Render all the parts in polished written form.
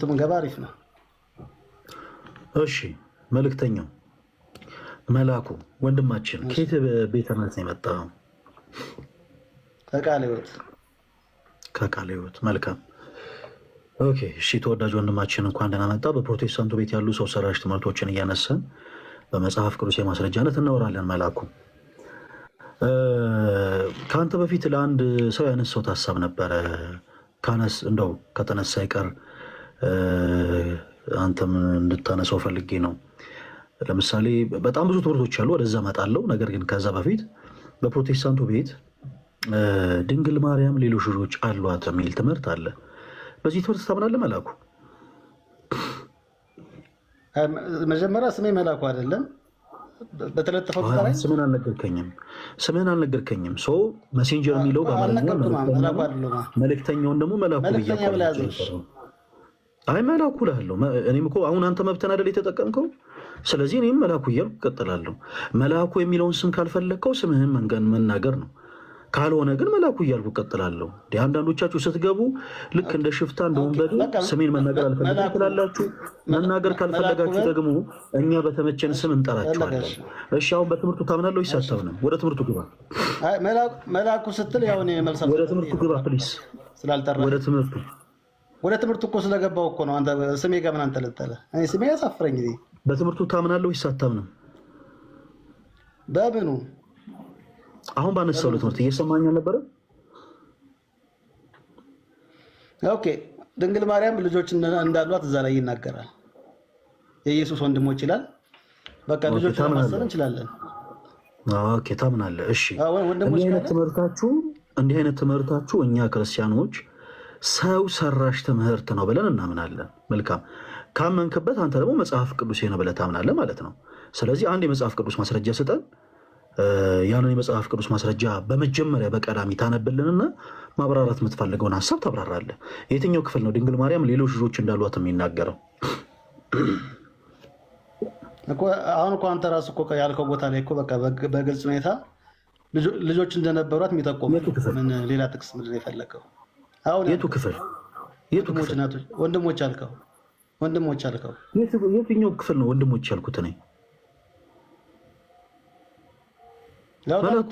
ምንገባ አሪፍ ነው። እሺ መልእክተኛው መላኩ ወንድማችን ከየት ቤተ እምነት ነው የመጣው? ከቃለ ሕይወት። መልካም ኦኬ። እሺ ተወዳጅ ወንድማችን እንኳን ደህና መጣ። በፕሮቴስታንቱ ቤት ያሉ ሰው ሰራሽ ትምህርቶችን እያነሳን በመጽሐፍ ቅዱስ የማስረጃነት እናወራለን። መላኩ ከአንተ በፊት ለአንድ ሰው ያነሳሁት ሀሳብ ነበረ። እንደው ከተነሳ ይቀር አንተም እንድታነሳው ፈልጌ ነው። ለምሳሌ በጣም ብዙ ትምህርቶች አሉ፣ ወደዛ እመጣለሁ። ነገር ግን ከዛ በፊት በፕሮቴስታንቱ ቤት ድንግል ማርያም ሌሎች ልጆች አሏት የሚል ትምህርት አለ። በዚህ ትምህርት ታምናለህ መላኩ? መጀመሪያ ስሜ መላኩ አይደለም በተለጠፈው ቁጥር ስምህን አልነገርከኝም። ሶ መሴንጀር የሚለው መልእክተኛውን ደግሞ መላኩ ብያለሁ። አይ መላኩ እልሃለሁ። እኔም እኮ አሁን አንተ መብተን አይደል የተጠቀምከው? ስለዚህ እኔም መላኩ እያልኩ እቀጥላለሁ። መላኩ የሚለውን ስም ካልፈለግከው ስምህን መናገር ነው። ካልሆነ ግን መላኩ እያልኩ እቀጥላለሁ። አንዳንዶቻችሁ ስትገቡ ልክ እንደ ሽፍታ እንደ ወንበዴ ስሜን መናገር አልፈልግም ትላላችሁ። መናገር ካልፈለጋችሁ ደግሞ እኛ በተመቸን ስም እንጠራችኋለን። እሺ አሁን በትምህርቱ ታምናለህ ወይስ አታምንም? ወደ ትምህርቱ ግባ። መላኩ ስትል ያው እኔ መልሳለሁ። ወደ ትምህርቱ ግባ ፕሊስ። ወደ ትምህርቱ እኮ ስለገባው እኮ ነው። አንተ ስሜ ጋር ምን አንጠለጠለ? እኔ ስሜ ያሳፍረኝ። በትምህርቱ ታምናለህ ወይስ አታምንም? በምኑ? አሁን ባነሳው ትምህርት እየሰማኝ አልነበረ? ኦኬ ድንግል ማርያም ልጆች እንዳሏት እዛ ላይ ይናገራል። የኢየሱስ ወንድሞች ይላል። በቃ ልጆች ማሰብ እንችላለን። ኦኬ ታምናለህ? እሺ እንዲህ አይነት ትምህርታችሁ እኛ ክርስቲያኖች ሰው ሰራሽ ትምህርት ነው ብለን እናምናለን። መልካም ካመንክበት አንተ ደግሞ መጽሐፍ ቅዱስ ነው ብለህ ታምናለህ ማለት ነው። ስለዚህ አንድ የመጽሐፍ ቅዱስ ማስረጃ ስጠን። ያንን የመጽሐፍ ቅዱስ ማስረጃ በመጀመሪያ በቀዳሚ ታነብልንና ማብራራት የምትፈልገውን ሀሳብ ታብራራለህ። የትኛው ክፍል ነው ድንግል ማርያም ሌሎች ልጆች እንዳሏት የሚናገረው? አሁን እኮ አንተ ራስህ እኮ ያልከው ቦታ ላይ እኮ በቃ በግልጽ ሁኔታ ልጆች እንደነበሯት የሚጠቁም ምን ሌላ ጥቅስ ምንድን ነው የፈለገው? የቱ ክፍል? ወንድሞች አልከው። የትኛው ክፍል ነው ወንድሞች ያልኩት? እኔ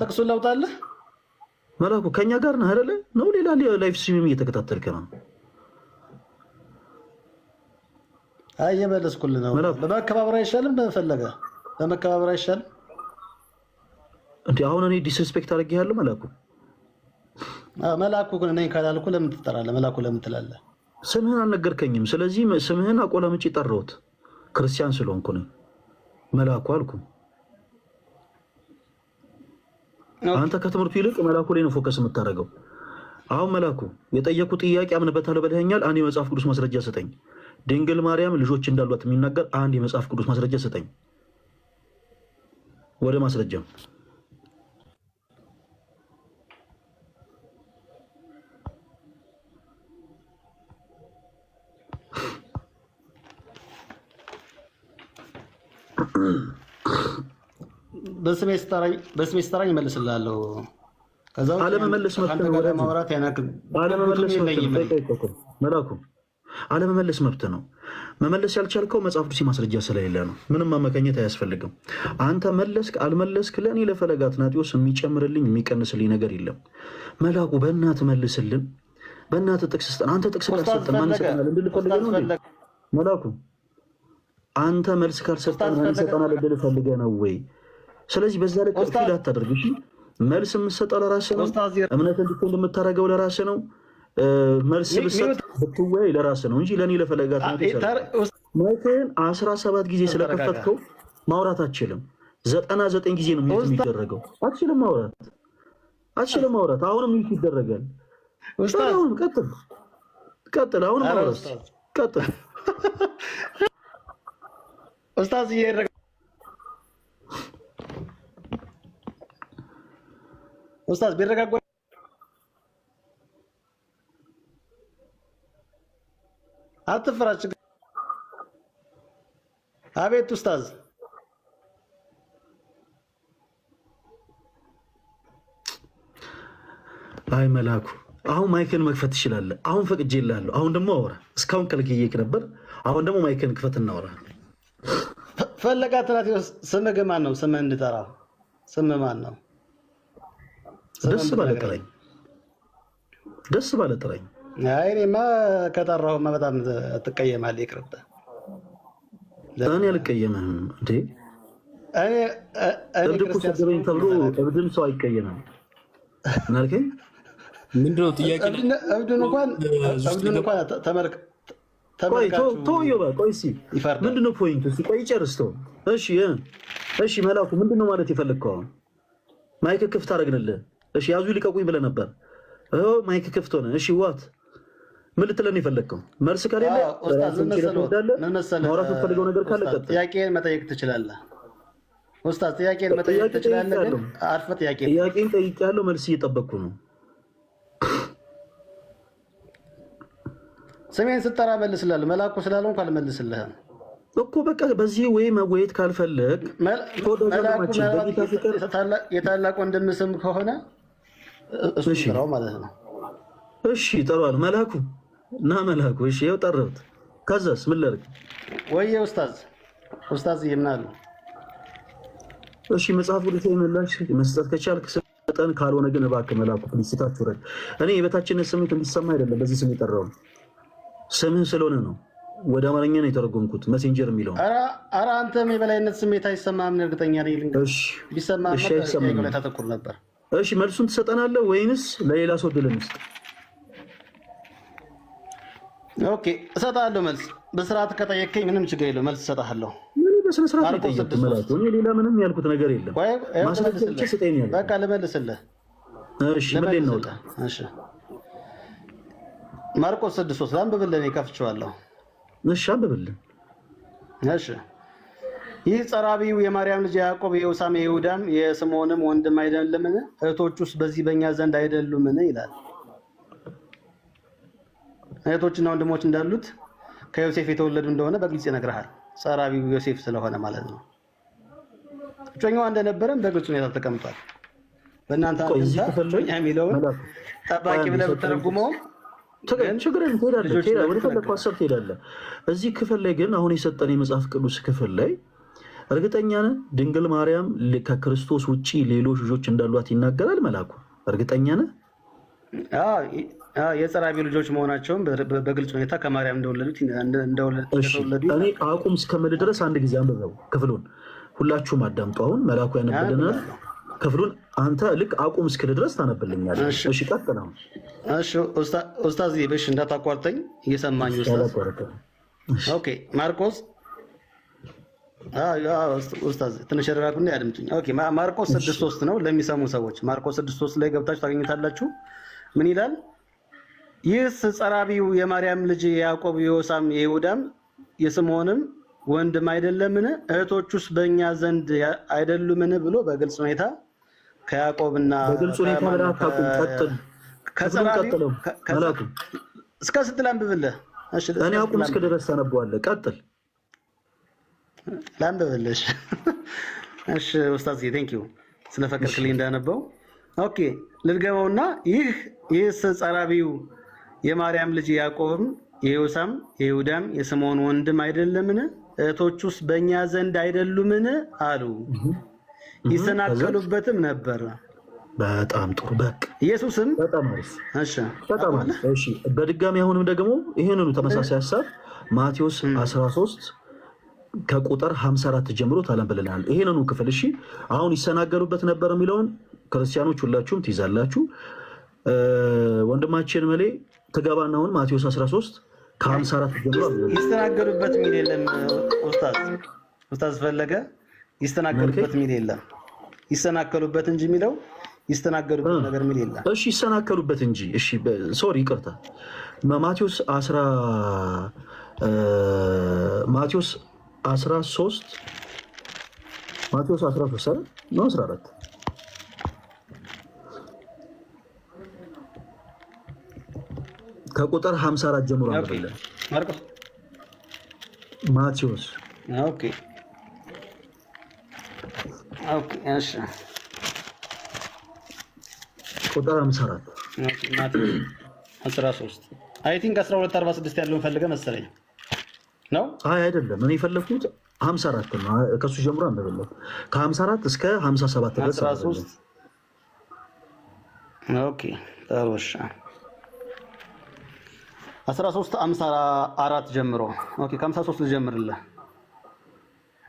ጥቅሱን ላውጣልህ። መላኩ ከኛ ጋር ነህ አይደለ? ነው ሌላ ላይፍ ስትሪም እየተከታተልክ ነው? አይ እየመለስኩልህ ነው። በመከባበር አይሻልም? በመከባበር አይሻልም እንዴ? አሁን እኔ ዲስሪስፔክት አድርጌሃለሁ መላኩ? መላኩ ነኝ ካላልኩ ለምን ትጠራለህ? መላኩ ለምን ትላለህ? ስምህን አልነገርከኝም። ስለዚህ ስምህን አቆላምጬ ጠራሁት። ክርስቲያን ስለሆንኩ ነኝ መላኩ አልኩ። አንተ ከትምህርቱ ይልቅ መላኩ ላይ ነው ፎከስ የምታደርገው። አሁን መላኩ የጠየቁ ጥያቄ አምንበታለሁ ብለኸኛል። አንድ የመጽሐፍ ቅዱስ ማስረጃ ስጠኝ። ድንግል ማርያም ልጆች እንዳሏት የሚናገር አንድ የመጽሐፍ ቅዱስ ማስረጃ ስጠኝ። ወደ ማስረጃ በስሜ ስጠራኝ እመልስልሃለሁ። ከዛው አለመመለስ መብት ነው። መላኩ አለመመለስ መብት ነው። መመለስ ያልቻልከው መጽሐፍ ቅዱስ ማስረጃ ስለሌለ ነው። ምንም ማመካኘት አያስፈልግም። አንተ መለስክ አልመለስክ ለእኔ ለፈለገ አትናቴዎስ የሚጨምርልኝ የሚቀንስልኝ ነገር የለም። መላኩ በእናትህ መልስልን። በእናትህ ጥቅስ ስጠን። አንተ ጥቅስ ካልሰጠን ማን ይሰጠናል? እንድልፈልገ ነው እንዴ መላኩ? አንተ መልስ ካልሰጠን ማን ይሰጠናል? እንድልፈልገ ነው ወይ? ስለዚህ በዛ ላይ ፊል አታደርግ። እሺ መልስ የምትሰጠው ለራስህ ነው። እምነት እንድትሆን የምታደርገው ለራስህ ነው። መልስ ብትሰጥ ብትወያይ ለራስህ ነው እንጂ ለእኔ ለፈለጋት ነው። ማይክህን 17 ጊዜ ስለከፈትከው ማውራት አትችልም። 99 ጊዜ ነው ሚውት የሚደረገው። አትችልም ማውራት። አሁንም ሚውት ይደረጋል። አሁንም ቀጥል። አሁንም ማውራት ቀጥል። ኡስታዝ ኡስታዝ ቢረጋጋ አትፍራች። አቤት ኡስታዝ። አይ መላኩ አሁን ማይክን መክፈት ትችላለህ። አሁን ፈቅጄልሃለሁ። አሁን ደግሞ አውራ። እስካሁን ከልክዬክ ነበር። አሁን ደግሞ ማይክን ክፈት እናውራ። ፈለገ አትናቴዎስ ስምህ ግን ማን ነው? ስምህ እንድጠራ ስምህ ማን ነው? ደስ ባለ ጥራኝ። ደስ ባለ ጥራኝ። አይ እኔማ ከጠራሁማ በጣም ትቀየማለህ። ይቅርብህ። እኔ አልቀየምህም እንዴ። እኔ ክርስቲያን ተብሎ እብድም ሰው አይቀየምም። ምን አልከኝ? ምንድነው ጥያቄ? እብዱን እንኳን ተመልክ ምንድነው ፖይንቱ? ቆይ ጨርስተው። እሺ መላኩ ምንድነው ማለት የፈለግከው? ማይክ ክፍት አደረግንልህ። እሺ ያዙ ሊቀቁኝ ብለህ ነበር። ማይክ ክፍት ሆነ። እሺ ዋት ምን ልትለን የፈለግከው? መልስ ከሌለ ማውራት የምትፈልገው ነገር ካለ ቀጥል። ጥያቄን መጠየቅ ትችላለህ ኡስታዝ። ጥያቄን መጠየቅ ትችላለህ፣ ግን አርፈህ ጥያቄን ጠይቄያለሁ። መልስ እየጠበቅኩ ነው። ስሜን ስጠራ መልስልሃለሁ። መላኩ ስላልሆንኩ አልመልስልህም እኮ በቃ። በዚህ ወይ መወየት ካልፈለግ የታላቅ ወንድም ስም ከሆነ እሱ ጥራው ማለት ነው። እሺ ጠራዋል። መላኩ እና መላኩ እሺ ይኸው ጠራሁት። ከዛስ ምን ላድርግ? ወይዬ ኡስታዝ ይምናሉ። እሺ መጽሐፍ ቅዱስ ምላሽ መስጠት ከቻልክ ስጠን፣ ካልሆነ ግን እባክህ መላኩ ፕሊስታችሁ ረድ። እኔ የበታችነት ስሜት እንዲሰማ አይደለም በዚህ ስም የጠራው ስምህ ስለሆነ ነው። ወደ አማርኛ ነው የተረጎምኩት ሜሴንጀር የሚለው። ኧረ አንተም የበላይነት ስሜት አይሰማህም? እርግጠኛ ነኝ ልንገርህ፣ ቢሰማህም ላይ ታተኩር ነበር። እሺ መልሱን ትሰጠናለህ ወይንስ ለሌላ ሰው ድል እንስጥ? ኦኬ እሰጥሃለሁ መልስ። በስርዓት ከጠየቀኝ ምንም ችግር የለውም፣ መልስ እሰጥሃለሁ። በስነ ስርዓት ነው ማለት ነው። ሌላ ምንም ያልኩት ነገር የለም። ማስረጃ ስጠኝ ያለ በቃ ልመልስልህ። እሺ ምን ነው? እሺ ማርቆስ 6:3 አንብብልህ። እኔ ከፍቼዋለሁ። እሺ አንብብልህ። እሺ ይህ ጸራቢው የማርያም ልጅ ያዕቆብ የዮሳም የይሁዳም የስምዖንም ወንድም አይደለምን? እህቶቹስ በዚህ በእኛ ዘንድ አይደሉምን? ይላል። እህቶችና ወንድሞች እንዳሉት ከዮሴፍ የተወለዱ እንደሆነ በግልጽ ይነግርሃል። ጸራቢው ዮሴፍ ስለሆነ ማለት ነው። እጮኛዋ እንደነበረም በግልጽ ሁኔታ ተቀምጧል። በእናንተ አንተ የሚለውን ጠባቂ ብለህ ብትተረጉመው ትሄዳለህ። እዚህ ክፍል ላይ ግን አሁን የሰጠን የመጽሐፍ ቅዱስ ክፍል ላይ እርግጠኛ ነህ ድንግል ማርያም ከክርስቶስ ውጪ ሌሎች ልጆች እንዳሏት ይናገራል መላኩ? እርግጠኛ ነህ? የጸራቢ ልጆች መሆናቸውን በግልጽ ሁኔታ ከማርያም እንደወለዱት እኔ አቁም እስከምል ድረስ አንድ ጊዜ አንብበው ክፍሉን። ሁላችሁም አዳምጡ። አሁን መላኩ ያነብልናል ክፍሉን። አንተ ልክ አቁም እስክል ድረስ ታነብልኛለህ። እሺ ቀጥል። እሺ ኡስታዝ ይበሽ እንዳታቋርጠኝ እየሰማኝ ኡስታዝ። ኦኬ ማርቆስ ኡስታዝ ትንሽ ረጋጉና ያድምጡኝ። ኦኬ ማርቆስ 6:3 ነው ለሚሰሙ ሰዎች። ማርቆስ 6:3 ላይ ገብታችሁ ታገኙታላችሁ። ምን ይላል? ይህስ ጸራቢው የማርያም ልጅ የያዕቆብ የዮሳም የይሁዳም የስምዖንም ወንድም አይደለምን? እህቶቹስ በእኛ ዘንድ አይደሉምን? ብሎ በግልጽ ሁኔታ ከያዕቆብና በግልጽ ሁኔታ ከጸራቢው እስከ ስትል አንብብልህ። እሺ እኔ አቁም እስከ ድረስ ታነበዋለህ። ቀጥል ላንብብልሽ። እሺ ኡስታዝ ቴንኪው ስለፈቀድክልኝ እንዳነበው። ኦኬ ልድገመውና ይህስ ጸራቢው የማርያም ልጅ ያዕቆብም የዮሳም የይሁዳም የስምዖን ወንድም አይደለምን? እህቶቹስ በእኛ ዘንድ አይደሉምን? አሉ። ይሰናከሉበትም ነበር። በጣም ጥሩ። በቃ ኢየሱስም በጣም አሪፍ። እሺ በድጋሚ አሁንም ደግሞ ይሄንኑ ተመሳሳይ ሐሳብ ማቴዎስ 13 ከቁጥር 54 ጀምሮ ታነብልናል። ይሄንኑ ክፍል እሺ። አሁን ይሰናገሉበት ነበር የሚለውን ክርስቲያኖች ሁላችሁም ትይዛላችሁ። ወንድማችን መሌ ትገባና አሁን ማቴዎስ 13 ከ54 ጀምሮ ይስተናገዱበት የሚል የለም። ኡስታዝ ፈለገ ይስተናገዱበት የሚል የለም። ይሰናከሉበት እንጂ የሚለው ይስተናገዱበት ነገር የሚል የለም። እሺ ይሰናከሉበት እንጂ። እሺ ሶሪ ይቅርታ። ማቴዎስ 13 አይደል ነው 14 ከቁጥር 54 ጀምሮ አንብበልን ማርቆስ ማቴዎስ። ኦኬ እሺ ቁጥር 54 ማቴዎስ 13 አይ ቲንክ 1246 ያለውን ፈልገህ መሰለኝ ነው። አይ አይደለም፣ እኔ የፈለኩት 54 ነው። ከሱ ጀምሮ አንበበለው ከ54 እስከ 57 ድረስ 13 ኦኬ ታሮሽ 13:54 ጀምሮ ኦኬ ከ53 ልጀምርልህ።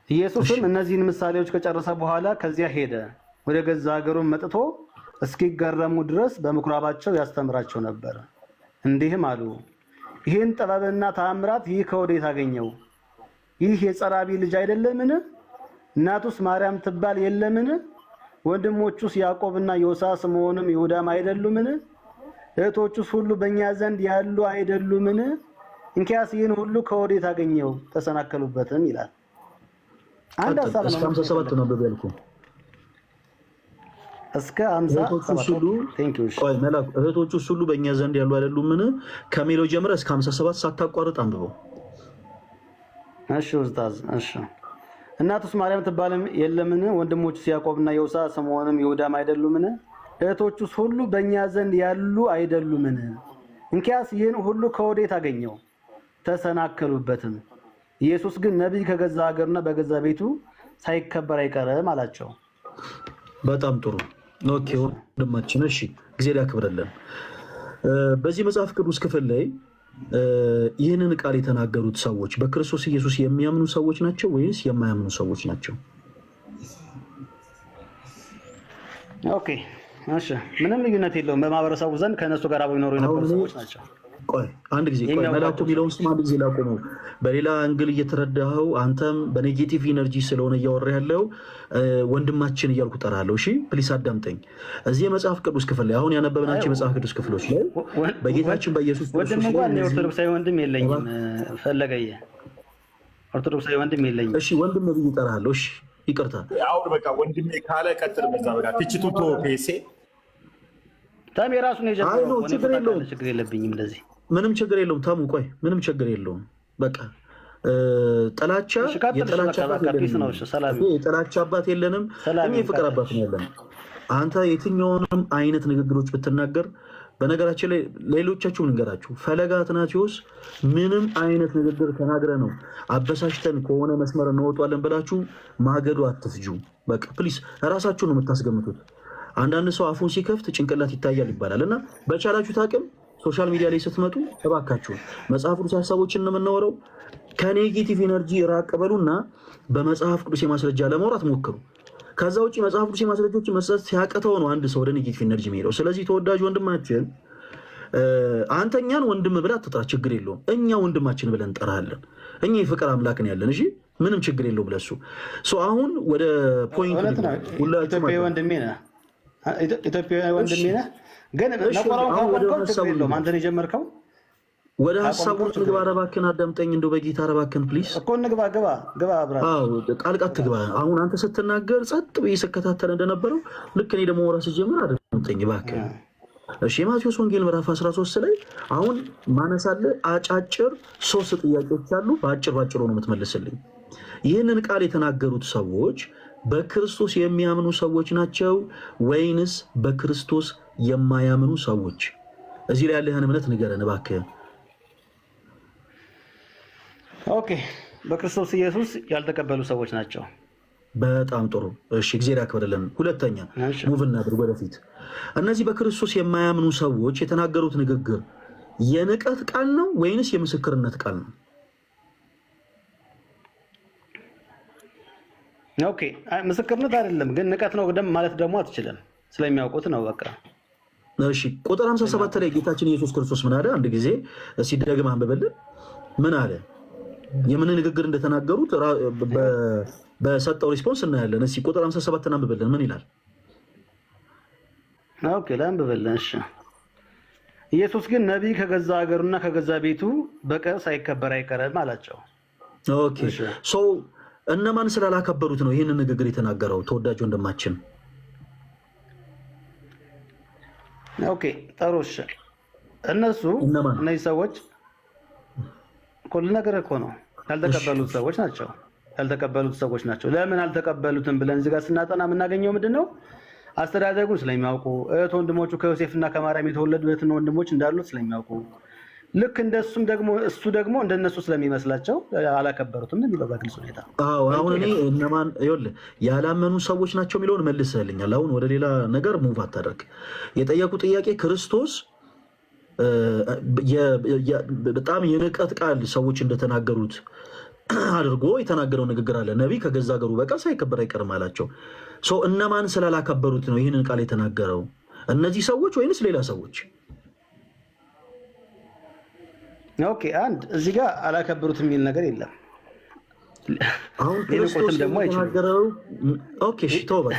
ኢየሱስም እነዚህን ምሳሌዎች ከጨረሰ በኋላ ከዚያ ሄደ፣ ወደ ገዛ ሀገሩም መጥቶ እስኪገረሙ ድረስ በምኩራባቸው ያስተምራቸው ነበር። እንዲህም አሉ፣ ይህን ጥበብና ተአምራት ይህ ከወዴት አገኘው? ይህ የጸራቢ ልጅ አይደለምን? እናቱስ ማርያም ትባል የለምን? ወንድሞቹስ ያዕቆብና ዮሳ ስምዖንም ይሁዳም አይደሉምን? እህቶቹስ ሁሉ በእኛ ዘንድ ያሉ አይደሉምን? እንኪያስ ይህን ሁሉ ከወዴት አገኘው? ተሰናከሉበትም ይላል። አንድ ሐሳብ ነው። 57 ነው በበልኩ እስከ 57 ቴንክ ዩ። ቆይ መላኩ እህቶቹስ ሁሉ በእኛ ዘንድ ያሉ አይደሉምን ከሚለው ጀምረ እስከ 57 ሳታቋርጥ አንብበው። እሺ ኡስታዝ። እሺ እናቱስ ማርያም ትባልም የለምን? ወንድሞቹስ ያዕቆብና ዮሳ ስምዖንም ይሁዳም አይደሉምን? እህቶቹስ ሁሉ በእኛ ዘንድ ያሉ አይደሉምን? እንኪያስ ይህን ሁሉ ከወዴት አገኘው? ተሰናከሉበትም። ኢየሱስ ግን ነቢይ ከገዛ ሀገሩና በገዛ ቤቱ ሳይከበር አይቀርም አላቸው። በጣም ጥሩ ኦኬ ወንድማችን፣ እሺ ጊዜ ሊያክብረልን። በዚህ መጽሐፍ ቅዱስ ክፍል ላይ ይህንን ቃል የተናገሩት ሰዎች በክርስቶስ ኢየሱስ የሚያምኑ ሰዎች ናቸው ወይስ የማያምኑ ሰዎች ናቸው? ኦኬ እሺ፣ ምንም ልዩነት የለውም። በማህበረሰቡ ዘንድ ከነሱ ጋር አብረው ይኖሩ የነበሩ ሰዎች ናቸው። ቆይ አንድ ጊዜ ቆይ፣ መላኩ የሚለውን ስም አንድ ጊዜ ላቆመው። በሌላ አንግል እየተረዳኸው አንተም በኔጌቲቭ ኢነርጂ ስለሆነ እያወራ ያለው ወንድማችን እያልኩ ጠራለሁ። እሺ ፕሊስ አዳምጠኝ። እዚህ የመጽሐፍ ቅዱስ ክፍል ላይ አሁን ያነበብናቸው የመጽሐፍ ቅዱስ ክፍሎች ላይ በጌታችን በኢየሱስ ወንድም እንኳን ኦርቶዶክሳዊ ወንድም የለኝም፣ ፈለገየ ኦርቶዶክሳዊ ወንድም የለኝም። እሺ ወንድም ብዬ እጠራለሁ። እሺ ይቅርታ። አሁን በቃ ወንድሜ ካለ ቀጥል። በዛ በቃ ትችቱ ቶ ፔሴ ታም የራሱን የጀመረው ችግር የለብኝም። እንደዚህ ምንም ችግር የለውም። ታሙ ቆይ ምንም ችግር የለውም። በቃ ጥላቻ የጥላቻ አባት የለንም፣ እኛ የፍቅር አባት ነው ያለን። አንተ የትኛውንም አይነት ንግግሮች ብትናገር፣ በነገራችን ላይ ሌሎቻችሁም ንገራችሁ፣ ፈለገ አትናቴዎስ ምንም አይነት ንግግር ተናግረ ነው አበሳሽተን ከሆነ መስመር እንወጣለን ብላችሁ ማገዱ አትፍጁ። በቃ ፕሊስ ራሳችሁን ነው የምታስገምቱት። አንዳንድ ሰው አፉን ሲከፍት ጭንቅላት ይታያል ይባላል እና በቻላችሁት አቅም ሶሻል ሚዲያ ላይ ስትመጡ እባካችሁን መጽሐፍ ቅዱስ ሀሳቦችን ነው የምናወራው። ከኔጌቲቭ ኤነርጂ ራቅ በሉና በመጽሐፍ ቅዱስ የማስረጃ ለማውራት ሞክሩ። ከዛ ውጭ መጽሐፍ ቅዱስ የማስረጃዎች መስጠት ሲያቅተው ነው አንድ ሰው ወደ ኔጌቲቭ ኤነርጂ የሚሄደው። ስለዚህ ተወዳጅ ወንድማችን አንተኛን ወንድም ብለህ አትጥራ፣ ችግር የለውም። እኛ ወንድማችን ብለን እንጠራለን። እኛ የፍቅር አምላክ ነው ያለን። እሺ ምንም ችግር የለውም ብለሱ። አሁን ወደ ፖይንት ኢትዮጵያዊ ወንድሜ ነህ፣ ኢትዮጵያዊ ወንድሜ ነህ። ግን ነቆራውን ካወቀው ችግር የለውም። አንተን የጀመርከው ወደ ሀሳቦች ንግባ። እባክህን አዳምጠኝ፣ እንደው በጌታ እባክህን ፕሊዝ እኮ ንግባ። ግባ አብራ። አዎ ቃልቃት ትግባ። አሁን አንተ ስትናገር ጸጥ ብዬ ስከታተል እንደነበረው ልክ እኔ ደግሞ ወራ ስጀምር አዳምጠኝ እባክህ። እሺ የማቴዎስ ወንጌል ምዕራፍ 13 ላይ አሁን ማነሳለ አጫጭር 3 ጥያቄዎች አሉ። በአጭር ነው የምትመልስልኝ። ይህንን ቃል የተናገሩት ሰዎች በክርስቶስ የሚያምኑ ሰዎች ናቸው ወይንስ በክርስቶስ የማያምኑ ሰዎች? እዚህ ላይ ያለህን እምነት ንገረን እባክህ። ኦኬ በክርስቶስ ኢየሱስ ያልተቀበሉ ሰዎች ናቸው። በጣም ጥሩ። እሺ እግዚአብሔር ያክብርልን። ሁለተኛ ሙቭ እናድርግ ወደፊት። እነዚህ በክርስቶስ የማያምኑ ሰዎች የተናገሩት ንግግር የንቀት ቃል ነው ወይንስ የምስክርነት ቃል ነው? ኦኬ ምስክርነት አይደለም፣ ግን ንቀት ነው ማለት ደግሞ አትችልም። ስለሚያውቁት ነው በቃ። እሺ ቁጥር 57 ላይ ጌታችን ኢየሱስ ክርስቶስ ምን አለ? አንድ ጊዜ ሲደግም አንብበልን። ምን አለ? የምን ንግግር እንደተናገሩት በሰጠው ሪስፖንስ እናያለን። እስኪ ቁጥር 57 አንብበልን። ምን ይላል? ኦኬ ላንብበልን። እሺ ኢየሱስ ግን ነቢይ ከገዛ ሀገሩና ከገዛ ቤቱ በቀር ሳይከበር አይቀርም አላቸው። ኦኬ ሶ እነማን ስላላከበሩት ነው ይህንን ንግግር የተናገረው? ተወዳጅ ወንድማችን። ኦኬ ጠሩሽ እነሱ እነዚህ ሰዎች ሁሉ ነገር እኮ ነው ያልተቀበሉት ሰዎች ናቸው። ያልተቀበሉት ሰዎች ናቸው። ለምን አልተቀበሉትም ብለን እዚህ ጋር ስናጠና የምናገኘው ምንድነው? አስተዳደጉን ስለሚያውቁ እህት ወንድሞቹ ከዮሴፍና ከማርያም የተወለዱ እህትና ወንድሞች እንዳሉት ስለሚያውቁ ልክ እንደሱም ደግሞ እሱ ደግሞ እንደነሱ ስለሚመስላቸው አላከበሩትም የሚለው በግልጽ ሁኔታ። አሁን እኔ እነማን ይኸውልህ ያላመኑ ሰዎች ናቸው የሚለውን መልሰህልኛል። አሁን ወደ ሌላ ነገር ሙቭ አታደርግ። የጠየቁ ጥያቄ ክርስቶስ በጣም የንቀት ቃል ሰዎች እንደተናገሩት አድርጎ የተናገረው ንግግር አለ። ነቢይ ከገዛ ሀገሩ በቀር ሳይከበር አይቀርም አላቸው። እነማን ስላላከበሩት ነው ይህንን ቃል የተናገረው? እነዚህ ሰዎች ወይንስ ሌላ ሰዎች? ኦኬ፣ አንድ እዚህ ጋር አላከበሩት የሚል ነገር የለም። አሁን ክርስቶስ ደግሞ የተናገረው ኦኬ፣ እሺ ተው በቃ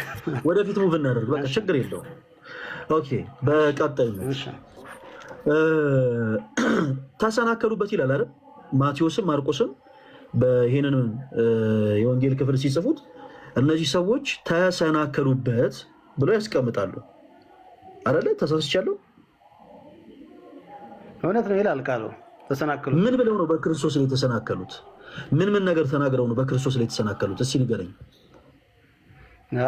ወደፊት ሙቭ እናደርግ። በቃ ችግር የለውም። ኦኬ፣ በቀጣይ ነው ተሰናከሉበት ይላል አይደል? ማቴዎስም ማርቆስም በይሄንን የወንጌል ክፍል ሲጽፉት እነዚህ ሰዎች ተሰናከሉበት ብለው ያስቀምጣሉ አይደለ? ተሳስቻለሁ? እውነት ነው ይላል ቃሉ። ተሰናከሉ ምን ብለው ነው በክርስቶስ ላይ የተሰናከሉት? ምን ነገር ተናግረው ነው በክርስቶስ ላይ የተሰናከሉት? እስኪ ንገረኝ።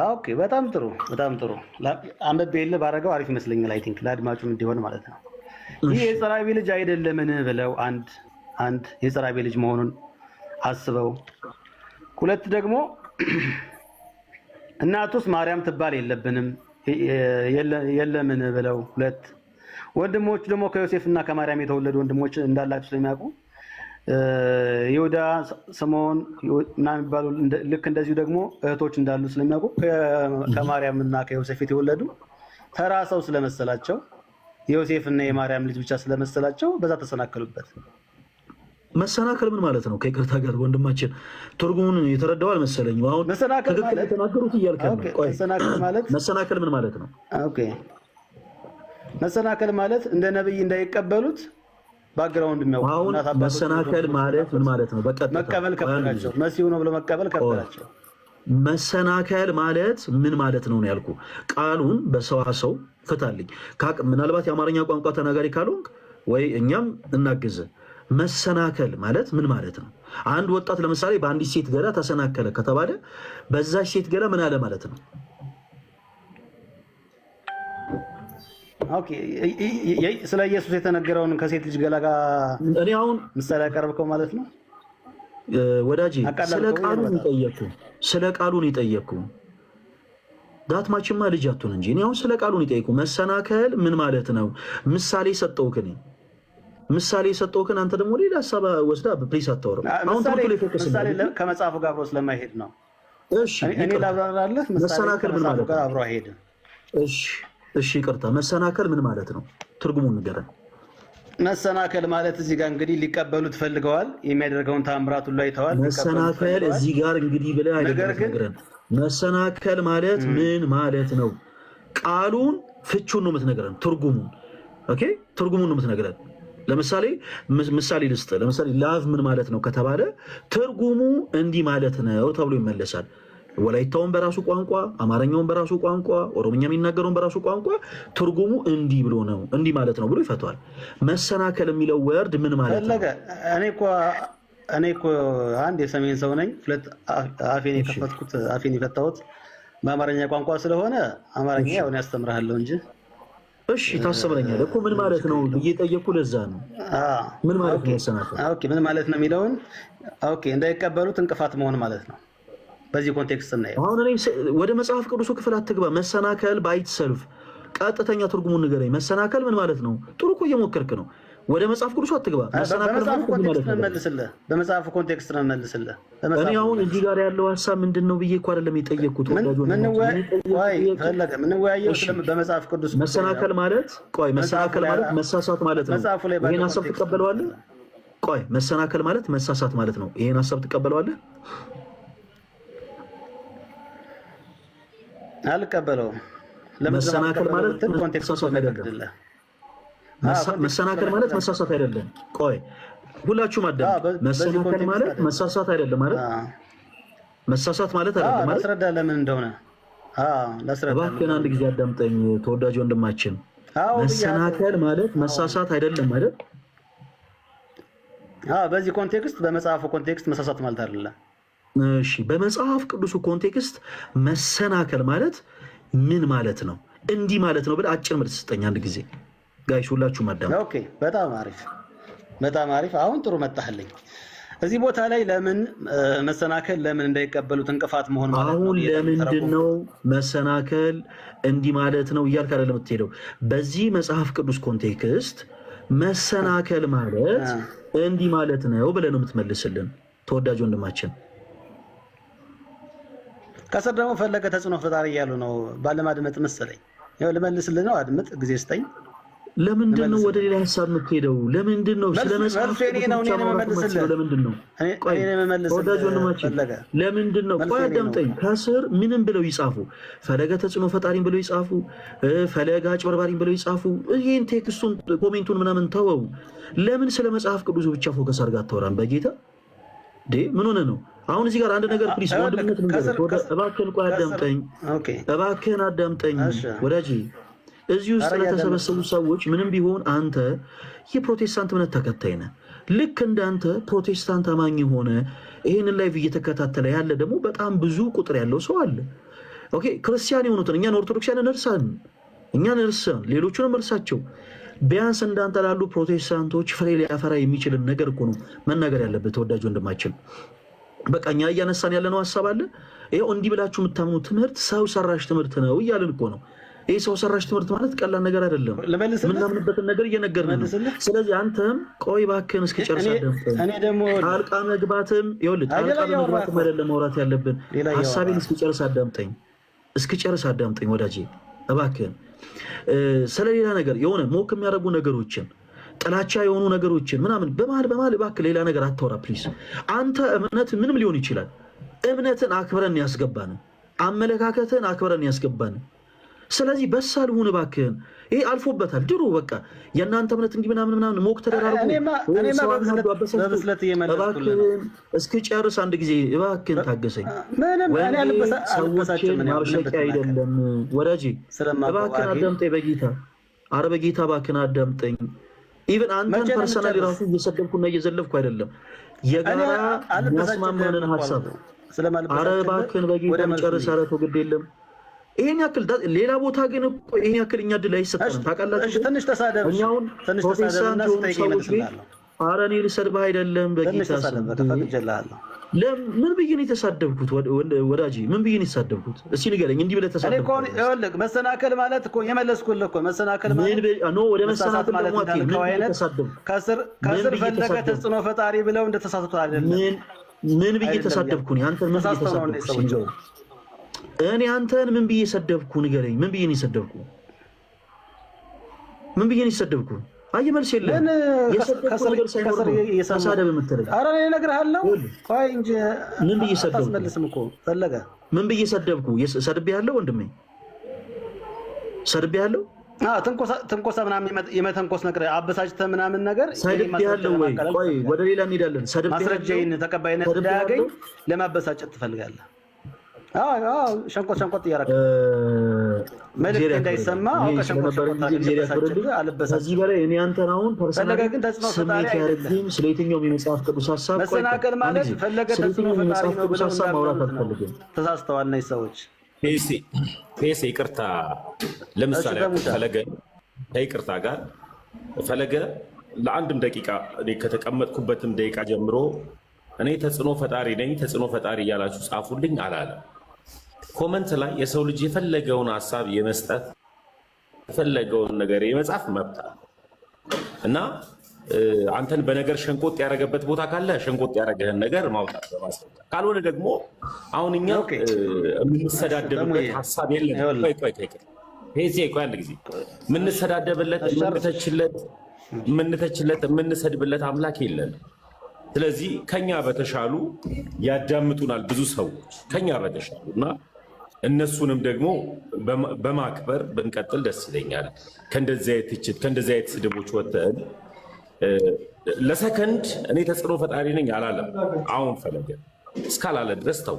ኦኬ፣ በጣም ጥሩ በጣም ጥሩ። አንበቤ የለ ባረገው አሪፍ ይመስለኛል። አይ ቲንክ ለአድማጩም እንዲሆን ማለት ነው። ይህ የጸራቢ ልጅ አይደለምን ብለው አንድ የጸራቢ ልጅ መሆኑን አስበው፣ ሁለት ደግሞ እናቱስ ማርያም ትባል የለምን ብለው፣ ሁለት ወንድሞቹ ደግሞ ከዮሴፍና ከማርያም የተወለዱ ወንድሞች እንዳላቸው ስለሚያውቁ ይሁዳ፣ ስምዖን ምናምን የሚባሉ ልክ እንደዚሁ ደግሞ እህቶች እንዳሉ ስለሚያውቁ ከማርያም እና ከዮሴፍ የተወለዱ ተራ ሰው ስለመሰላቸው የዮሴፍና የማርያም ልጅ ብቻ ስለመሰላቸው በዛ ተሰናከሉበት። መሰናከል ምን ማለት ነው? ከይቅርታ ጋር ወንድማችን ትርጉሙን የተረዳው አልመሰለኝም። አሁን ትክክል የተናገሩት እያልከ ነው። መሰናከል ምን ማለት ነው? ኦኬ፣ መሰናከል ማለት እንደ ነብይ እንዳይቀበሉት ባግራውንድ የሚያውቁ። አሁን መሰናከል ማለት ምን ማለት ነው? በቀጥታ መቀበል ከፈላቸው መሲሁ ነው ብሎ መቀበል ከፈላቸው። መሰናከል ማለት ምን ማለት ነው ያልኩ። ቃሉን በሰዋሰው ፍታልኝ። ምናልባት የአማርኛ ቋንቋ ተናጋሪ ካልሆንክ ወይ እኛም እናግዝ። መሰናከል ማለት ምን ማለት ነው? አንድ ወጣት ለምሳሌ በአንዲት ሴት ገላ ተሰናከለ ከተባለ በዛች ሴት ገላ ምን አለ ማለት ነው? ኦኬ፣ ስለ ኢየሱስ የተነገረውን ከሴት ልጅ ገላ ጋር እኔ አሁን ምሳሌ ያቀርብከው ማለት ነው። ወዳጄ ስለ ቃሉን ይጠየቅኩ ዳትማችማ ልጅ አትሁን እንጂ እኔ አሁን ስለ ቃሉን ይጠይቁ። መሰናከል ምን ማለት ነው? ምሳሌ ሰጠውክኝ ምሳሌ ሰጠውክን አንተ ደግሞ ሌላ ሐሳብ ወስዳ በፕሪስ አታወራም። አሁን ምሳሌ ከመጽሐፉ ጋር አብሮ ስለማይሄድ ነው። እሺ እኔ ላብራራለህ። መሰናከል ምን ማለት ነው? አብሮ አይሄድም። እሺ ይቅርታ፣ መሰናከል ምን ማለት ነው? ትርጉሙን ንገረን። መሰናከል ማለት እዚህ ጋር እንግዲህ ሊቀበሉት ፈልገዋል። የሚያደርገውን ታምራት ሁሉ አይተዋል። መሰናከል እዚህ ጋር እንግዲህ ብለህ አይደለም። መሰናከል ማለት ምን ማለት ነው? ቃሉን ፍቹን ነው የምትነግረን፣ ትርጉሙን። ኦኬ፣ ትርጉሙን ነው የምትነግረን። ለምሳሌ ምሳሌ ልስጥ። ለምሳሌ ላቭ ምን ማለት ነው ከተባለ ትርጉሙ እንዲህ ማለት ነው ተብሎ ይመለሳል። ወላይታውን በራሱ ቋንቋ፣ አማርኛውን በራሱ ቋንቋ፣ ኦሮምኛ የሚናገረውን በራሱ ቋንቋ ትርጉሙ እንዲህ ብሎ ነው እንዲህ ማለት ነው ብሎ ይፈቷል። መሰናከል የሚለው ወርድ ምን ማለት ነው? እኔ እኮ አንድ የሰሜን ሰው ነኝ። ሁለት አፌን የፈታሁት በአማርኛ ቋንቋ ስለሆነ አማርኛ ያው ያስተምርሃለሁ እንጂ። እሺ ታስተምረኛለህ እኮ ምን ማለት ነው እየጠየኩ ለዛ ነው። ምን ማለት ነው መሰናከል? ኦኬ፣ ምን ማለት ነው የሚለውን እንዳይቀበሉት እንቅፋት መሆን ማለት ነው። በዚህ ኮንቴክስት እናየው። አሁን እኔ ወደ መጽሐፍ ቅዱሱ ክፍል አትግባ። መሰናከል ባይት ሰልፍ ቀጥተኛ ትርጉሙን ንገረኝ። መሰናከል ምን ማለት ነው? ጥሩ እኮ እየሞከርክ ነው። ወደ መጽሐፍ ቅዱሱ አትግባ። መሰናከል ማለት በመጽሐፉ ኮንቴክስት ነው መልስልህ። እኔ አሁን እዚህ ጋር ያለው ሐሳብ ምንድን ነው ብዬ እኮ አይደለም የጠየቅኩት። በመጽሐፍ ቅዱስ መሰናከል ማለት መሳሳት ማለት ነው። ይሄን ሐሳብ ትቀበለዋለህ? ቆይ መሰናከል ማለት መሳሳት ማለት ነው። ይሄን ሐሳብ ትቀበለዋለህ? አልቀበለውም። መሰናከል ማለት መሳሳት አይደለም። መሰናከል ማለት መሳሳት አይደለም። ቆይ ሁላችሁም አዳምጡ። መሰናከል ማለት መሳሳት አይደለም ማለት መሳሳት ማለት አይደለም ማለት ላስረዳ ለምን እንደሆነ ላስረዳ። እባክህን አንድ ጊዜ አዳምጠኝ ተወዳጅ ወንድማችን። መሰናከል ማለት መሳሳት አይደለም ማለት በዚህ ኮንቴክስት በመጽሐፉ ኮንቴክስት መሳሳት ማለት አይደለም። እሺ በመጽሐፍ ቅዱሱ ኮንቴክስት መሰናከል ማለት ምን ማለት ነው? እንዲህ ማለት ነው ብለህ አጭር መልስ ስጠኝ አንድ ጊዜ ጋይስ፣ ሁላችሁ ማዳም። ኦኬ፣ በጣም አሪፍ፣ በጣም አሪፍ። አሁን ጥሩ መጣህልኝ። እዚህ ቦታ ላይ ለምን መሰናከል ለምን እንዳይቀበሉት እንቅፋት መሆን ማለት ነው። አሁን ለምንድን ነው መሰናከል እንዲህ ማለት ነው እያልክ አይደለም የምትሄደው። በዚህ መጽሐፍ ቅዱስ ኮንቴክስት መሰናከል ማለት እንዲህ ማለት ነው ብለህ ነው የምትመልስልን ተወዳጅ ወንድማችን። ከስር ደግሞ ፈለገ ተጽዕኖ ፈጣሪ እያሉ ነው ባለማድመጥ መሰለኝ። ያው ልመልስልህ ነው፣ አድምጥ፣ ጊዜ ስጠኝ። ለምንድን ነው ወደ ሌላ ሀሳብ የምትሄደው? ለምንድን ነው ስለ መጽሐፍ ለምንድን ነው ተወዳጅ ወንድማችን ለምንድን ነው? ቆይ አዳምጠኝ። ከስር ምንም ብለው ይጻፉ፣ ፈለገ ተጽዕኖ ፈጣሪን ብለው ይጻፉ፣ ፈለገ አጭበርባሪን ብለው ይጻፉ። ይህን ቴክስቱን ኮሜንቱን ምናምን ተወው። ለምን ስለ መጽሐፍ ቅዱስ ብቻ ፎከስ አድርጋ አታወራም? በጌታ ምን ሆነ ነው? አሁን እዚህ ጋር አንድ ነገር ፕሊስ ወንድምነት እባክህን፣ ቆይ አዳምጠኝ፣ እባክህን አዳምጠኝ ወዳጅ። እዚህ ውስጥ ለተሰበሰቡ ሰዎች ምንም ቢሆን አንተ የፕሮቴስታንት እምነት ተከታይ ነህ። ልክ እንዳንተ ፕሮቴስታንት አማኝ የሆነ ይህንን ላይቭ እየተከታተለ ያለ ደግሞ በጣም ብዙ ቁጥር ያለው ሰው አለ። ኦኬ፣ ክርስቲያን የሆኑትን እኛን ኦርቶዶክሲያን እኛን እርሳን፣ ሌሎቹንም እርሳቸው። ቢያንስ እንዳንተ ላሉ ፕሮቴስታንቶች ፍሬ ሊያፈራ የሚችልን ነገር እኮ ነው መናገር ያለበት ተወዳጅ ወንድማችን። በቃ እኛ እያነሳን ያለነው ሀሳብ አለ። ይኸው እንዲህ ብላችሁ የምታምኑ ትምህርት ሰው ሰራሽ ትምህርት ነው እያልን እኮ ነው። ይህ ሰው ሰራሽ ትምህርት ማለት ቀላል ነገር አይደለም። የምናምንበትን ነገር እየነገርን ነው። ስለዚህ አንተም ቆይ እባክህን እስኪጨርስ አዳምጠኝ። ጣልቃ መግባትም አይደለም ማውራት ያለብን፣ ሀሳቤን እስኪጨርስ አዳምጠኝ ወዳጄ እባክህን። ስለሌላ ነገር የሆነ ሞክ የሚያደርጉ ነገሮችን ጥላቻ የሆኑ ነገሮችን ምናምን በመሀል እባክህ ሌላ ነገር አታወራ ፕሊዝ። አንተ እምነት ምንም ሊሆን ይችላል። እምነትን አክብረን ያስገባን፣ አመለካከትን አክብረን ያስገባን። ስለዚህ በሳል ሁን እባክህን። ይሄ አልፎበታል ድሮ። በቃ የእናንተ እምነት እንዲህ ምናምን ሞክ ተደራርጉ። እባክህን እስኪጨርስ አንድ ጊዜ እባክህን ታገሰኝ። ሰዎችን ማብሸቂያ አይደለም ወዳጄ። እባክህን አዳምጠኝ በጌታ። ኧረ በጌታ እባክህን አዳምጠኝ። ኢቨን አንተን ፐርሰናሊ ራሱ እየሰደብኩና እየዘለብኩ አይደለም፣ የጋራ የሚያስማማንን ሀሳብ። ኧረ እባክህን በጌታ ጨርስ። ኧረ ተው ግድ የለም። ይሄን ያክል ሌላ ቦታ ግን እኮ ይሄን ያክል እኛ ድል አይሰጠንም ታውቃላችሁ። ትንሽ ተሳደብ፣ እኛውን ፕሮቴስታንት የሆኑ ሰዎች ቤት ኧረ እኔ ልሰድብህ አይደለም በጌታ ምን ብዬ ነው የተሳደብኩት? ወዳጄ ምን ብዬ ነው የተሳደብኩት? እስኪ ንገረኝ። እንዲህ ብለህ ተሳደብኩት። መሰናከል ማለት እኮ የመለስኩልህ እኮ መሰናከል ማለት ወደ መሰናከል ደግሞ ከስር ፈለገ ተጽዕኖ ፈጣሪ ብለው እንደተሳሳቱ አይደለም። ምን ብዬ ተሳደብኩ? አንተን ምን ብዬ ተሳደብኩ? እኔ አንተን ምን ብዬ ሰደብኩ? ንገረኝ። ምን ብዬ ነው የሰደብኩ? ምን ብዬ ነው የሰደብኩ? አይ መልስ የለም። የሰደብኩ ነገር ሳይኖር ተሳደብ የምትለኝ? ኧረ እኔ እነግርሃለሁ። ቆይ እንጂ ምን ብዬ ሰደብኩ? አትመልስም እኮ ፈለገ። ምን ብዬ ሰደብኩ? ሰድቤሃለሁ ወንድሜ፣ ሰድቤሃለሁ። ትንኮሳ ምናምን የመተንኮስ ነገር አበሳጭተህ ምናምን ነገር ሰድቤሃለሁ ወይ? ቆይ ወደ ሌላ እንሄዳለን። ማስረጃዬን ተቀባይነት እንዳያገኝ ለማበሳጨት ትፈልጋለህ? ሸንቆጥ እያደረግህ መልዕክት እንዳይሰማ ከዚህ በላይ እኔ አንተን አሁን ፐርሰናል ስሜት ያደርግም ስለ የትኛውም የመጽሐፍ ቅዱስ ሀሳብ መሰናከል ማለት ፈለገ ተጽዕኖ ፈጣሪ ነው ብለው ማውራት አልፈልግም። ተሳስተዋል እነዚህ ሰዎች። ፔሴ ይቅርታ። ለምሳሌ ፈለገ ከይቅርታ ጋር ፈለገ ለአንድም ደቂቃ ከተቀመጥኩበትም ደቂቃ ጀምሮ እኔ ተጽዕኖ ፈጣሪ ነኝ ተጽዕኖ ፈጣሪ እያላችሁ ጻፉልኝ አላለም። ኮመንት ላይ የሰው ልጅ የፈለገውን ሀሳብ የመስጠት የፈለገውን ነገር የመጻፍ መብት እና አንተን በነገር ሸንቆጥ ያደረገበት ቦታ ካለ ሸንቆጥ ያደረገህን ነገር ማውጣት በማስረጃ ካልሆነ ደግሞ አሁን እኛ የምንሰዳደብበት ሀሳብ የለም። ቆይ አንድ ጊዜ የምንሰዳደብለት የምንተችለት የምንሰድብለት አምላክ የለን። ስለዚህ ከኛ በተሻሉ ያዳምጡናል ብዙ ሰዎች ከኛ በተሻሉ እና እነሱንም ደግሞ በማክበር ብንቀጥል ደስ ይለኛል። ከእንደዚህ አይነት ትችት ከእንደዚህ አይነት ስድቦች ወጥተን ለሰከንድ እኔ ተጽዕኖ ፈጣሪ ነኝ አላለም። አሁን ፈለገ እስካላለ ድረስ ተው፣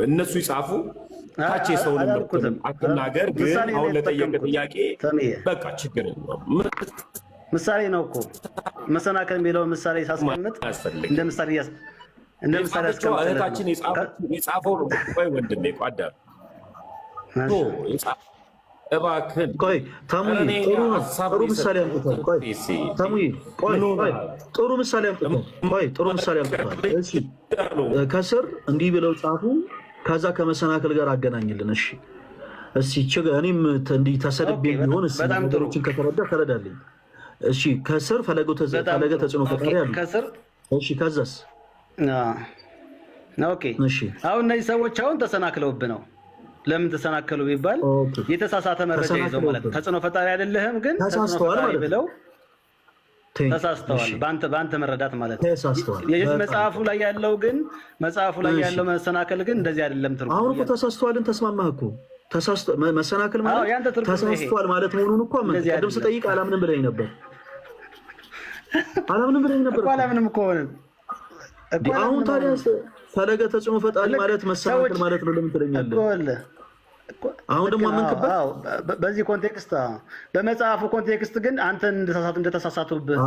እነሱ ይጻፉ። ታች የሰውን አትናገር። ግን አሁን ለጠየቀ ጥያቄ በቃ ችግር የለውም። ምሳሌ ነው እኮ መሰናከል የሚለው ምሳሌ ሳስቀምጥ እንደ ምሳሌ እህታችን የጻፈው ነው። ቆይ ወንድሜ አዳም እባክህን ቆይ ታሙዬ ጥሩ ምሳሌ አምጥቷል። ቆይ ታሙዬ ቆይ ጥሩ ምሳሌ አምጥቷል። ቆይ ጥሩ ምሳሌ አምጥቷል። እሺ ከስር እንዲህ ብለው ጻፉ፣ ከዛ ከመሰናክል ጋር አገናኝልን። እሺ እስኪ እኔም እንዲህ ተሰድቤ ቢሆን እስኪ ነገሮችን ተረዳልኝ። እሺ ከስር ፈለገ ተጽዕኖ ፈጣሪ አሉ። እሺ ከዛስ? ኦኬ አሁን እነዚህ ሰዎች አሁን ተሰናክለውብህ ነው። ለምን ተሰናከሉ ቢባል የተሳሳተ መረጃ ይዘው ማለት ነው። ተጽዕኖ ፈጣሪ አይደለህም ግን ተጽዕኖ ፈጣሪ ብለው ተሳስተዋል። በአንተ መረዳት ማለት ነው። መጽሐፉ ላይ ያለው መሰናከል ግን እንደዚህ አይደለም ትርጉም። አሁን እኮ ተሳስተዋልን ተስማማህ እኮ መሰናከል ማለት ተሳስተዋል ማለት መሆኑን እኮ ቅድም ስጠይቅ አላምንም ብለኝ ነበር። አላምንም እኮ አሁን ታዲያ ፈለገ ተጽዕኖ ፈጣሪ ማለት መሰናከል ማለት ነው። ለምን ትለኛለህ? አሁን ደግሞ አመንክበት። በዚህ ኮንቴክስት በመጽሐፉ ኮንቴክስት ግን አንተ እንደተሳሳቱብህ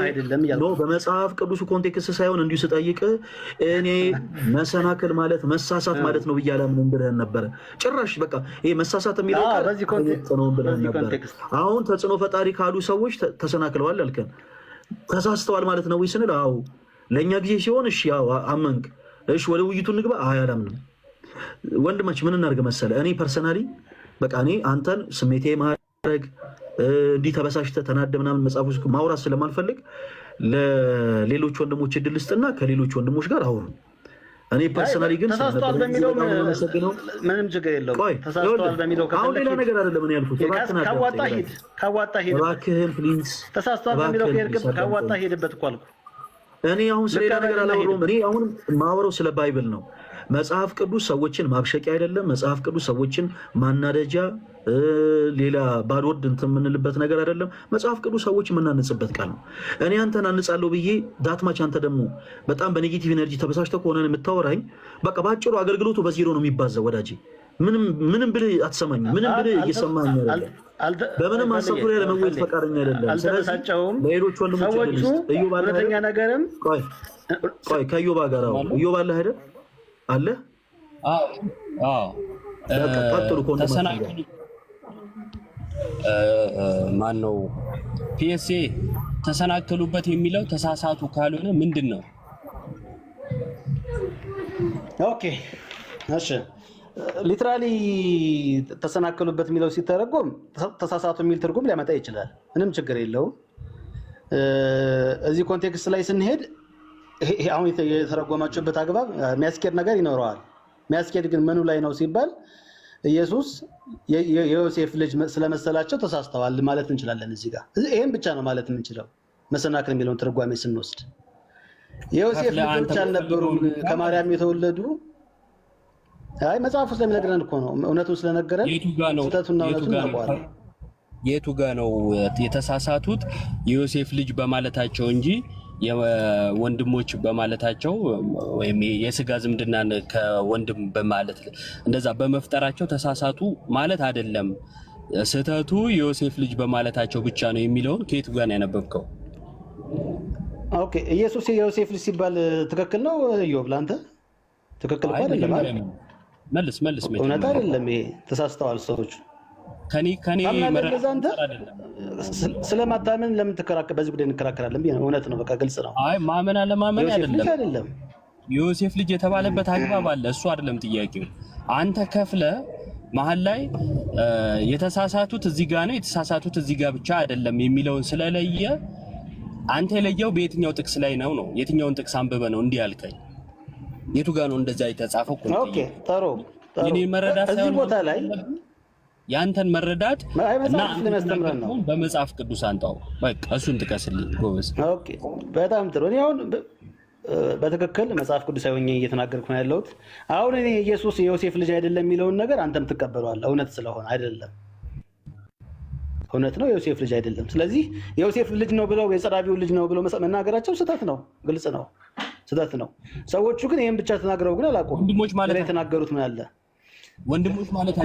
አይደለም እያልኩ በመጽሐፍ ቅዱሱ ኮንቴክስት ሳይሆን እንዲሁ ስጠይቅ እኔ መሰናከል ማለት መሳሳት ማለት ነው ብዬ አላምንም ብለህ ነበረ። ጭራሽ በቃ ይሄ መሳሳት የሚለው ነው ብለህ ነበረ። አሁን ተጽዕኖ ፈጣሪ ካሉ ሰዎች ተሰናክለዋል አልከን። ተሳስተዋል ማለት ነው ወይ ስንል አዎ ለእኛ ጊዜ ሲሆን እሺ ያው አመንክ። እሺ ወደ ውይይቱ እንግባ። አላምንም ወንድማችን ምን እናድርግ መሰለ፣ እኔ ፐርሰናሊ በቃ እኔ አንተን ስሜቴ ማድረግ እንዲህ ተበሳሽተህ ተናደህ ምናምን መጽሐፍ ውስጥ ማውራት ስለማልፈልግ ለሌሎች ወንድሞች እድል ስጥና ከሌሎች ወንድሞች ጋር አውሩ። እኔ ፐርሰናሊ ግን ተሳስተዋል በሚለው ምንም ችግር የለውም። ተሳስተዋል በሚለው አሁን ሌላ ነገር አይደለም እኔ ያልኩት። ካዋጣ ሂድ እባክህን ፕሊዝ። ተሳስተዋል በሚለው ካዋጣ ሂድበት እኮ አልኩ። እኔ አሁን ስለሌላ ነገር አላወራሁም። እኔ አሁን ማወራው ስለ ባይብል ነው። መጽሐፍ ቅዱስ ሰዎችን ማብሸቂያ አይደለም። መጽሐፍ ቅዱስ ሰዎችን ማናደጃ፣ ሌላ ባድወርድ እንትን የምንልበት ነገር አይደለም። መጽሐፍ ቅዱስ ሰዎች የምናንጽበት ቃል ነው። እኔ አንተን አንጻለሁ ብዬ ዳትማች አንተ ደግሞ በጣም በኔጌቲቭ ኤነርጂ ተበሳጭተህ ከሆነ የምታወራኝ በቃ በአጭሩ አገልግሎቱ በዜሮ ነው የሚባዛው ወዳጄ። ምንም ብልህ አትሰማኝም። ምንም ብልህ እየሰማኝ አይደለም። በምንም ሀሳብ ዙሪያ ለመወያየት ፈቃደኛ አይደለም። አልተበሳጨውም። ለሌሎች ወንድሞች እውነተኛ ነገርም ቆይ ከዮባ ጋር ዮባ አለ አይደል? አለ ቀጥሉ። ማን ነው ፒኤስኤ ተሰናከሉበት የሚለው ተሳሳቱ ካልሆነ ምንድን ነው? ኦኬ እሺ ሊትራሊ ተሰናከሉበት የሚለው ሲተረጎም ተሳሳቱ የሚል ትርጉም ሊያመጣ ይችላል። ምንም ችግር የለውም። እዚህ ኮንቴክስት ላይ ስንሄድ አሁን የተረጎማችሁበት አግባብ የሚያስኬድ ነገር ይኖረዋል። የሚያስኬድ ግን ምኑ ላይ ነው ሲባል ኢየሱስ የዮሴፍ ልጅ ስለመሰላቸው ተሳስተዋል ማለት እንችላለን። እዚህ ጋር ይሄን ብቻ ነው ማለት የምንችለው። መሰናክል የሚለውን ትርጓሜ ስንወስድ የዮሴፍ ልጆች አልነበሩም ከማርያም የተወለዱ። አይ መጽሐፉ ስለሚነግረን እኮ ነው። እውነቱን ስለነገረን ስህተቱና እውነቱን እናውቀዋለን። የቱ ጋ ነው የተሳሳቱት? የዮሴፍ ልጅ በማለታቸው እንጂ የወንድሞች በማለታቸው ወይም የስጋ ዝምድናን ከወንድም በማለት እንደዛ በመፍጠራቸው ተሳሳቱ ማለት አይደለም። ስህተቱ የዮሴፍ ልጅ በማለታቸው ብቻ ነው የሚለውን ከየቱ ጋር ነው ያነበብከው? ኦኬ ኢየሱስ የዮሴፍ ልጅ ሲባል ትክክል ነው ኢዮብ? ለአንተ ትክክል አይደለም አይደል? መልስ እውነት አይደለም። ይሄ ተሳስተዋል ሰዎች። ከኔ መረዳት ስለማታመን ለምን ተከራከረ? በዚህ ጉዳይ እንከራከራለን ብዬ ነው። እውነት ነው፣ በቃ ግልጽ ነው። አይ ማመን አለማመን አይደለም። ዮሴፍ ልጅ የተባለበት አግባብ አለ። እሱ አይደለም ጥያቄው። አንተ ከፍለ መሀል ላይ የተሳሳቱት እዚህ ጋር ነው የተሳሳቱት እዚህ ጋር ብቻ አይደለም የሚለውን ስለለየ አንተ የለየው በየትኛው ጥቅስ ላይ ነው? የትኛውን ጥቅስ አንብበ ነው እንዲህ ያልከኝ? የቱ ጋር ነው እንደዛ የተጻፈው? ኦኬ ጥሩ የኔ መረዳት እዚህ ቦታ ላይ ያንተን መረዳት እና በመጽሐፍ ቅዱስ አንጣው። በቃ እሱን ጥቀስልኝ ጎበዝ። ኦኬ በጣም ጥሩ። እኔ አሁን በትክክል መጽሐፍ ቅዱሳዊ ሆኜ እየተናገርኩ ነው ያለሁት። አሁን እኔ ኢየሱስ የዮሴፍ ልጅ አይደለም የሚለውን ነገር አንተም ትቀበለዋለህ፣ እውነት ስለሆነ አይደለም። እውነት ነው፣ የዮሴፍ ልጅ አይደለም። ስለዚህ የዮሴፍ ልጅ ነው ብለው የጸራቢው ልጅ ነው ብለው መናገራቸው ስህተት ነው፣ ግልጽ ነው፣ ስህተት ነው። ሰዎቹ ግን ይህን ብቻ ተናግረው ግን አላውቁም። ወንድሞች ማለት የተናገሩት ምን አለ? ወንድሞች ማለት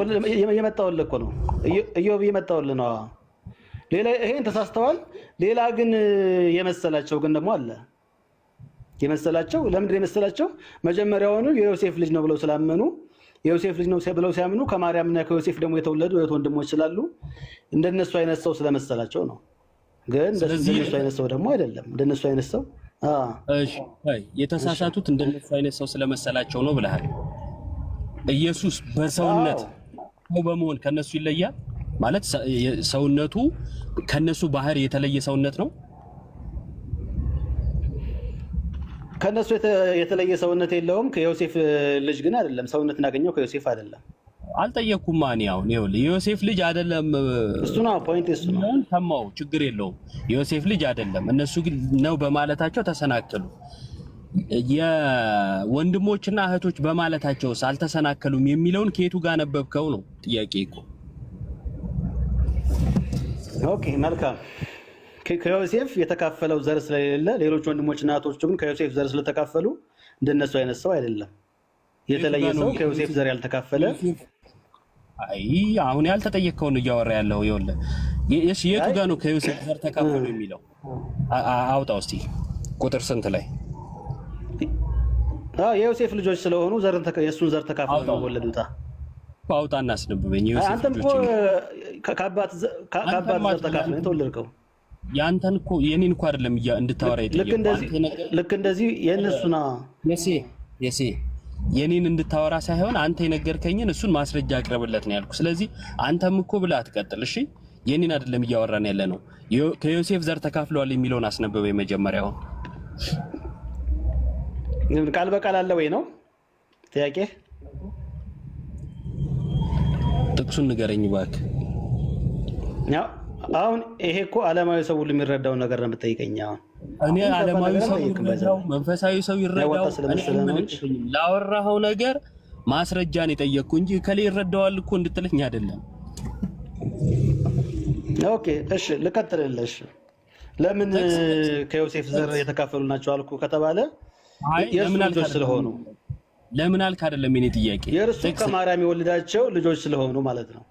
እየመጣሁልህ እኮ ነው ኢዮብ፣ እየመጣሁልህ ነው። ሌላ ይሄን ተሳስተዋል። ሌላ ግን የመሰላቸው ግን ደግሞ አለ። የመሰላቸው ለምንድን የመሰላቸው? መጀመሪያውኑ የዮሴፍ ልጅ ነው ብለው ስላመኑ የዮሴፍ ልጅ ነው ብለው ሲያምኑ ከማርያምና ከዮሴፍ ደግሞ የተወለዱ እህት ወንድሞች ስላሉ እንደነሱ አይነት ሰው ስለመሰላቸው ነው። ግን እንደነሱ አይነት ሰው ደግሞ አይደለም። እንደነሱ አይነት ሰው እሺ፣ የተሳሳቱት እንደነሱ አይነት ሰው ስለመሰላቸው ነው ብለሃል። ኢየሱስ በሰውነት ሰው በመሆን ከነሱ ይለያል ማለት ሰውነቱ ከነሱ ባህር የተለየ ሰውነት ነው። ከነሱ የተለየ ሰውነት የለውም። ከዮሴፍ ልጅ ግን አይደለም። ሰውነት እናገኘው ከዮሴፍ አይደለም። አልጠየቅኩም። ማን ያውን ይኸውልህ የዮሴፍ ልጅ አይደለም። እሱ ነው ፖይንት። እሱ ነው ሰማው፣ ችግር የለውም። የዮሴፍ ልጅ አይደለም። እነሱ ግን ነው በማለታቸው ተሰናከሉ። የወንድሞችና እህቶች በማለታቸውስ አልተሰናከሉም የሚለውን ከየቱ ጋር ነበብከው ነው ጥያቄ እኮ። ኦኬ መልካም። ከዮሴፍ የተካፈለው ዘር ስለሌለ ሌሎች ወንድሞችና እህቶች ግን ከዮሴፍ ዘር ስለተካፈሉ እንደነሱ አይነት ሰው አይደለም። የተለየ ሰው ከዮሴፍ ዘር ያልተካፈለ አይ አሁን ያልተጠየቀውን እያወራ ያለው ይኸውልህ፣ የቱ ጋር ነው ከዮሴፍ ዘር ተካፈሉ የሚለው? አውጣው እስቲ ቁጥር ስንት ላይ? የዮሴፍ ልጆች ስለሆኑ የእሱን ዘር ተካፍለው ነው የወለዱት። አውጣና አስነብበኝ። የዮሴፍ ልጆች ከአባት ዘር ተካፍለው የተወለድከው ያንተን እኮ የኔን እኮ አይደለም እንድታወራ የጠየቀው። ልክ እንደዚህ የእነሱና የሴ የኔን እንድታወራ ሳይሆን አንተ የነገርከኝን እሱን ማስረጃ አቅርብለት ነው ያልኩ። ስለዚህ አንተም እኮ ብለህ አትቀጥል እሺ። የኔን አይደለም እያወራን ያለ ነው። ከዮሴፍ ዘር ተካፍለዋል የሚለውን አስነበበ የመጀመሪያው። ቃል በቃል አለ ወይ ነው ጥያቄ? ጥቅሱን ንገረኝ እባክህ። አሁን ይሄ እኮ ዓለማዊ ሰው ሁሉ የሚረዳው ነገር ነው የምትጠይቀኝ። አሁን እኔ ዓለማዊ ሰው ይረዳው መንፈሳዊ ሰው ይረዳው ላወራኸው ነገር ማስረጃን የጠየቅኩ እንጂ ከሌ ይረዳዋል እኮ እንድትለኝ አይደለም። ኦኬ እሺ ልቀጥልልሽ። ለምን ከዮሴፍ ዘር የተካፈሉ ናቸው አልኩ ከተባለ የእሱ ልጆች ስለሆኑ። ለምን አልክ አይደለም የኔ ጥያቄ። የእርሱ ከማርያም የወለዳቸው ልጆች ስለሆኑ ማለት ነው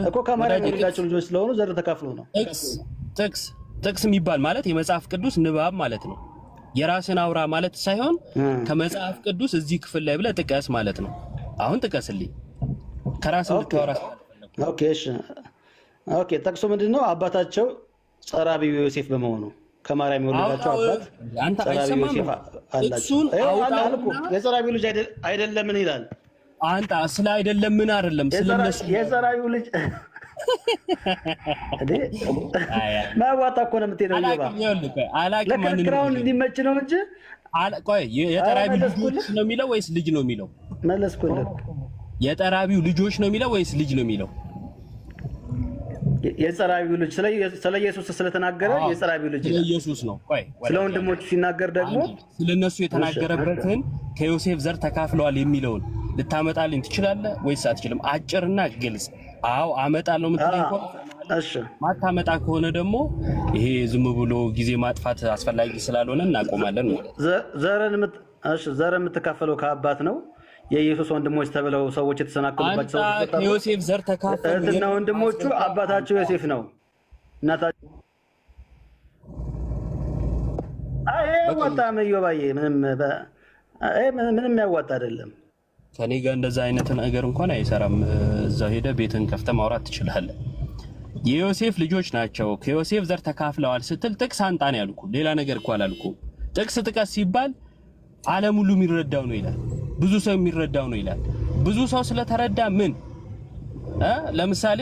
እኮ። ከማርያም የወለዳቸው ልጆች ስለሆኑ ዘር ተካፍሎ ነው። ጥቅስ የሚባል ማለት የመጽሐፍ ቅዱስ ንባብ ማለት ነው። የራስን አውራ ማለት ሳይሆን ከመጽሐፍ ቅዱስ እዚህ ክፍል ላይ ብለህ ጥቀስ ማለት ነው። አሁን ጥቀስልኝ ከራስ እንድታወራ። ኦኬ እሺ ኦኬ። ጥቅሱ ምንድነው? አባታቸው ጸራቢው ዮሴፍ በመሆኑ ከማርያም የወለዳቸው አባት ጸራቢው ዮሴፍ አላቸው። የጸራቢው ልጅ አይደለም ምን ይላል? አንተ ስለ አይደለም ምን አይደለም ስለነሱ የጸራቢው ልጅ ማዋጣ እኮ ነው የምትሄደው። አላውቅም ለክርክራውን እንዲመች ነው እንጂ ቆይ የጠራቢው ልጆች ነው የሚለው ወይስ ልጅ ነው የሚለው? መለስኩልህ። የጠራቢው ልጆች ነው የሚለው ወይስ ልጅ ነው የሚለው? የጸራቢው ልጅ ስለ ኢየሱስ ስለተናገረ የጸራቢው ልጅ ኢየሱስ ነው። ቆይ ስለ ወንድሞቹ ሲናገር ደግሞ ስለነሱ የተናገረበትን ከዮሴፍ ዘር ተካፍለዋል የሚለውን ልታመጣልኝ ትችላለህ ወይስ አትችልም? አጭርና ግልጽ። አዎ አመጣለሁ የምትለኝ እኮ እሺ። ማታመጣ ከሆነ ደግሞ ይሄ ዝም ብሎ ጊዜ ማጥፋት አስፈላጊ ስላልሆነ እናቆማለን ማለት ነው። ዘር የምትካፈለው ከአባት ነው። የኢየሱስ ወንድሞች ተብለው ሰዎች የተሰናከሉባቸው ከዮሴፍ ዘር ተካፈሉ እና ወንድሞቹ አባታቸው ዮሴፍ ነው። እናታቸው ወጣም ይወባዬ ምንም ያዋጣ አይደለም። ከኔ ጋር እንደዛ አይነት ነገር እንኳን አይሰራም። እዛው ሄደ ቤትን ከፍተ ማውራት ትችላለህ። የዮሴፍ ልጆች ናቸው ከዮሴፍ ዘር ተካፍለዋል ስትል ጥቅስ አንጣ ነው ያልኩ። ሌላ ነገር እኮ አላልኩም። ጥቅስ ጥቀስ ሲባል ዓለም ሁሉ የሚረዳው ነው ይላል። ብዙ ሰው የሚረዳው ነው ይላል። ብዙ ሰው ስለተረዳ ምን ለምሳሌ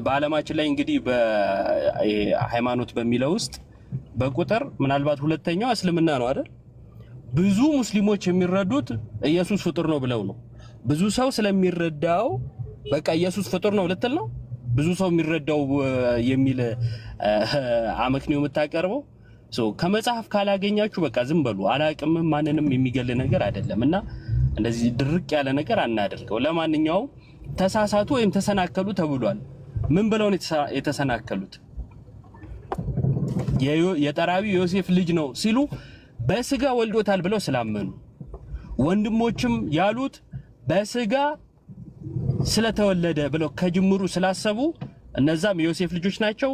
በዓለማችን ላይ እንግዲህ በሃይማኖት በሚለው ውስጥ በቁጥር ምናልባት ሁለተኛው እስልምና ነው አይደል? ብዙ ሙስሊሞች የሚረዱት ኢየሱስ ፍጡር ነው ብለው ነው። ብዙ ሰው ስለሚረዳው በቃ ኢየሱስ ፍጡር ነው ልትል ነው። ብዙ ሰው የሚረዳው የሚል አመክንዮ የምታቀርበው ከመጽሐፍ ካላገኛችሁ በቃ ዝም በሉ። አላቅም ማንንም የሚገል ነገር አይደለም እና እንደዚህ ድርቅ ያለ ነገር አናደርገው። ለማንኛውም ተሳሳቱ ወይም ተሰናከሉ ተብሏል። ምን ብለው ነው የተሰናከሉት? የጠራቢው ዮሴፍ ልጅ ነው ሲሉ በስጋ ወልዶታል ብለው ስላመኑ፣ ወንድሞችም ያሉት በስጋ ስለተወለደ ብለው ከጅምሩ ስላሰቡ እነዛም የዮሴፍ ልጆች ናቸው፣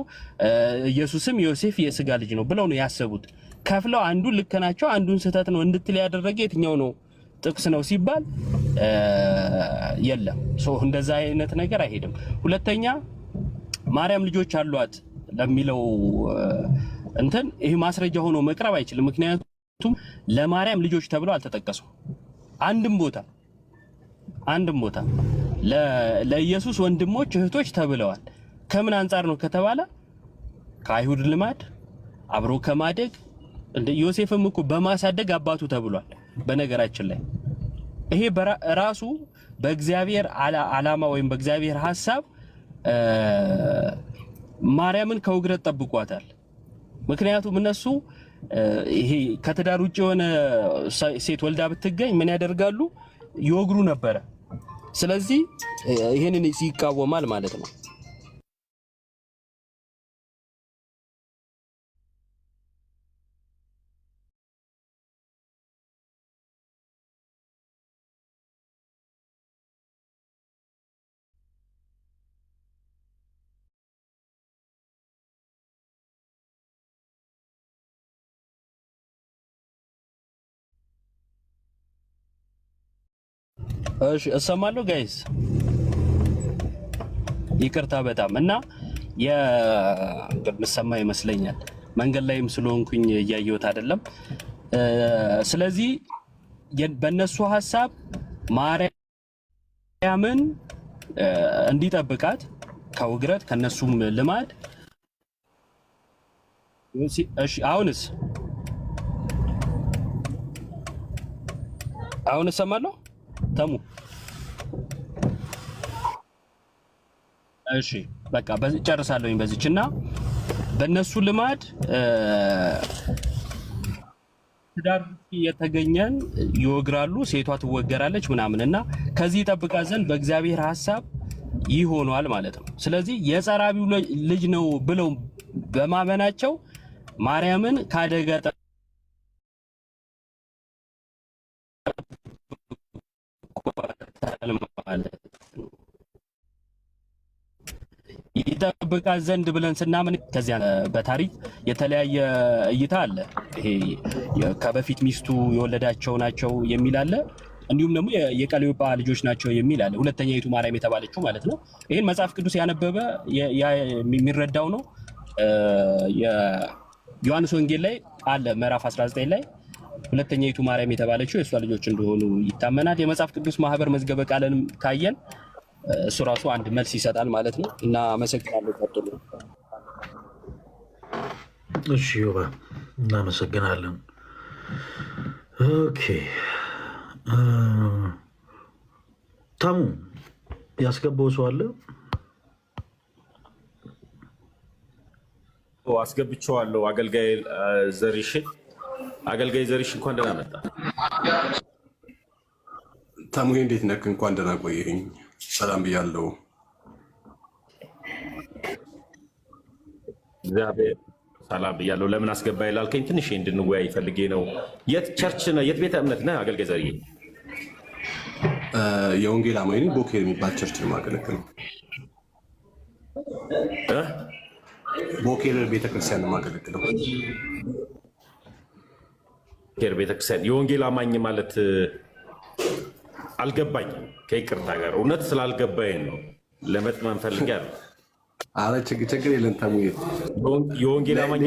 ኢየሱስም ዮሴፍ የስጋ ልጅ ነው ብለው ነው ያሰቡት። ከፍለው አንዱን ልክ ናቸው አንዱን ስህተት ነው እንድትል ያደረገ የትኛው ነው ጥቅስ ነው ሲባል የለም። እንደዛ አይነት ነገር አይሄድም። ሁለተኛ ማርያም ልጆች አሏት ለሚለው እንትን ይሄ ማስረጃ ሆኖ መቅረብ አይችልም። ምክንያቱም ለማርያም ልጆች ተብለው አልተጠቀሱም። አንድም ቦታ ለኢየሱስ ወንድሞች እህቶች ተብለዋል። ከምን አንጻር ነው ከተባለ ከአይሁድ ልማድ አብሮ ከማደግ እንደ ዮሴፍም እኮ በማሳደግ አባቱ ተብሏል። በነገራችን ላይ ይሄ ራሱ በእግዚአብሔር ዓላማ ወይም በእግዚአብሔር ሐሳብ ማርያምን ከውግረት ጠብቋታል። ምክንያቱም እነሱ ይሄ ከትዳር ውጭ የሆነ ሴት ወልዳ ብትገኝ ምን ያደርጋሉ? ይወግሩ ነበረ። ስለዚህ ይሄንን ይቃወማል ማለት ነው። እሺ እሰማለሁ ጋይስ፣ ይቅርታ በጣም እና የምሰማ ይመስለኛል። መንገድ ላይም ስለሆንኩኝ እያየሁት አይደለም። ስለዚህ በእነሱ ሐሳብ ማርያምን እንዲጠብቃት ከውግረት ከነሱም ልማድ። እሺ አሁን እሰማለሁ ተሙ። እሺ በቃ ጨርሳለሁኝ በዚች እና በእነሱ ልማድ ትዳር የተገኘን ይወግራሉ፣ ሴቷ ትወገራለች ምናምን እና ከዚህ ይጠብቃ ዘንድ በእግዚአብሔር ሐሳብ ይሆናል ማለት ነው። ስለዚህ የጸራቢው ልጅ ነው ብለው በማመናቸው ማርያምን ካደጋ ይጠብቃት ዘንድ ብለን ስናምን ከዚያ በታሪክ የተለያየ እይታ አለ። ይሄ ከበፊት ሚስቱ የወለዳቸው ናቸው የሚል አለ። እንዲሁም ደግሞ የቀለዮጳ ልጆች ናቸው የሚል አለ። ሁለተኛይቱ ማርያም የተባለችው ማለት ነው። ይሄን መጽሐፍ ቅዱስ ያነበበ የሚረዳው ነው። የዮሐንስ ወንጌል ላይ አለ ምዕራፍ 19 ላይ ሁለተኛይቱ ማርያም የተባለችው የእሷ ልጆች እንደሆኑ ይታመናል። የመጽሐፍ ቅዱስ ማህበር መዝገበ ቃልንም ካየን እሱ ራሱ አንድ መልስ ይሰጣል ማለት ነው። እና አመሰግናለሁ። ቀጥሉ። እሺ ዮባ እናመሰግናለን። ኦኬ ታሙ ያስገባው ሰው አለ? አስገብቼዋለሁ። አገልጋይ ዘሪሽን እንኳን ደህና መጣ። ታሙዬ እንዴት ነህ? እንኳን ደህና ቆየኝ። ሰላም ብያለሁ። እግዚአብሔር ሰላም ብያለሁ። ለምን አስገባ ይላልከኝ ትንሽ እንድንወያይ ፈልጌ ነው። የት ቸርች ነህ? የት ቤተ እምነት ነህ? አገልጋይ ዘርዬ የወንጌል አማኝ ነኝ። ቦኬር የሚባል ቸርች ነው የማገለግለው። ቦኬር ቤተክርስቲያን ነው የማገለግለው። ቦኬር ቤተክርስቲያን የወንጌል አማኝ ማለት አልገባኝም። ከይቅርታ ጋር እውነት ስላልገባኝ ነው ለመጥመን ፈልጋለሁ። አረ ችግር የለም ታሙዬ። የወንጌል አማኝ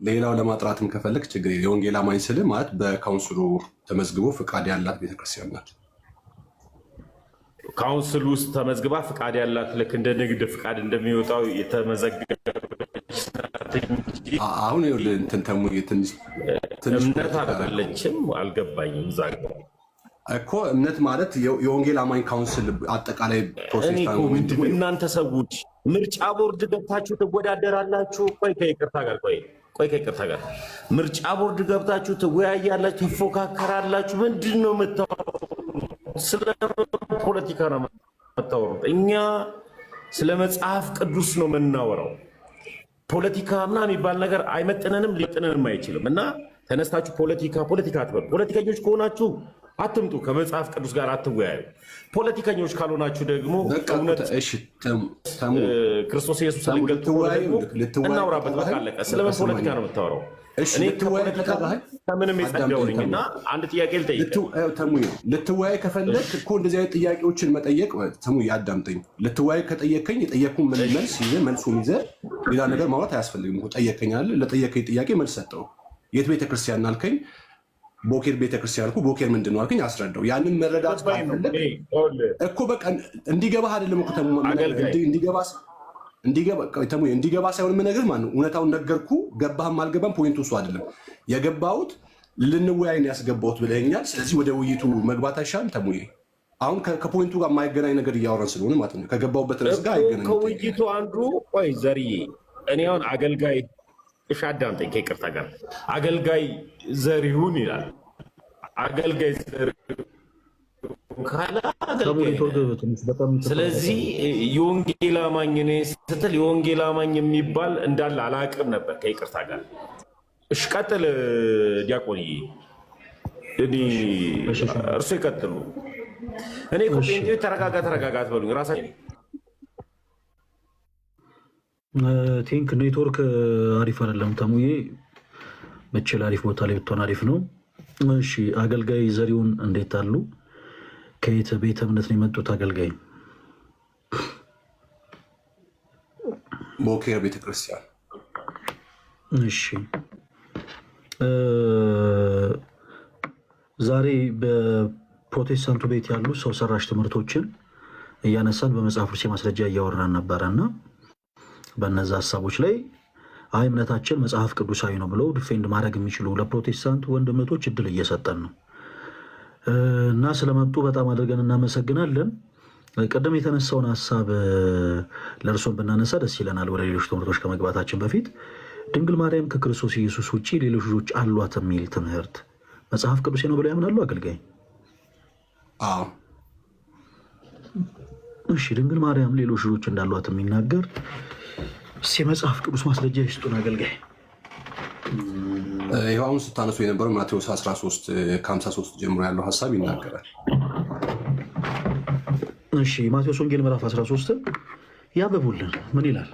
ሌላው ለማጥራትም ከፈልግ ችግር የለም። የወንጌል አማኝ ስል ማለት በካውንስሉ ተመዝግቦ ፍቃድ ያላት ቤተክርስቲያን ናት። ካውንስል ውስጥ ተመዝግባ ፍቃድ ያላት ልክ እንደ ንግድ ፍቃድ እንደሚወጣው የተመዘገበች አሁን እንትን ታሙዬ ትንሽ እምነት አይደለችም። አልገባኝም እዛ እኮ እምነት ማለት የወንጌል አማኝ ካውንስል አጠቃላይ ፕሮሴስ ነው። እናንተ ሰዎች ምርጫ ቦርድ ገብታችሁ ትወዳደራላችሁ። ቆይ ከይቅርታ ጋር ምርጫ ቦርድ ገብታችሁ ትወያያላችሁ፣ ትፎካከራላችሁ። ምንድን ነው የምታወሩት? ስለ ፖለቲካ ነው የምታወሩት። እኛ ስለ መጽሐፍ ቅዱስ ነው የምናወራው። ፖለቲካ ምናምን የሚባል ነገር አይመጥነንም፣ ሊመጥነንም አይችልም። እና ተነስታችሁ ፖለቲካ አትበሉ። ፖለቲከኞች ከሆናችሁ አትምጡ፣ ከመጽሐፍ ቅዱስ ጋር አትወያዩ። ፖለቲከኞች ካልሆናችሁ ደግሞ እውነት ክርስቶስ ኢየሱስ ልንገልጥ እናውራበት። በቃ አለቀ። ስለምን ፖለቲካ ነው የምታወራው? እኔ ከፖለቲካ ከምንም የጸዳው ነኝ እና አንድ ጥያቄ ልጠይቅ። ልትወያይ ከፈለግ እኮ እንደዚህ አይነት ጥያቄዎችን መጠየቅ ተሙዬ አዳምጠኝ። ልትወያይ ከጠየቀኝ የጠየቅኩን መልስ ይዘህ መልሱን ይዘህ ሌላ ነገር ማውራት አያስፈልግም። ጠየቀኝ አለ፣ ለጠየቀኝ ጥያቄ መልስ ሰጠው። የት ቤተክርስቲያን አልከኝ? ቦኬር ቤተክርስቲያን አልኩ። ቦኬር ምንድን ነው አልከኝ? አስረዳው። ያንን መረዳት ካልፈለግ እኮ በቃ እንዲገባህ አይደለም እኮ እንዲገባ ሳይሆን የምነግርህ ማለት ነው። እውነታውን ነገርኩ። ገባህም አልገባም ፖይንቱ እሱ አይደለም። የገባሁት ልንወያይ ነው ያስገባሁት ብለኸኛል። ስለዚህ ወደ ውይይቱ መግባት አይሻልም ተሙዬ? አሁን ከፖይንቱ ጋር የማይገናኝ ነገር እያወራን ስለሆነ ማለት ነው። ከገባሁበት ርዕስ ጋር አይገናኝም። ከውይይቱ አንዱ ቆይ ዘርዬ፣ እኔ አሁን አገልጋይ እሺ፣ አዳምጠኝ ከይቅርታ ጋር አገልጋይ ዘሪሁን ይላል። አገልጋይ ዘሪሁን ካለ ስለዚህ የወንጌል አማኝ ነኝ ስትል የወንጌል አማኝ የሚባል እንዳለ አላውቅም ነበር ከይቅርታ ጋር። እሺ ቀጥል ዲያቆንዬ፣ እርሱ ይቀጥሉ። እኔ ተረጋጋ አትበሉኝ ራሳቸው። ቲንክ ኔትወርክ አሪፍ አይደለም ተሙዬ፣ በችል አሪፍ ቦታ ላይ ብትሆን አሪፍ ነው። እሺ አገልጋይ ዘሪሁን እንዴት አሉ? ከየት ቤተ እምነት ነው የመጡት? አገልጋይ ቦኬር ቤተክርስቲያን። እሺ ዛሬ በፕሮቴስታንቱ ቤት ያሉ ሰው ሰራሽ ትምህርቶችን እያነሳን በመጽሐፍ ቅዱስ ማስረጃ እያወራን ነበረ እና በእነዛ ሀሳቦች ላይ አይ እምነታችን መጽሐፍ ቅዱሳዊ ነው ብለው ዲፌንድ ማድረግ የሚችሉ ለፕሮቴስታንት ወንድምቶች እድል እየሰጠን ነው እና ስለመጡ በጣም አድርገን እናመሰግናለን። ቀደም የተነሳውን ሀሳብ ለእርሶን ብናነሳ ደስ ይለናል። ወደ ሌሎች ትምህርቶች ከመግባታችን በፊት ድንግል ማርያም ከክርስቶስ ኢየሱስ ውጭ ሌሎች ልጆች አሏት የሚል ትምህርት መጽሐፍ ቅዱሴ ነው ብለው ያምናሉ አገልጋይ? እሺ ድንግል ማርያም ሌሎች ልጆች እንዳሏት የሚናገር የመጽሐፍ ቅዱስ ማስረጃ ይስጡን አገልጋይ። ይኸው አሁን ስታነሱ የነበረው ማቴዎስ 13 ከ53 ጀምሮ ያለው ሀሳብ ይናገራል። እሺ ማቴዎስ ወንጌል ምዕራፍ 13 ያበቡልን ምን ይላል?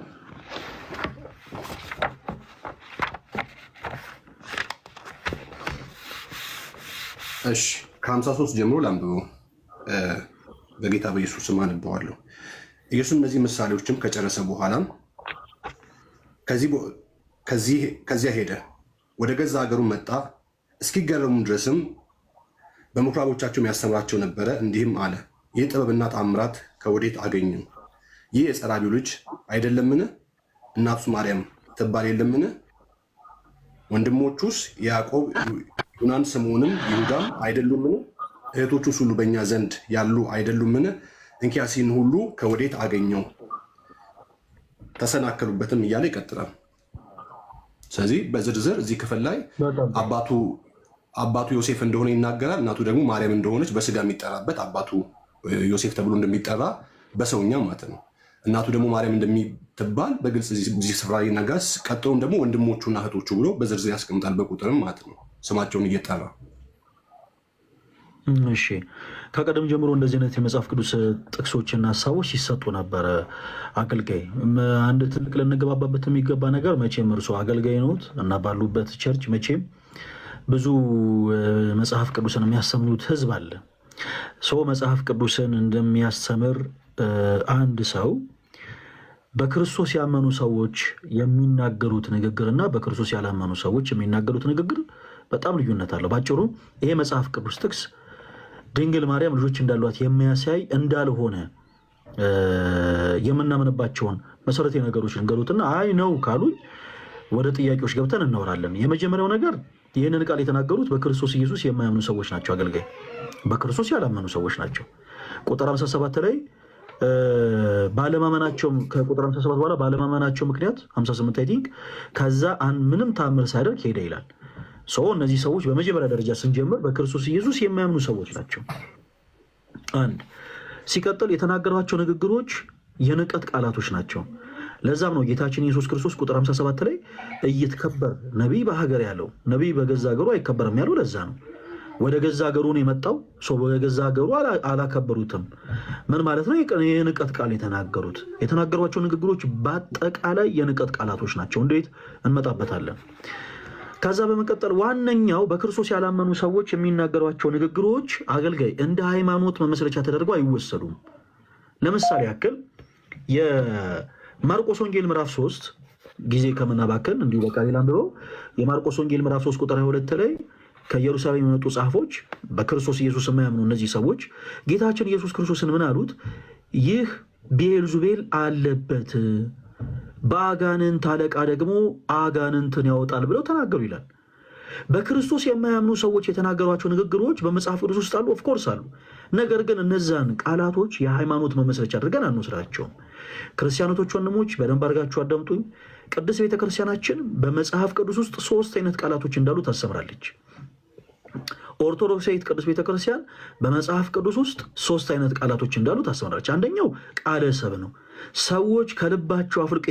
እሺ ከ53 ጀምሮ ላንብበው። በጌታ በኢየሱስ ስም አነበዋለሁ። ኢየሱስ እነዚህ ምሳሌዎችም ከጨረሰ በኋላ ከዚያ ሄደ፣ ወደ ገዛ ሀገሩ መጣ። እስኪገረሙ ድረስም በምኩራቦቻቸው ያስተምራቸው ነበረ። እንዲህም አለ፣ ይህ ጥበብና ተአምራት ከወዴት አገኙ? ይህ የጸራቢው ልጅ አይደለምን? እናቱስ ማርያም ትባል የለምን? ወንድሞቹስ ያዕቆብ፣ ዮናን፣ ስምዖንም ይሁዳም አይደሉምን? እህቶቹስ ሁሉ በእኛ ዘንድ ያሉ አይደሉምን? እንኪያስ ይህን ሁሉ ከወዴት አገኘው? ተሰናከሉበትም እያለ ይቀጥላል። ስለዚህ በዝርዝር እዚህ ክፍል ላይ አባቱ ዮሴፍ እንደሆነ ይናገራል። እናቱ ደግሞ ማርያም እንደሆነች በስጋ የሚጠራበት አባቱ ዮሴፍ ተብሎ እንደሚጠራ በሰውኛ ማለት ነው። እናቱ ደግሞ ማርያም እንደሚትባል በግልጽ እዚህ ስፍራ ይናገራል። ቀጥሎም ደግሞ ወንድሞቹና እህቶቹ ብሎ በዝርዝር ያስቀምጣል፣ በቁጥርም ማለት ነው ስማቸውን እየጠራ። እሺ ከቀደም ጀምሮ እንደዚህ አይነት የመጽሐፍ ቅዱስ ጥቅሶችና ሀሳቦች ሲሰጡ ነበረ። አገልጋይ አንድ ትልቅ ልንገባባበት የሚገባ ነገር መቼም እርሶ አገልጋይ ነዎት እና ባሉበት ቸርች መቼም ብዙ መጽሐፍ ቅዱስን የሚያስተምሩት ህዝብ አለ። ሰው መጽሐፍ ቅዱስን እንደሚያስተምር አንድ ሰው በክርስቶስ ያመኑ ሰዎች የሚናገሩት ንግግርና በክርስቶስ ያላመኑ ሰዎች የሚናገሩት ንግግር በጣም ልዩነት አለው። ባጭሩ ይሄ መጽሐፍ ቅዱስ ጥቅስ ድንግል ማርያም ልጆች እንዳሏት የሚያሳይ እንዳልሆነ የምናምንባቸውን መሰረታዊ ነገሮች ንገሩትና አይ ነው ካሉኝ ወደ ጥያቄዎች ገብተን እናወራለን። የመጀመሪያው ነገር ይህንን ቃል የተናገሩት በክርስቶስ ኢየሱስ የማያምኑ ሰዎች ናቸው። አገልጋይ በክርስቶስ ያላመኑ ሰዎች ናቸው። ቁጥር 57 ላይ ባለማመናቸው ከቁጥር 57 በኋላ ባለማመናቸው ምክንያት 58 አይ ቲንክ ከዛ ምንም ታምር ሳያደርግ ሄደ ይላል። እነዚህ ሰዎች በመጀመሪያ ደረጃ ስንጀምር በክርስቶስ ኢየሱስ የሚያምኑ ሰዎች ናቸው። አንድ ሲቀጥል የተናገሯቸው ንግግሮች የንቀት ቃላቶች ናቸው። ለዛም ነው ጌታችን ኢየሱስ ክርስቶስ ቁጥር 57 ላይ እይትከበር ነቢይ በሀገር ያለው ነቢይ በገዛ ሀገሩ አይከበርም ያለው ለዛ ነው። ወደ ገዛ ሀገሩ ነው የመጣው። ወደ ገዛ ሀገሩ አላከበሩትም። ምን ማለት ነው? የንቀት ቃል የተናገሯቸው ንግግሮች በአጠቃላይ የንቀት ቃላቶች ናቸው። እንዴት እንመጣበታለን። ከዛ በመቀጠል ዋነኛው በክርስቶስ ያላመኑ ሰዎች የሚናገሯቸው ንግግሮች አገልጋይ እንደ ሃይማኖት መመስረቻ ተደርገው አይወሰዱም። ለምሳሌ ያክል የማርቆስ ወንጌል ምዕራፍ 3 ጊዜ ከምናባክን እንዲሁ በቃሌላ አንብበው የማርቆስ ወንጌል ምዕራፍ 3 ቁጥር 22 ላይ ከኢየሩሳሌም የመጡ ጻፎች በክርስቶስ ኢየሱስ የማያምኑ እነዚህ ሰዎች ጌታችን ኢየሱስ ክርስቶስን ምን አሉት? ይህ ቤልዙቤል አለበት፣ በአጋንንት አለቃ ደግሞ አጋንንትን ያወጣል ብለው ተናገሩ ይላል። በክርስቶስ የማያምኑ ሰዎች የተናገሯቸው ንግግሮች በመጽሐፍ ቅዱስ ውስጥ አሉ፣ ኦፍኮርስ አሉ። ነገር ግን እነዛን ቃላቶች የሃይማኖት መመስረቻ አድርገን አንወስዳቸውም። ክርስቲያኖቶች ወንድሞች በደንብ አድርጋችሁ አዳምጡኝ። ቅድስት ቤተክርስቲያናችን በመጽሐፍ ቅዱስ ውስጥ 3 አይነት ቃላቶች እንዳሉ ታስተምራለች። ኦርቶዶክሳዊት ቅዱስ ቤተክርስቲያን በመጽሐፍ ቅዱስ ውስጥ 3 አይነት ቃላቶች እንዳሉ ታስተምራለች። አንደኛው ቃለ ሰብ ነው። ሰዎች ከልባቸው አፍልቅ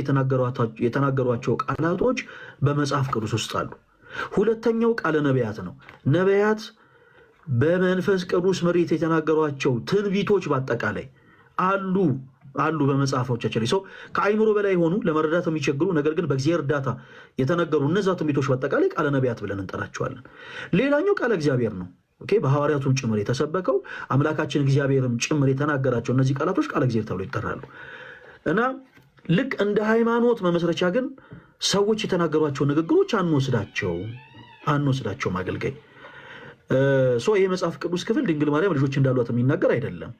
የተናገሯቸው ቃላቶች በመጽሐፍ ቅዱስ ውስጥ አሉ። ሁለተኛው ቃለ ነቢያት ነው። ነቢያት በመንፈስ ቅዱስ መሬት የተናገሯቸው ትንቢቶች በአጠቃላይ አሉ በመጽሐፎቻችን ላይ። ሰው ከአይምሮ በላይ ሆኑ ለመረዳት የሚቸግሩ ነገር ግን በእግዚአብሔር እርዳታ የተነገሩ እነዛ ትንቢቶች በአጠቃላይ ቃለ ነቢያት ብለን እንጠራቸዋለን። ሌላኛው ቃለ እግዚአብሔር ነው። በሐዋርያቱም ጭምር የተሰበከው አምላካችን እግዚአብሔርም ጭምር የተናገራቸው እነዚህ ቃላቶች ቃለ እግዚአብሔር ተብሎ ይጠራሉ። እና ልክ እንደ ሃይማኖት መመስረቻ ግን ሰዎች የተናገሯቸው ንግግሮች አንወስዳቸውም። አገልጋይ ይህ መጽሐፍ ቅዱስ ክፍል ድንግል ማርያም ልጆች እንዳሏት የሚናገር አይደለም።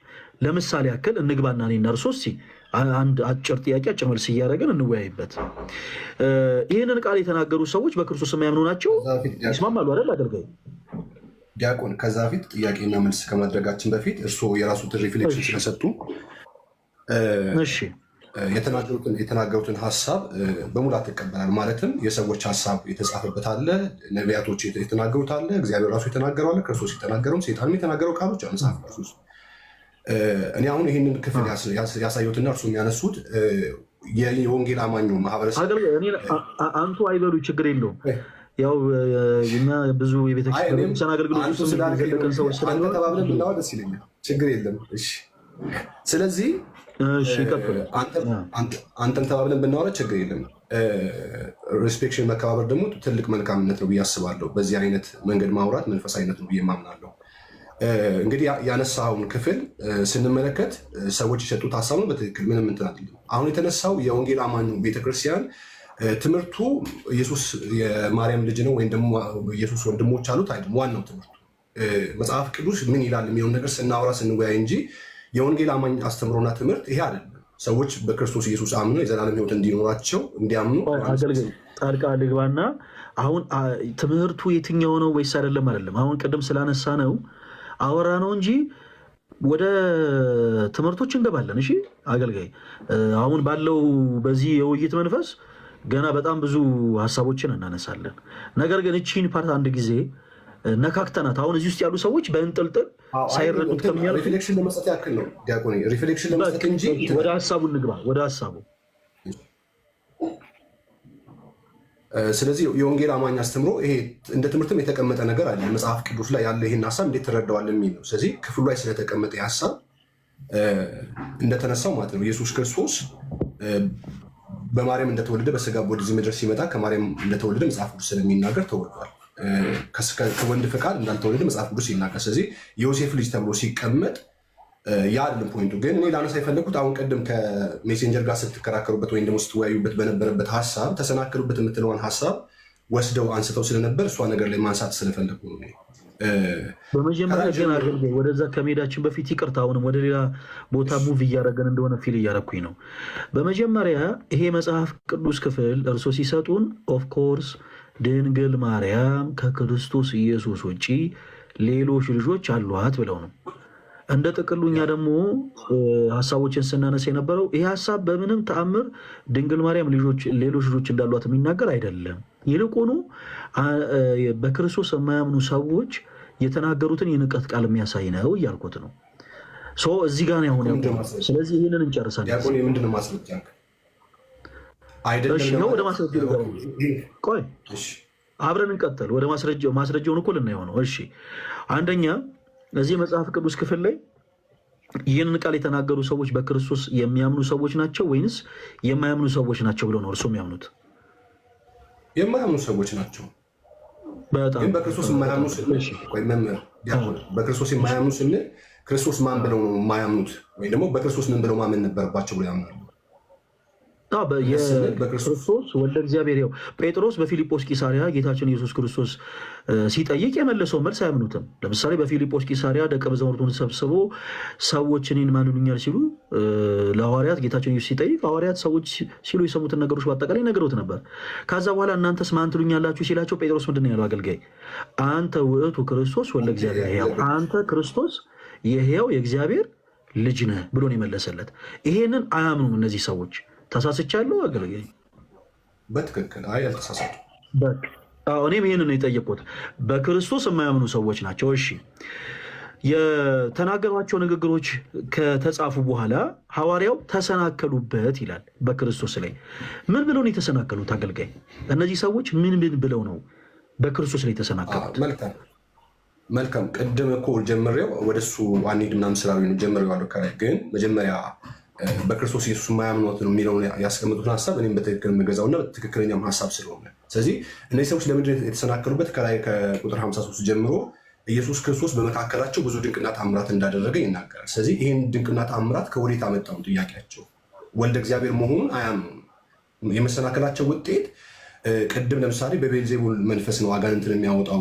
ለምሳሌ ያክል እንግባና እኔና እርሶ አንድ አጭር ጥያቄ አጭር መልስ እያደረግን እንወያይበት። ይህንን ቃል የተናገሩ ሰዎች በክርስቶስ የማያምኑ ናቸው? ይስማማሉ አይደል አገልጋይ? ዲያቆን፣ ከዛ በፊት ጥያቄና መልስ ከማድረጋችን በፊት እርስዎ የራሱትን ሪፍሌክሽን ስለሰጡ የተናገሩትን ሀሳብ በሙላት ይቀበላል። ማለትም የሰዎች ሀሳብ የተጻፈበት አለ፣ ነቢያቶች የተናገሩት አለ፣ እግዚአብሔር ራሱ የተናገረው አለ፣ ክርስቶስ የተናገረው፣ ሴጣንም የተናገረው ቃሎች መጽሐፍ ቅዱስ። እኔ አሁን ይህንን ክፍል ያሳዩትና እርሱ የሚያነሱት የወንጌል አማኙ ማህበረሰብ አንቱ አይበሉ፣ ችግር የለውም። ያው እኛ ብዙ የቤተክርስቲያን አገልግሎት ሰዎች ተባብለን ብናወራ ደስ ይለኛል። ችግር የለም። እሺ፣ ስለዚህ አንተን ተባብለን ብናወራ ችግር የለም። ሪስፔክሽን፣ መከባበር ደግሞ ትልቅ መልካምነት ነው ብዬ አስባለሁ። በዚህ አይነት መንገድ ማውራት መንፈሳዊነት ነው ብዬ ማምናለሁ። እንግዲህ ያነሳውን ክፍል ስንመለከት ሰዎች የሰጡት ሀሳብ ነው በትክክል ምንም እንትን አይደለም። አሁን የተነሳው የወንጌል አማኙ ቤተክርስቲያን ትምህርቱ ኢየሱስ የማርያም ልጅ ነው ወይም ደግሞ ኢየሱስ ወንድሞች አሉት አይደለም። ዋናው ትምህርቱ መጽሐፍ ቅዱስ ምን ይላል የሚሆን ነገር ስናወራ ስንወያይ እንጂ የወንጌል አማኝ አስተምሮና ትምህርት ይሄ አይደለም። ሰዎች በክርስቶስ ኢየሱስ አምነው የዘላለም ሕይወት እንዲኖራቸው እንዲያምኑ አገልግል ጣልቃ ልግባና አሁን ትምህርቱ የትኛው ነው ወይስ አይደለም? አሁን ቅድም ስላነሳ ነው አወራ ነው እንጂ ወደ ትምህርቶች እንገባለን። እሺ አገልጋይ፣ አሁን ባለው በዚህ የውይይት መንፈስ ገና በጣም ብዙ ሀሳቦችን እናነሳለን። ነገር ግን እቺን ፓርት አንድ ጊዜ ነካክተናት አሁን እዚህ ውስጥ ያሉ ሰዎች በእንጥልጥል ሳይረዱት ከሚያልፉ ሪፍሌክሽን ለመስጠት ያክል ነው ዲያቆን፣ ሪፍሌክሽን ለመስጠት እንጂ ወደ ሀሳቡ እንግባ፣ ወደ ሀሳቡ። ስለዚህ የወንጌል አማኝ አስተምሮ ይሄ እንደ ትምህርትም የተቀመጠ ነገር አለ መጽሐፍ ቅዱስ ላይ ያለ ይሄን ሀሳብ እንዴት ትረዳዋለህ የሚል ነው። ስለዚህ ክፍሉ ላይ ስለተቀመጠ ሀሳብ እንደተነሳው ማለት ነው ኢየሱስ ክርስቶስ በማርያም እንደተወለደ በስጋ ወደዚህ ምድር ሲመጣ ከማርያም እንደተወለደ መጽሐፍ ቅዱስ ስለሚናገር ተወልዷል። ከወንድ ፈቃድ እንዳልተወለደ መጽሐፍ ቅዱስ ይናገር። ስለዚህ የዮሴፍ ልጅ ተብሎ ሲቀመጥ ያ አይደለም ፖይንቱ። ግን እኔ ላነሳ የፈለግኩት አሁን ቅድም ከሜሴንጀር ጋር ስትከራከሩበት ወይም ደግሞ ስትወያዩበት በነበረበት ሀሳብ ተሰናክሉበት የምትለውን ሀሳብ ወስደው አንስተው ስለነበር እሷ ነገር ላይ ማንሳት ስለፈለግኩ ነው። በመጀመሪያ ግን አገልጋይ ወደዛ ከመሄዳችን በፊት ይቅርታ፣ አሁንም ወደ ሌላ ቦታ ሙቭ እያደረገን እንደሆነ ፊል እያደረኩኝ ነው። በመጀመሪያ ይሄ መጽሐፍ ቅዱስ ክፍል እርሶ ሲሰጡን ኦፍኮርስ ድንግል ማርያም ከክርስቶስ ኢየሱስ ውጭ ሌሎች ልጆች አሏት ብለው ነው። እንደ ጥቅሉ እኛ ደግሞ ሀሳቦችን ስናነሳ የነበረው ይህ ሀሳብ በምንም ተአምር ድንግል ማርያም ሌሎች ልጆች እንዳሏት የሚናገር አይደለም። ይልቁኑ በክርስቶስ የማያምኑ ሰዎች የተናገሩትን የንቀት ቃል የሚያሳይ ነው እያልኩት ነው። እዚህ ጋር ያሁን ስለዚህ ይህንን እንጨርሳለን። ምንድነው ማስረጃ? ወደ ማስረጃ ቆይ አብረን እንቀጥል። ወደ ማስረጃውን እኮ ልናየው ነው። እሺ አንደኛ እዚህ መጽሐፍ ቅዱስ ክፍል ላይ ይህንን ቃል የተናገሩ ሰዎች በክርስቶስ የሚያምኑ ሰዎች ናቸው ወይንስ የማያምኑ ሰዎች ናቸው ብለው ነው እርሱ የሚያምኑት? የማያምኑ ሰዎች ናቸው። ግን በክርስቶስ የማያምኑ ስንል በክርስቶስ የማያምኑ ስንል ክርስቶስ ማን ብለው ነው የማያምኑት? ወይም ደግሞ በክርስቶስ ምን ብለው ማመን ነበረባቸው ብለው ያምናሉ? ክርስቶስ ወልደ እግዚአብሔር። ያው ጴጥሮስ በፊልጶስ ቂሳሪያ ጌታችን ኢየሱስ ክርስቶስ ሲጠይቅ የመለሰው መልስ አያምኑትም። ለምሳሌ በፊልጶስ ቂሳሪያ ደቀ መዛሙርቱን ሰብስቦ ሰዎች እኔን ማን ይሉኛል ሲሉ ለሐዋርያት ጌታችን ኢየሱስ ሲጠይቅ ሐዋርያት ሰዎች ሲሉ የሰሙትን ነገሮች በአጠቃላይ ነግረውት ነበር። ከዛ በኋላ እናንተስ ማን ትሉኛላችሁ ሲላቸው ጴጥሮስ ምንድን ነው ያለው? አገልጋይ አንተ ውእቱ ክርስቶስ ወልደ እግዚአብሔር ሕያው፣ አንተ ክርስቶስ የሕያው የእግዚአብሔር ልጅ ነህ ብሎ ነው የመለሰለት። ይሄንን አያምኑም እነዚህ ሰዎች። ተሳስቻለሁ አገልጋይ? በትክክል አይ አልተሳሳቱ። እኔም ይህንን ነው የጠየቁት። በክርስቶስ የማያምኑ ሰዎች ናቸው። እሺ የተናገሯቸው ንግግሮች ከተጻፉ በኋላ ሐዋርያው ተሰናከሉበት ይላል። በክርስቶስ ላይ ምን ብለው ነው የተሰናከሉት አገልጋይ? እነዚህ ሰዎች ምን ብለው ነው በክርስቶስ ላይ የተሰናከሉት? መልካም ቅድም እኮ ጀምሬው ወደሱ አንሂድ ምናምን ስላሉ ነው ጀምሬው ያለው። ከላይ ግን መጀመሪያ በክርስቶስ ኢየሱስ የማያምኑት ነው የሚለውን ያስቀምጡትን ሀሳብ እኔም በትክክል የምገዛውና ትክክለኛም ሀሳብ ስለሆነ፣ ስለዚህ እነዚህ ሰዎች ለምንድን የተሰናከሉበት ከላይ ከቁጥር 53 ጀምሮ ኢየሱስ ክርስቶስ በመካከላቸው ብዙ ድንቅና ታምራት እንዳደረገ ይናገራል። ስለዚህ ይህን ድንቅና ታምራት ከወዴት አመጣው? ጥያቄያቸው ወልደ እግዚአብሔር መሆኑን አያምኑም። የመሰናከላቸው ውጤት ቅድም ለምሳሌ በቤልዜቡል መንፈስ ነው አጋንንትን የሚያወጣው፣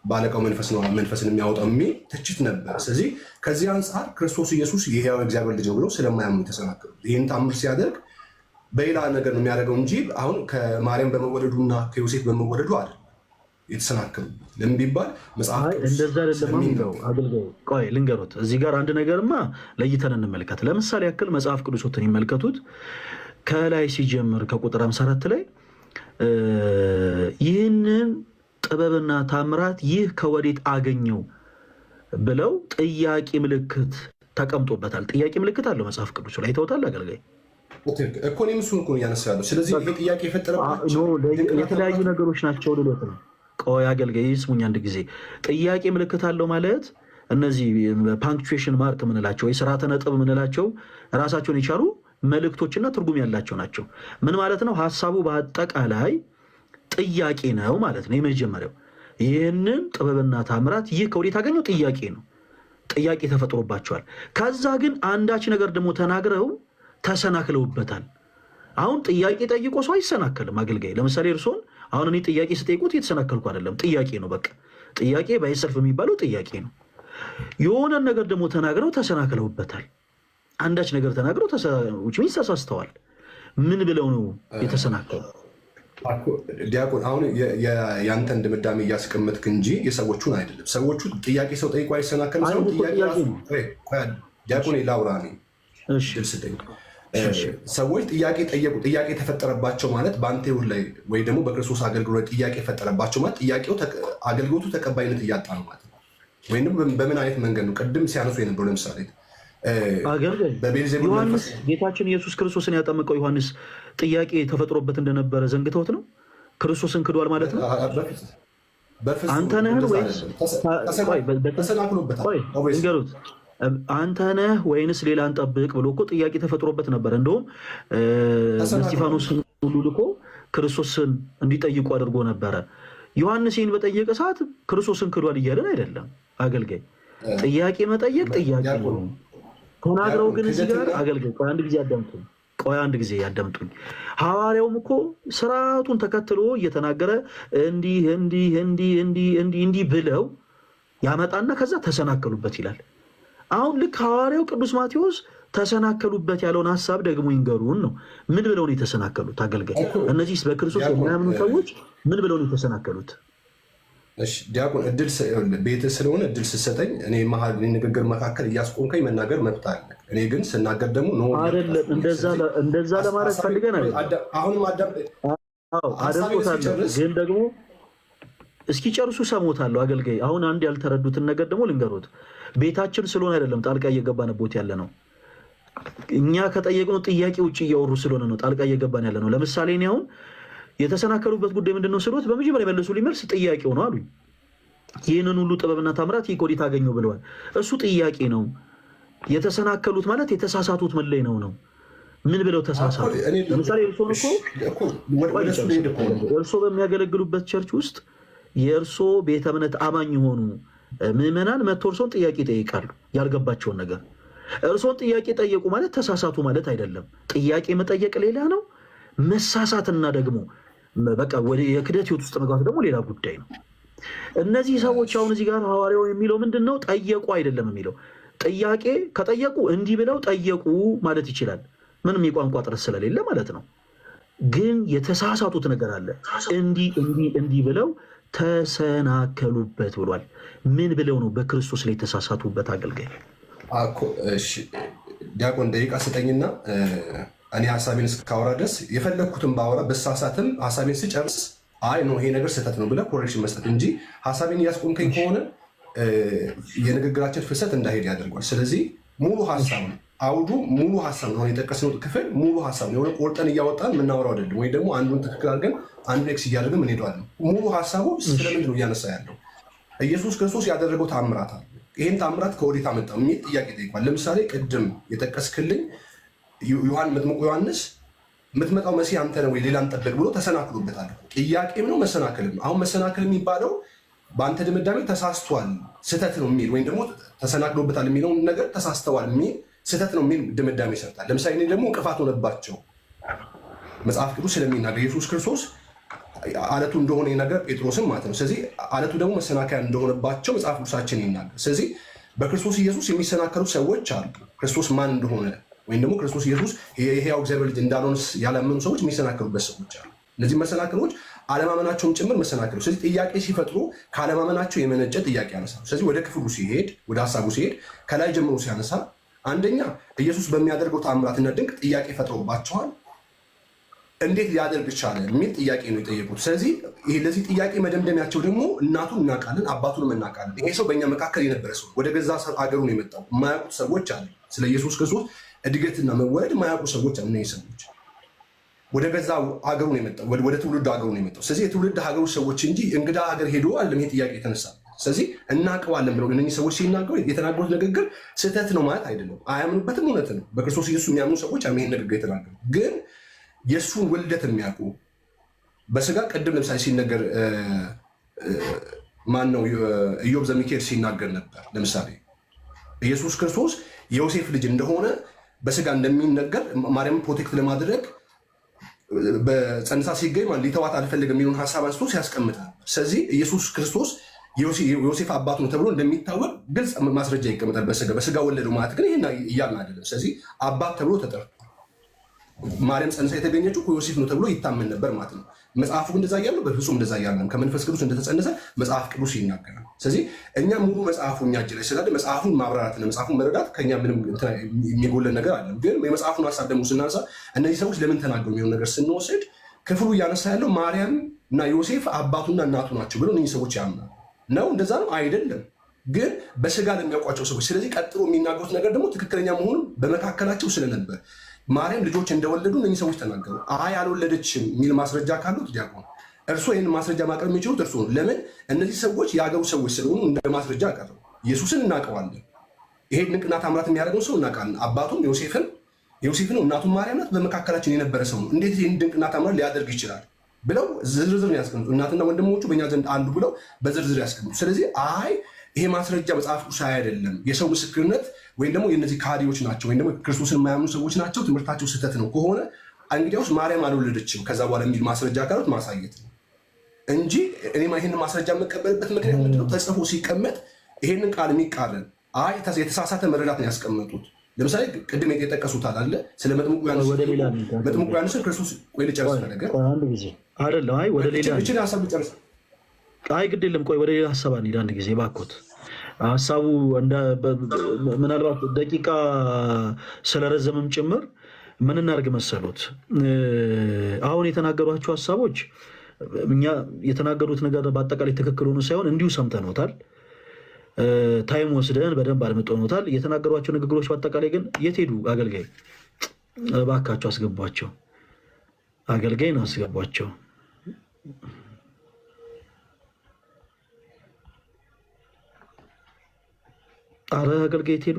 በአለቃው መንፈስ ነው መንፈስን የሚያወጣው የሚል ትችት ነበር። ስለዚህ ከዚህ አንጻር ክርስቶስ ኢየሱስ የሕያው እግዚአብሔር ልጅ ብለው ስለማያምኑ የተሰናከሉት። ይህን ታምር ሲያደርግ በሌላ ነገር ነው የሚያደርገው እንጂ አሁን ከማርያም በመወለዱና ከዮሴፍ በመወለዱ አይደለም የተሰናከሉት። ለምን ቢባል መጽሐፍ እንደዛ አይደለም የሚለው አገልጋይ። ቆይ ልንገሩት፣ እዚህ ጋር አንድ ነገርማ ለይተን እንመልከት። ለምሳሌ ያክል መጽሐፍ ቅዱሶትን ይመልከቱት። ከላይ ሲጀምር ከቁጥር 54 ላይ ይህንን ጥበብና ታምራት ይህ ከወዴት አገኘው ብለው ጥያቄ ምልክት ተቀምጦበታል። ጥያቄ ምልክት አለው መጽሐፍ ቅዱስ ላይ ተውታል አገልጋይ እኮ እኔም እሱን እኮ እያነሳ ያለው። ስለዚህ ይህ ጥያቄ የፈጠረባቸው የተለያዩ ነገሮች ናቸው ልሎት ነው። ቆይ አገልጋይ ስሙኝ አንድ ጊዜ። ጥያቄ ምልክት አለው ማለት እነዚህ ፓንክቹዌሽን ማርክ ምንላቸው ወይ ስርዓተ ነጥብ ምንላቸው ራሳቸውን የቻሉ መልእክቶችና ትርጉም ያላቸው ናቸው። ምን ማለት ነው? ሀሳቡ በአጠቃላይ ጥያቄ ነው ማለት ነው። የመጀመሪያው ይህንን ጥበብና ታምራት ይህ ከወዴት አገኘው ጥያቄ ነው። ጥያቄ ተፈጥሮባቸዋል። ከዛ ግን አንዳች ነገር ደግሞ ተናግረው ተሰናክለውበታል። አሁን ጥያቄ ጠይቆ ሰው አይሰናከልም አገልጋይ። ለምሳሌ እርሶን አሁን እኔ ጥያቄ ስጠይቁት የተሰናከልኩ አይደለም፣ ጥያቄ ነው። በቃ ጥያቄ ባይሰልፍ የሚባለው ጥያቄ ነው። የሆነን ነገር ደግሞ ተናግረው ተሰናክለውበታል። አንዳች ነገር ተናግረው ተሳስተዋል። ምን ብለው ነው የተሰናከሉ? ዲያቆን አሁን ያንተን ድምዳሜ እያስቀመጥክ እንጂ የሰዎቹን አይደለም። ሰዎቹ ጥያቄ ሰው ጠይቆ አይሰናከልም። ዲያቆን ላውራ ስጠኝ። ሰዎች ጥያቄ ጠየቁ። ጥያቄ የተፈጠረባቸው ማለት በአንቴውር ላይ ወይ ደግሞ በክርስቶስ አገልግሎት ጥያቄ የፈጠረባቸው ማለት ጥያቄው አገልግሎቱ ተቀባይነት እያጣ ነው ማለት ነው። ወይም በምን አይነት መንገድ ነው? ቅድም ሲያነሱ የነበረው ለምሳሌ ዮሐንስ ጌታችን ኢየሱስ ክርስቶስን ያጠመቀው ዮሐንስ ጥያቄ ተፈጥሮበት እንደነበረ ዘንግተውት ነው ክርስቶስን ክዷል ማለት ነው። አንተ ነህ ወይስ ንገሩት፣ አንተ ነህ ወይንስ ሌላ እንጠብቅ ብሎ እኮ ጥያቄ ተፈጥሮበት ነበር። እንደውም እስጢፋኖስ ሁሉ ልኮ ክርስቶስን እንዲጠይቁ አድርጎ ነበረ። ዮሐንስ ይህን በጠየቀ ሰዓት ክርስቶስን ክዷል እያለን አይደለም አገልጋይ። ጥያቄ መጠየቅ ጥያቄ ነው። ተናግረው ግን እዚህ ጋር አገልጋይ ቆይ አንድ ጊዜ ያዳምጡኝ። ሐዋርያውም እኮ ስርዓቱን ተከትሎ እየተናገረ እንዲህ ብለው ያመጣና ከዛ ተሰናከሉበት ይላል። አሁን ልክ ሐዋርያው ቅዱስ ማቴዎስ ተሰናከሉበት ያለውን ሀሳብ ደግሞ ይንገሩን ነው። ምን ብለው ነው የተሰናከሉት አገልጋይ? እነዚህ በክርስቶስ የማያምኑ ሰዎች ምን ብለው ነው የተሰናከሉት? ዲያቆን እድል ቤት ስለሆነ እድል ስትሰጠኝ እኔ መሀል ንግግር መካከል እያስቆምከኝ መናገር መብት አለ። እኔ ግን ስናገር ደግሞ አይደለም እንደዛ ለማድረግ ፈልገን አሁንም አደምጦታለሁ፣ ግን ደግሞ እስኪጨርሱ ሰሞታለሁ አገልጋይ። አሁን አንድ ያልተረዱትን ነገር ደግሞ ልንገሩት። ቤታችን ስለሆነ አይደለም ጣልቃ እየገባንቦት ያለ ነው። እኛ ከጠየቅነው ጥያቄ ውጭ እያወሩ ስለሆነ ነው ጣልቃ እየገባን ያለ ነው። ለምሳሌ እኔ አሁን የተሰናከሉበት ጉዳይ ምንድነው ስሉት በመጀመሪያ የመለሱልኝ መልስ ጥያቄው ነው አሉኝ። ይህንን ሁሉ ጥበብና ታምራት ይህ ከወዴት አገኘው ብለዋል። እሱ ጥያቄ ነው። የተሰናከሉት ማለት የተሳሳቱት ምን ላይ ነው? ምን ብለው ተሳሳቱ? ለምሳሌ እርሶ በሚያገለግሉበት ቸርች ውስጥ የእርሶ ቤተ እምነት አማኝ የሆኑ ምዕመናን መጥቶ እርሶን ጥያቄ ይጠይቃሉ፣ ያልገባቸውን ነገር። እርሶን ጥያቄ ጠየቁ ማለት ተሳሳቱ ማለት አይደለም። ጥያቄ መጠየቅ ሌላ ነው፣ መሳሳትና ደግሞ በቃ ወደ የክደት ህይወት ውስጥ መግባት ደግሞ ሌላ ጉዳይ ነው። እነዚህ ሰዎች አሁን እዚህ ጋር ሐዋርያው የሚለው ምንድን ነው? ጠየቁ አይደለም የሚለው። ጥያቄ ከጠየቁ እንዲህ ብለው ጠየቁ ማለት ይችላል፣ ምንም የቋንቋ ጥረት ስለሌለ ማለት ነው። ግን የተሳሳቱት ነገር አለ። እንዲህ ብለው ተሰናከሉበት ብሏል። ምን ብለው ነው በክርስቶስ ላይ የተሳሳቱበት? አገልጋይ ዲያቆን ደቂቃ ስጠኝና እኔ ሀሳቤን እስካወራ ድረስ የፈለግኩትን ባወራ በሳሳትም ሀሳቤን ስጨርስ አይ ነው ይሄ ነገር ስህተት ነው ብለህ ኮሬክሽን መስጠት እንጂ ሀሳቤን እያስቆምከኝ ከሆነ የንግግራችን ፍሰት እንዳይሄድ ያደርጓል። ስለዚህ ሙሉ ሀሳብ ነው አውዱ ሙሉ ሀሳብ ነው። የጠቀስነው ክፍል ሙሉ ሀሳብ ነው። የሆነ ቆርጠን እያወጣን የምናወራው አይደለም፣ ወይ ደግሞ አንዱን ትክክል አድርገን አንዱን ኤክስ እያደረግን እንሄዳለን። ሙሉ ሀሳቡ ስለምንድን ነው እያነሳ ያለው? ኢየሱስ ክርስቶስ ያደረገው ታምራት አለ። ይህን ታምራት ከወዴት አመጣው የሚል ጥያቄ ጠይቋል። ለምሳሌ ቅድም የጠቀስክልኝ መጥምቁ ዮሐንስ የምትመጣው መሲህ አንተ ነው ወይ ሌላ እንጠብቅ ብሎ ተሰናክሎበታል። ጥያቄም ነው መሰናክልም ነው። አሁን መሰናክል የሚባለው በአንተ ድምዳሜ ተሳስቷል ስህተት ነው የሚል ወይም ደግሞ ተሰናክሎበታል የሚለውን ነገር ተሳስተዋል የሚል ስህተት ነው የሚል ድምዳሜ ይሰጣል። ለምሳሌ እኔ ደግሞ እንቅፋት ሆነባቸው መጽሐፍ ቅዱስ ስለሚናገር ኢየሱስ ክርስቶስ አለቱ እንደሆነ የነገር ጴጥሮስም ማለት ነው። ስለዚህ አለቱ ደግሞ መሰናከያ እንደሆነባቸው መጽሐፍ ቅዱሳችን ይናገር። ስለዚህ በክርስቶስ ኢየሱስ የሚሰናከሉ ሰዎች አሉ። ክርስቶስ ማን እንደሆነ ወይም ደግሞ ክርስቶስ ኢየሱስ የሕያው እግዚአብሔር ልጅ እንዳልሆነ ያላመኑ ሰዎች የሚሰናከሉበት ሰዎች አሉ። እነዚህ መሰናክሎች አለማመናቸውን ጭምር መሰናክሉ። ስለዚህ ጥያቄ ሲፈጥሩ ከአለማመናቸው የመነጨ ጥያቄ ያነሳሉ። ስለዚህ ወደ ክፍሉ ሲሄድ ወደ ሀሳቡ ሲሄድ ከላይ ጀምሮ ሲያነሳ አንደኛ ኢየሱስ በሚያደርገው ተአምራትና ድንቅ ጥያቄ ፈጥሮባቸዋል። እንዴት ሊያደርግ ቻለ የሚል ጥያቄ ነው የጠየቁት። ስለዚህ ለዚህ ጥያቄ መደምደሚያቸው ደግሞ እናቱን እናውቃለን፣ አባቱንም እናውቃለን። ይሄ ሰው በእኛ መካከል የነበረ ሰው ወደ ገዛ አገሩ ነው የመጣው። የማያውቁት ሰዎች አሉ። ስለ ኢየሱስ ክርስቶስ እድገትና መወለድ የማያውቁ ሰዎች አሉ። እነዚህ ሰዎች ወደ ገዛ ሀገሩ ነው የመጣው፣ ወደ ትውልድ ሀገሩ ነው የመጣው። ስለዚህ የትውልድ ሀገሩ ሰዎች እንጂ እንግዳ ሀገር ሄዶ አለም ይሄ ጥያቄ የተነሳ። ስለዚህ እናውቀዋለን ብለው እነዚህ ሰዎች ሲናገሩ የተናገሩት ንግግር ስህተት ነው ማለት አይደለም። አያምኑበትም፣ እውነት ነው። በክርስቶስ ኢየሱስ የሚያምኑ ሰዎች ይሄን ንግግር የተናገሩ ግን የእሱን ውልደት የሚያውቁ በስጋ ቅድም ለምሳሌ ሲነገር ማን ነው ኢዮብ ዘሚካኤል ሲናገር ነበር። ለምሳሌ ኢየሱስ ክርስቶስ የዮሴፍ ልጅ እንደሆነ በስጋ እንደሚነገር ማርያምን ፕሮቴክት ለማድረግ በፀንሳ ሲገኝ ሊተዋት አልፈልግም የሚለውን ሀሳብ አንስቶ ሲያስቀምጥ ነበር። ስለዚህ ኢየሱስ ክርስቶስ የዮሴፍ አባቱ ነው ተብሎ እንደሚታወቅ ግልጽ ማስረጃ ይቀመጣል። በስጋ ወለደው ማለት ግን ይህን እያልን አይደለም። ስለዚህ አባት ተብሎ ተጠርቷል። ማርያም ፀንሳ የተገኘችው ዮሴፍ ነው ተብሎ ይታመን ነበር ማለት ነው። መጽሐፉ እንደዛ እያለው በፍጹም እንደዛ እያለ ከመንፈስ ቅዱስ እንደተጸነሰ መጽሐፍ ቅዱስ ይናገራል። ስለዚህ እኛ ሙሉ መጽሐፉ እኛ እጅ ላይ ስላለ መጽሐፉን ማብራራትና መጽሐፉን መረዳት ከኛ ምንም የሚጎለን ነገር አለ። ግን የመጽሐፉን ሀሳብ ደግሞ ስናነሳ እነዚህ ሰዎች ለምን ተናገሩ የሚሆን ነገር ስንወስድ ክፍሉ እያነሳ ያለው ማርያም እና ዮሴፍ አባቱና እናቱ ናቸው ብለው እነዚህ ሰዎች ያምናሉ ነው። እንደዛ ነው አይደለም፣ ግን በስጋ ለሚያውቋቸው ሰዎች። ስለዚህ ቀጥሎ የሚናገሩት ነገር ደግሞ ትክክለኛ መሆኑን በመካከላቸው ስለነበር ማርያም ልጆች እንደወለዱ እነዚህ ሰዎች ተናገሩ። አይ አልወለደችም የሚል ማስረጃ ካሉት ዲያቆን እርሶ ይህን ማስረጃ ማቅረብ የሚችሉት እርሶ ነው። ለምን እነዚህ ሰዎች የአገሩ ሰዎች ስለሆኑ እንደ ማስረጃ አቀረቡ። ኢየሱስን እናውቀዋለን። ይሄ ድንቅና ታምራት የሚያደርገው ሰው እናውቃለን። አባቱም ዮሴፍ ነው፣ እናቱም ማርያም ናት። በመካከላችን የነበረ ሰው ነው። እንዴት ይህን ድንቅና ታምራት ሊያደርግ ይችላል ብለው ዝርዝር ያስቀምጡ። እናትና ወንድሞቹ በእኛ ዘንድ አሉ ብለው በዝርዝር ያስቀምጡ። ስለዚህ አይ ይሄ ማስረጃ መጽሐፍ ቅዱስ አይደለም፣ የሰው ምስክርነት ወይም ደግሞ የነዚህ ካዲዎች ናቸው ወይም ደግሞ ክርስቶስን የማያምኑ ሰዎች ናቸው፣ ትምህርታቸው ስህተት ነው ከሆነ እንግዲያውስ ማርያም አልወለደችም ከዛ በኋላ የሚል ማስረጃ ካሉት ማሳየት ነው እንጂ እኔማ ይህን ማስረጃ የምቀበልበት ምክንያት ምንድነው? ተጽፎ ሲቀመጥ ይሄንን ቃል የሚቃረን አይ የተሳሳተ መረዳት ነው ያስቀመጡት። ለምሳሌ ቅድም የጠቀሱት አለ ስለ መጥምቁ ዮሐንስን ክርስቶስ ቆይ ልጨርስ ነገር አይደለም። አይ ወደ ሌላ ሀሳብ ልጨርስ። አይ ግድ የለም ቆይ ወደ ሌላ ሀሳብ አንሂድ አንድ ጊዜ ባኮት። ሀሳቡ ምናልባት ደቂቃ ስለረዘምም ጭምር ምን እናድርግ መሰሉት፣ አሁን የተናገሯቸው ሀሳቦች እኛ የተናገሩት ነገር በአጠቃላይ ትክክል ሆኖ ሳይሆን እንዲሁ ሰምተኖታል፣ ታይም ወስደን በደንብ አድምጠኖታል። የተናገሯቸው ንግግሮች በአጠቃላይ ግን የት ሄዱ? አገልጋይ እባካቸው አስገቧቸው፣ አገልጋይን አስገቧቸው። አረ አገልጋይ ሄዱ።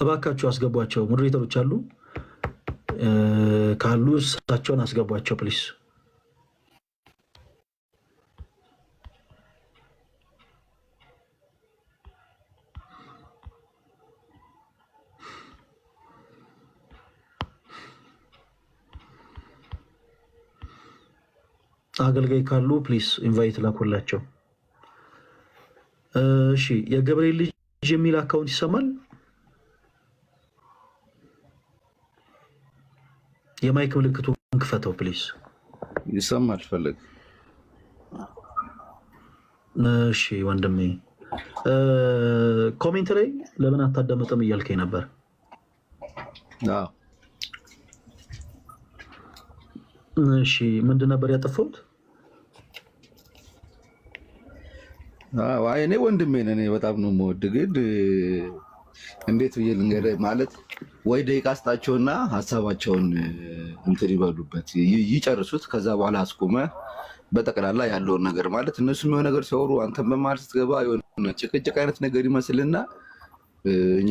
እባካችሁ አስገቧቸው። ሞዴሬተሮች አሉ ካሉ እሳቸውን አስገቧቸው ፕሊስ። አገልጋይ ካሉ ፕሊስ ኢንቫይት ላኩላቸው። እሺ የገብርኤል ልጅ የሚል አካውንት ይሰማል? የማይክ ምልክቱን ክፈተው ፕሊስ። ይሰማል ፈለግ። እሺ ወንድሜ ኮሜንት ላይ ለምን አታዳመጥም እያልከኝ ነበር። እሺ ምንድን ነበር ያጠፋሁት? እኔ ወንድሜ ነህ፣ እኔ በጣም ነው የምወድህ። ግን እንዴት ብዬ ልንገርህ ማለት ወይ ደቂቃ ስጣቸውና ሀሳባቸውን እንትን ይበሉበት ይጨርሱት። ከዛ በኋላ አስቁመህ በጠቅላላ ያለውን ነገር ማለት እነሱም የሆነ ነገር ሲያወሩ አንተን በመሀል ስትገባ የሆነ ጭቅጭቅ አይነት ነገር ይመስልና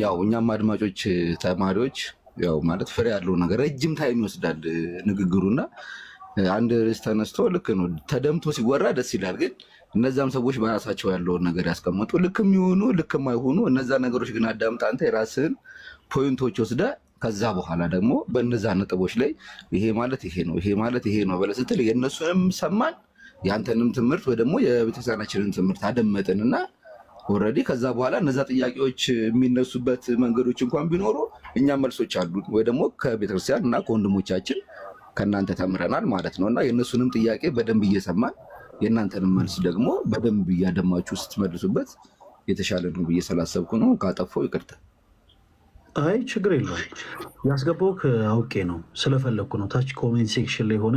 ያው እኛም አድማጮች ተማሪዎች ያው ማለት ፍሬ ያለው ነገር ረጅም ታይም ይወስዳል ንግግሩና አንድ ርዕስ ተነስቶ ልክ ነው ተደምቶ ሲወራ ደስ ይላል። ግን እነዛም ሰዎች በራሳቸው ያለውን ነገር ያስቀመጡ ልክም ይሁኑ ልክም አይሆኑ እነዛ ነገሮች ግን አዳምጣ አንተ የራስህን ፖይንቶች ወስደ ከዛ በኋላ ደግሞ በእነዛ ነጥቦች ላይ ይሄ ማለት ይሄ ነው ይሄ ማለት ይሄ ነው ብለህ ስትል የእነሱንም ሰማን የአንተንም ትምህርት ወይ ደግሞ የቤተክርስቲያናችንን ትምህርት አደመጥንና ኦልሬዲ ከዛ በኋላ እነዛ ጥያቄዎች የሚነሱበት መንገዶች እንኳን ቢኖሩ እኛም መልሶች አሉ ወይ ደግሞ ከቤተክርስቲያን እና ከወንድሞቻችን ከእናንተ ተምረናል ማለት ነው። እና የእነሱንም ጥያቄ በደንብ እየሰማን የእናንተንም መልስ ደግሞ በደንብ እያደማችሁ ስትመልሱበት የተሻለ ነው ብዬ ስላሰብኩ ነው። ካጠፋው ይቅርታ። አይ ችግር የለውም። ያስገባው አውቄ ነው ስለፈለግኩ ነው። ታች ኮሜንት ሴክሽን ላይ ሆነ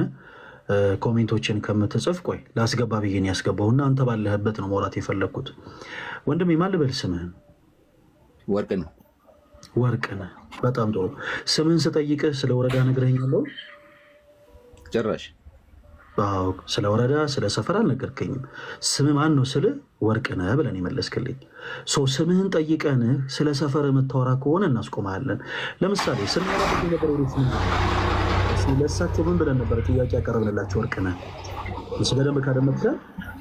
ኮሜንቶችን ከምትጽፍ ቆይ ላስገባ ብዬን ያስገባው እና አንተ ባለህበት ነው መውራት የፈለግኩት። ወንድሜ ማን ልበል ስምህን? ወርቅነህ። ወርቅነህ በጣም ጥሩ። ስምህን ስጠይቅህ ስለ ወረዳ ነግረኸኛለሁ? ጭራሽ ስለ ወረዳ ስለ ሰፈር አልነገርከኝም። ስምህ ማን ነው ስልህ ወርቅነህ ብለን የመለስክልኝ። ስምህን ጠይቀን ስለ ሰፈር የምታወራ ከሆነ እናስቆማለን። ለምሳሌ ስናወራበት የነበረው ለእሳቸው ምን ብለን ነበር ጥያቄ ያቀረብንላቸው? ወርቅነህ እሱ በደንብ ካደመጥከ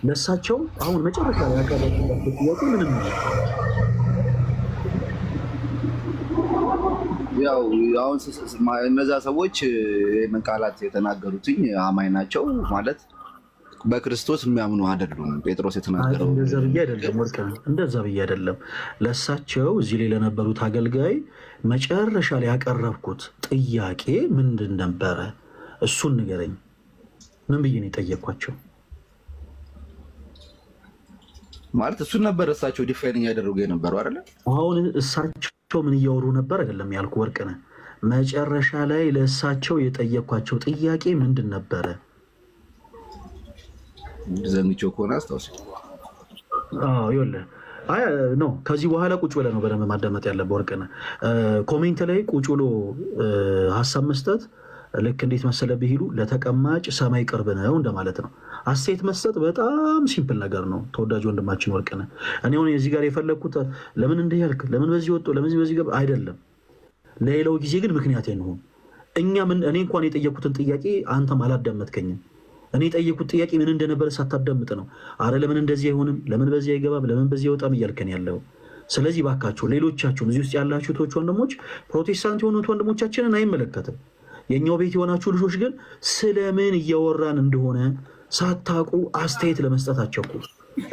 ለእሳቸው አሁን መጨረሻ ላይ ያቀረብንላቸው ጥያቄ ምንም ነው። ያው አሁን እነዛ ሰዎች ይህንን ቃላት የተናገሩትኝ አማኝ ናቸው ማለት በክርስቶስ የሚያምኑ አይደሉም። ጴጥሮስ የተናገረው እንደዛ ብዬ አይደለም ወርቅነህ፣ እንደዛ ብዬ አይደለም። ለእሳቸው እዚህ ላይ ለነበሩት አገልጋይ መጨረሻ ላይ ያቀረብኩት ጥያቄ ምንድን ነበረ? እሱን ንገረኝ። ምን ብዬ ነው የጠየኳቸው? ማለት እሱን ነበር እሳቸው ዲፋይን እያደረጉ የነበረው አይደለ? አሁን እሳቸው ምን እያወሩ ነበር አይደለም ያልኩ ወርቅነህ። መጨረሻ ላይ ለእሳቸው የጠየኳቸው ጥያቄ ምንድን ነበረ? ዘንግቼው ከሆነ አስታውስ። ይኸውልህ ነው ከዚህ በኋላ ቁጭ ብለህ ነው በደንብ ማዳመጥ ያለብህ ወርቅነህ። ኮሜንት ላይ ቁጭ ብሎ ሀሳብ መስጠት ልክ እንዴት መሰለህ ቢሄዱ ለተቀማጭ ሰማይ ቅርብ ነው እንደማለት ነው። አስተያየት መስጠት በጣም ሲምፕል ነገር ነው ተወዳጅ ወንድማችን ወርቅነህ። እኔ አሁን እዚህ ጋር የፈለግኩት ለምን እንዲህ ያልክ፣ ለምን በዚህ ወጥቶ፣ ለምን በዚህ ገባ አይደለም። ለሌላው ጊዜ ግን ምክንያት ነው። እኔ እንኳን የጠየኩትን ጥያቄ አንተም አላዳመጥከኝም። እኔ የጠየኩት ጥያቄ ምን እንደነበረ ሳታዳምጥ ነው አረ ለምን እንደዚህ አይሆንም፣ ለምን በዚህ አይገባም፣ ለምን በዚህ አይወጣም እያልከን ያለው። ስለዚህ ባካችሁ ሌሎቻችሁም እዚህ ውስጥ ያላችሁ ቶች ወንድሞች ፕሮቴስታንት የሆኑት ወንድሞቻችንን አይመለከትም። የኛው ቤት የሆናችሁ ልጆች ግን ስለምን እያወራን እንደሆነ ሳታውቁ አስተያየት ለመስጠት አቸኩ።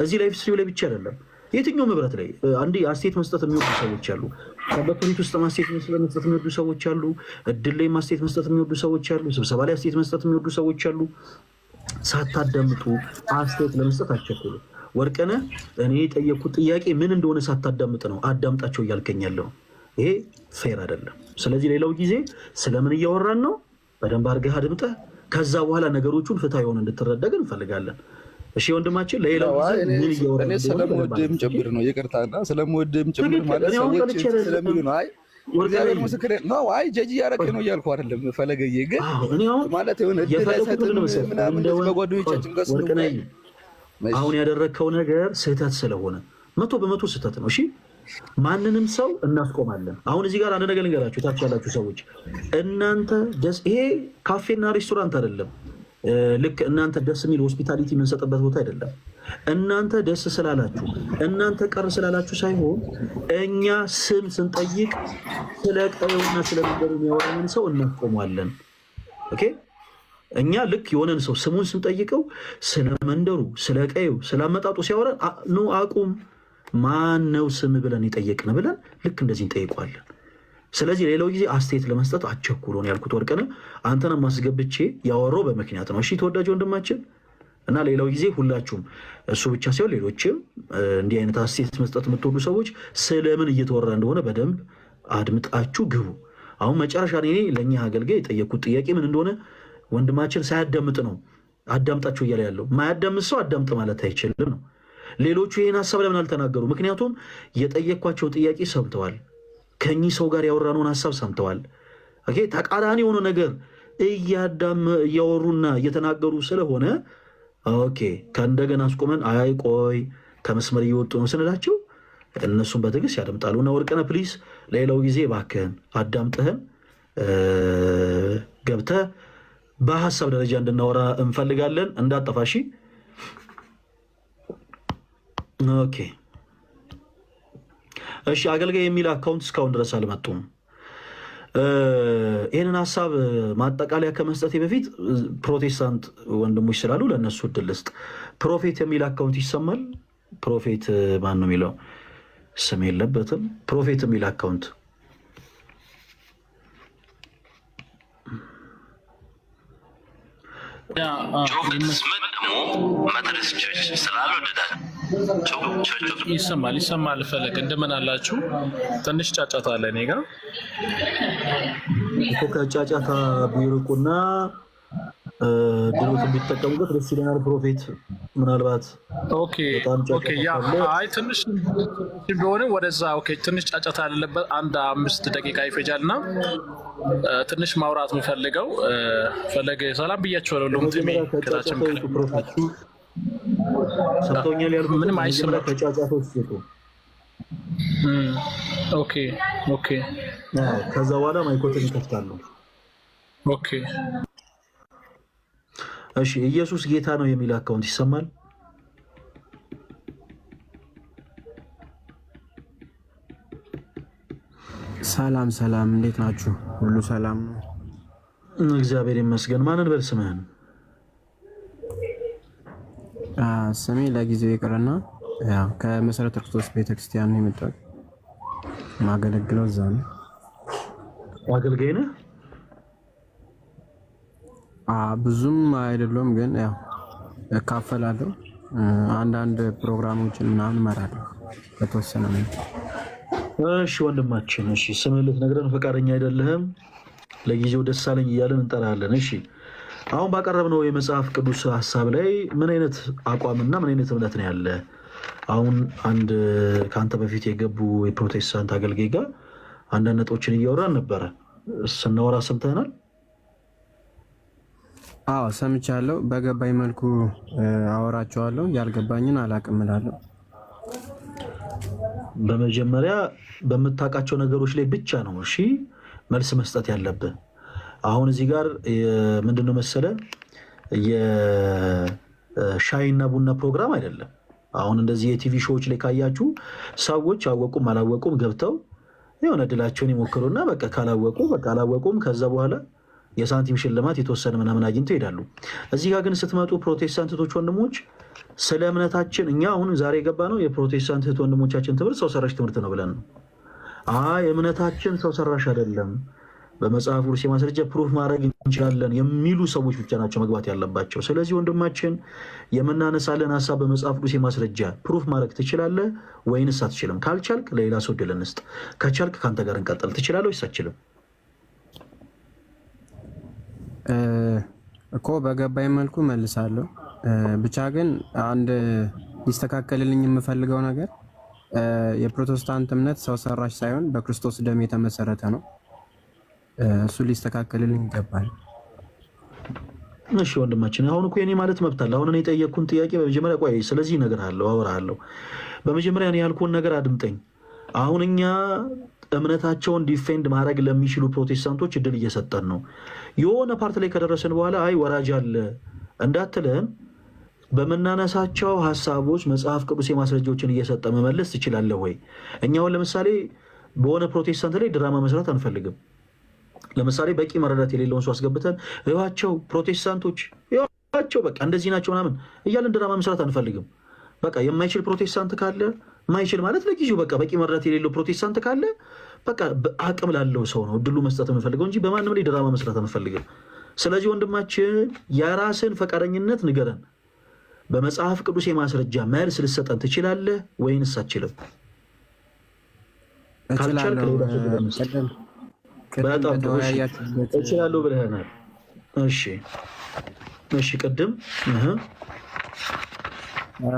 እዚህ ላይፍ ስትሪም ላይ ብቻ አይደለም የትኛውም ህብረት ላይ አንዴ አስተያየት መስጠት የሚወዱ ሰዎች አሉ። በትሪት ውስጥ አስተያየት መስጠት የሚወዱ ሰዎች አሉ። እድል ላይ አስተያየት መስጠት የሚወዱ ሰዎች አሉ። ስብሰባ ላይ አስተያየት መስጠት የሚወዱ ሰዎች አሉ። ሳታዳምጡ አስተያየት ለመስጠት አቸኩሉ። ወርቅነህ እኔ የጠየኩት ጥያቄ ምን እንደሆነ ሳታዳምጥ ነው አዳምጣቸው እያልከኝ ያለው። ይሄ ፌር አይደለም። ስለዚህ ሌላው ጊዜ ስለምን እያወራን ነው በደንብ አድርገህ አድምጠህ ከዛ በኋላ ነገሮቹን ፍትሃ የሆነ እንድትረዳገን እንፈልጋለን። እሺ ወንድማችን ለሌላው ጊዜ ምን እያወራን ነው? ስለምወድህም ጭምር ነው ይቅርታና ስለምወድህም ጭምር ማለት ሰዎች ስለሚሉ ነው። አይ እግዚአብሔር ምስክር ነው። አይ ጀጅ እያደረግህ ነው እያልኩ አይደለም። ፈለገዬ ግን ማለት የሆነ እድል አይሰጥም ምናምን በጓደኞቻችን ጋር ስለሆነ አሁን ያደረግከው ነገር ስህተት ስለሆነ 100% ስህተት ነው። እሺ ማንንም ሰው እናስቆማለን። አሁን እዚህ ጋር አንድ ነገር ልንገራችሁ፣ ታች ያላችሁ ሰዎች እናንተ ደስ ይሄ ካፌና ሬስቶራንት አይደለም። ልክ እናንተ ደስ የሚል ሆስፒታሊቲ የምንሰጥበት ቦታ አይደለም። እናንተ ደስ ስላላችሁ እናንተ ቀር ስላላችሁ ሳይሆን እኛ ስም ስንጠይቅ ስለ ቀየውና ስለ ነገሩ የሚያወራንን ሰው እናስቆማለን። ኦኬ እኛ ልክ የሆነን ሰው ስሙን ስንጠይቀው ስለ መንደሩ፣ ስለ ቀየው፣ ስለ አመጣጡ ሲያወራን ኑ አቁም ማን ነው ስም ብለን ይጠየቅን ብለን ልክ እንደዚህ እንጠይቋለን። ስለዚህ ሌላው ጊዜ አስተያየት ለመስጠት አቸኩሎ ነው ያልኩት። ወርቅነህ አንተን ማስገብቼ ያወራው በምክንያት ነው። እሺ ተወዳጅ ወንድማችን እና ሌላው ጊዜ ሁላችሁም እሱ ብቻ ሳይሆን ሌሎችም እንዲህ አይነት አስተያየት መስጠት የምትወዱ ሰዎች ስለምን እየተወራ እንደሆነ በደንብ አድምጣችሁ ግቡ። አሁን መጨረሻ እኔ ለእኛ አገልጋይ የጠየኩት ጥያቄ ምን እንደሆነ ወንድማችን ሳያዳምጥ ነው አዳምጣችሁ እያለ ያለው። ማያዳምጥ ሰው አዳምጥ ማለት አይችልም ነው። ሌሎቹ ይህን ሀሳብ ለምን አልተናገሩ? ምክንያቱም የጠየኳቸውን ጥያቄ ሰምተዋል። ከኚህ ሰው ጋር ያወራነውን ሀሳብ ሰምተዋል። ተቃራኒ የሆነ ነገር እያወሩና እየተናገሩ ስለሆነ ኦኬ ከእንደገና አስቆመን አይ ቆይ ከመስመር እየወጡ ነው ስንላቸው እነሱም በትዕግስት ያደምጣሉ። እና ወርቅነህ ፕሊስ ሌላው ጊዜ እባክህን አዳምጥህን ገብተህ በሀሳብ ደረጃ እንድናወራ እንፈልጋለን። እንዳጠፋሺ ኦኬ እሺ። አገልጋይ የሚል አካውንት እስካሁን ድረስ አልመጡም። ይህንን ሀሳብ ማጠቃለያ ከመስጠቴ በፊት ፕሮቴስታንት ወንድሞች ስላሉ ለእነሱ እድል ልስጥ። ፕሮፌት የሚል አካውንት ይሰማል? ፕሮፌት ማን ነው የሚለው? ስም የለበትም። ፕሮፌት የሚል አካውንት ይሰማል። ፈለግ እንደምን አላችሁ? ትንሽ ጫጫታ አለ እኔ ጋር እኮ። ከጫጫታ ቢርቁና ድሮት ቢጠቀሙበት ደስ ይለናል። ፕሮፌት ምናልባት ትንሽ ቢሆንም ወደዛ ትንሽ ጫጫታ ያለበት 1-5 ደቂቃ ይፈጃል እና ትንሽ ማውራት የምፈልገው ፈለገ ሰላም ብያቸዋለሁ። ሎምትሜ ከታችን ሰምተውኛል ያልኩት ምንም አይሰማም። ከጫጫታ ውስጥ ኦኬ ከዛ በኋላ ማይኮትን ይከፍታሉ። ኦኬ እሺ። ኢየሱስ ጌታ ነው የሚል አካውንት ይሰማል? ሰላም፣ እንዴት ናችሁ? ሁሉ ሰላም ነው? እግዚአብሔር ይመስገን። ማንን በል ስምህን? ስሜ ለጊዜው ይቅርና ከመሰረተ ክርስቶስ ቤተክርስቲያን ነው የመጣሁት። ማገለግለው እዛ ነው። አገልጋይ ነህ? ብዙም አይደለም ግን ያው እካፈላለሁ። አንዳንድ ፕሮግራሞችን ምናምን እመራለሁ በተወሰነ ነው። እሺ ወንድማችን፣ እሺ ስምህን ልትነግረን ፈቃደኛ አይደለህም። ለጊዜው ደስ አለኝ እያለን እንጠራለን። እሺ አሁን ባቀረብነው የመጽሐፍ ቅዱስ ሀሳብ ላይ ምን አይነት አቋምና ምን አይነት እምነት ነው ያለ? አሁን አንድ ከአንተ በፊት የገቡ የፕሮቴስታንት አገልጋይ ጋር አንዳንድ ነጥቦችን እያወራን ነበረ። ስናወራ ሰምተናል። አዎ ሰምቻለሁ። በገባኝ መልኩ አወራቸዋለሁ፣ ያልገባኝን አላቅም እላለሁ። በመጀመሪያ በምታውቃቸው ነገሮች ላይ ብቻ ነው እሺ መልስ መስጠት ያለብህ። አሁን እዚህ ጋር ምንድነው መሰለ የሻይና ቡና ፕሮግራም አይደለም። አሁን እንደዚህ የቲቪ ሾዎች ላይ ካያችሁ ሰዎች አወቁም አላወቁም ገብተው የሆነ ድላቸውን ይሞክሩና በቃ ካላወቁ በቃ አላወቁም፣ ከዛ በኋላ የሳንቲም ሽልማት የተወሰነ ምናምን አግኝተው ይሄዳሉ። እዚህ ጋር ግን ስትመጡ ፕሮቴስታንት እህቶች ወንድሞች ስለ እምነታችን እኛ አሁን ዛሬ የገባ ነው የፕሮቴስታንት እህት ወንድሞቻችን ትምህርት ሰው ሰራሽ ትምህርት ነው ብለን ነው። እምነታችን ሰው ሰራሽ አይደለም፣ በመጽሐፍ ቅዱስ የማስረጃ ፕሩፍ ማድረግ እንችላለን የሚሉ ሰዎች ብቻ ናቸው መግባት ያለባቸው። ስለዚህ ወንድማችን የምናነሳለን ሀሳብ በመጽሐፍ ቅዱስ የማስረጃ ፕሩፍ ማድረግ ትችላለህ ወይንስ አትችልም? ካልቻልክ ለሌላ ሰው ዕድል እንስጥ፣ ከቻልክ ከአንተ ጋር እንቀጥል። ትችላለህ ወይስ አትችልም? እኮ በገባኝ መልኩ መልሳለሁ። ብቻ ግን አንድ ሊስተካከልልኝ የምፈልገው ነገር የፕሮቴስታንት እምነት ሰው ሰራሽ ሳይሆን በክርስቶስ ደም የተመሰረተ ነው። እሱ ሊስተካከልልን ይገባል። እሺ ወንድማችን፣ አሁን እኮ የኔ ማለት መብት አለ። አሁን እኔ የጠየቅኩን ጥያቄ በመጀመሪያ ቆይ፣ ስለዚህ ነገር አለው አወራለሁ። በመጀመሪያ እኔ ያልኩን ነገር አድምጠኝ። አሁን እኛ እምነታቸውን ዲፌንድ ማድረግ ለሚችሉ ፕሮቴስታንቶች እድል እየሰጠን ነው። የሆነ ፓርት ላይ ከደረሰን በኋላ አይ ወራጅ አለ እንዳትለን በመናነሳቸው ሀሳቦች መጽሐፍ ቅዱስ የማስረጃዎችን እየሰጠ መመለስ ትችላለህ ወይ? እኛውን ለምሳሌ በሆነ ፕሮቴስታንት ላይ ድራማ መስራት አንፈልግም። ለምሳሌ በቂ መረዳት የሌለውን ሰው አስገብተን እዋቸው ፕሮቴስታንቶች እዋቸው በቃ እንደዚህ ናቸው ምናምን እያለን ድራማ መስራት አንፈልግም። በቃ የማይችል ፕሮቴስታንት ካለ ማይችል ማለት ለጊዜው በቃ በቂ መረዳት የሌለው ፕሮቴስታንት ካለ በቃ አቅም ላለው ሰው ነው እድሉ መስጠት የምንፈልገው እንጂ በማንም ላይ ድራማ መስራት አንፈልግም። ስለዚህ ወንድማችን የራስን ፈቃደኝነት ንገረን። በመጽሐፍ ቅዱስ የማስረጃ መልስ ልሰጠን ትችላለህ ወይንስ አትችልም? እችላለሁ ብለህናል። እሺ ቅድም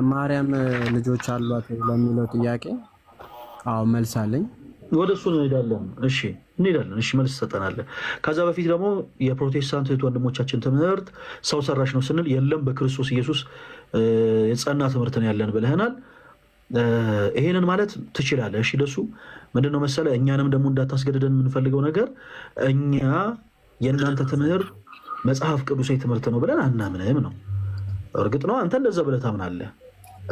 ማርያም ልጆች አሏት ለሚለው ጥያቄ አዎ መልስ አለኝ። ወደ እሱ እንሄዳለን። እንሄዳለን። መልስ ትሰጠናለህ። ከዛ በፊት ደግሞ የፕሮቴስታንት እህት ወንድሞቻችን ትምህርት ሰው ሰራሽ ነው ስንል የለም በክርስቶስ ኢየሱስ የጸና ትምህርት ነው ያለን ብለህናል። ይሄንን ማለት ትችላለህ። እሺ ለሱ ምንድነው መሰለህ እኛንም ደግሞ እንዳታስገድደን የምንፈልገው ነገር እኛ የእናንተ ትምህርት መጽሐፍ ቅዱሳዊ ትምህርት ነው ብለን አናምንም ነው። እርግጥ ነው አንተ እንደዛ ብለህ ታምናለህ፣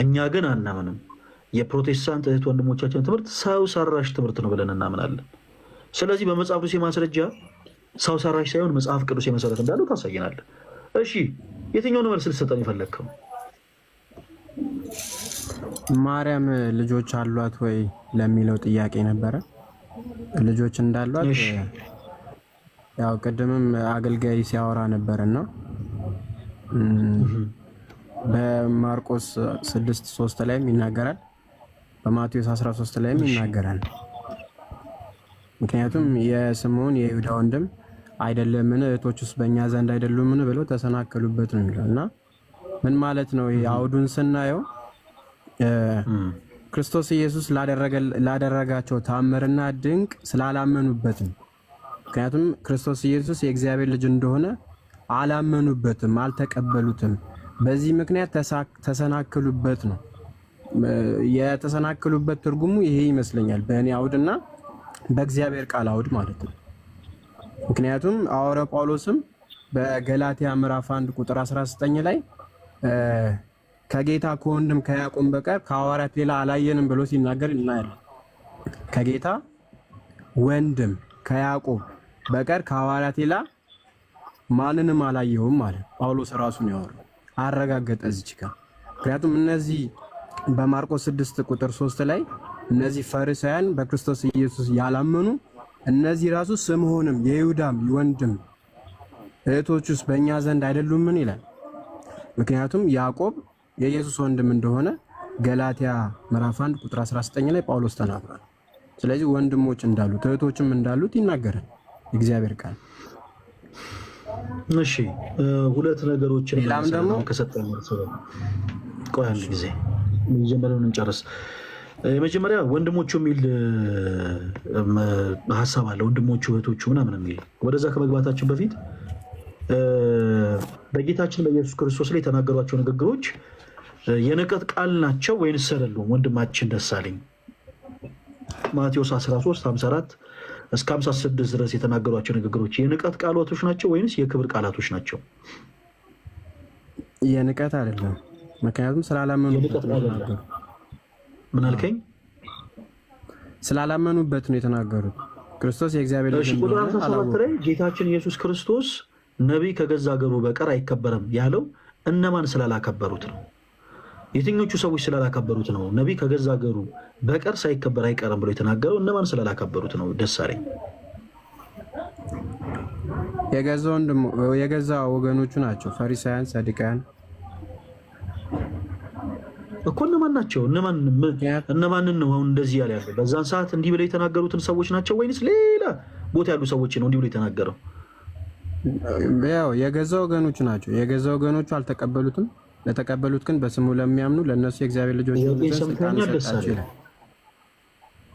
እኛ ግን አናምንም። የፕሮቴስታንት እህት ወንድሞቻችን ትምህርት ሰው ሰራሽ ትምህርት ነው ብለን እናምናለን። ስለዚህ በመጽሐፍ ቅዱስ ማስረጃ ሰው ሰራሽ ሳይሆን መጽሐፍ ቅዱስ መሰረት እንዳለው ታሳየናለህ። እሺ የትኛውን መልስ ልትሰጠን የፈለግከው? ማርያም ልጆች አሏት ወይ ለሚለው ጥያቄ ነበረ። ልጆች እንዳሏት ያው ቅድምም አገልጋይ ሲያወራ ነበርና በማርቆስ 6:3 ላይም ይናገራል፣ በማቴዎስ 13 ላይም ይናገራል። ምክንያቱም የስምዖን የይሁዳ ወንድም አይደለምን እህቶቹስ በእኛ ዘንድ አይደሉምን ብለው ተሰናከሉበት ነው የሚለው እና ምን ማለት ነው? አውዱን ስናየው ክርስቶስ ኢየሱስ ላደረጋቸው ታምርና ድንቅ ስላላመኑበት ነው። ምክንያቱም ክርስቶስ ኢየሱስ የእግዚአብሔር ልጅ እንደሆነ አላመኑበትም፣ አልተቀበሉትም። በዚህ ምክንያት ተሰናክሉበት ነው። የተሰናክሉበት ትርጉሙ ይሄ ይመስለኛል በእኔ አውድና በእግዚአብሔር ቃል አውድ ማለት ነው። ምክንያቱም ሐዋርያው ጳውሎስም በገላትያ ምዕራፍ 1 ቁጥር 19 ላይ ከጌታ ከወንድም ከያዕቆብ በቀር ከሐዋርያት ሌላ አላየንም ብሎ ሲናገር እናያለን። ከጌታ ወንድም ከያዕቆብ በቀር ከሐዋርያት ሌላ ማንንም አላየሁም ማለት ጳውሎስ ራሱን ያወራው አረጋገጠ እዚህ ጋር። ምክንያቱም እነዚህ በማርቆስ 6 ቁጥር 3 ላይ እነዚህ ፈሪሳውያን በክርስቶስ ኢየሱስ ያላመኑ እነዚህ ራሱ ስምዖንም የይሁዳም ወንድም እህቶቹስ በእኛ ዘንድ አይደሉምን ይላል። ምክንያቱም ያዕቆብ የኢየሱስ ወንድም እንደሆነ ገላትያ ምዕራፍ 1 ቁጥር 19 ላይ ጳውሎስ ተናግሯል። ስለዚህ ወንድሞች እንዳሉት እህቶችም እንዳሉት ይናገራል እግዚአብሔር ቃል። እሺ ሁለት ነገሮችን ደግሞ ከሰጠን ቆይ አንድ ጊዜ መጀመሪያውን እንጨርስ። የመጀመሪያ ወንድሞቹ የሚል ሀሳብ አለ። ወንድሞቹ እህቶቹ ምናምን የሚል ወደዛ ከመግባታችን በፊት በጌታችን በኢየሱስ ክርስቶስ ላይ የተናገሯቸው ንግግሮች የንቀት ቃል ናቸው ወይንስ አይደሉም? ወንድማችን ደሳለኝ ማቴዎስ 13:54 እስከ 56 ድረስ የተናገሯቸው ንግግሮች የንቀት ቃላቶች ናቸው ወይንስ የክብር ቃላቶች ናቸው? የንቀት አይደለም። ምክንያቱም ስላላመኑበት ነው። ምን አልከኝ? ስላላመኑበት ነው የተናገሩት። ክርስቶስ የእግዚአብሔር ልጅ ነው። ቁጥር 17 ላይ ጌታችን ኢየሱስ ክርስቶስ ነቢይ ከገዛ ሀገሩ በቀር አይከበርም ያለው እነማን ስላላከበሩት ነው? የትኞቹ ሰዎች ስላላከበሩት ነው? ነቢይ ከገዛ ሀገሩ በቀር ሳይከበር አይቀርም ብሎ የተናገረው እነማን ስላላከበሩት ነው? ደሳለኝ የገዛ ወገኖቹ ናቸው። ፈሪሳውያን፣ ሰዱቃውያን እኮ እነማን ናቸው? እነማንን ነው አሁን እንደዚህ ያለ ያለው? በዛን ሰዓት እንዲህ ብለው የተናገሩትን ሰዎች ናቸው ወይንስ ሌላ ቦታ ያሉ ሰዎች ነው እንዲህ ብለው የተናገረው? ያው የገዛ ወገኖቹ ናቸው። የገዛ ወገኖቹ አልተቀበሉትም። ለተቀበሉት ግን በስሙ ለሚያምኑ ለነሱ የእግዚአብሔር ልጆች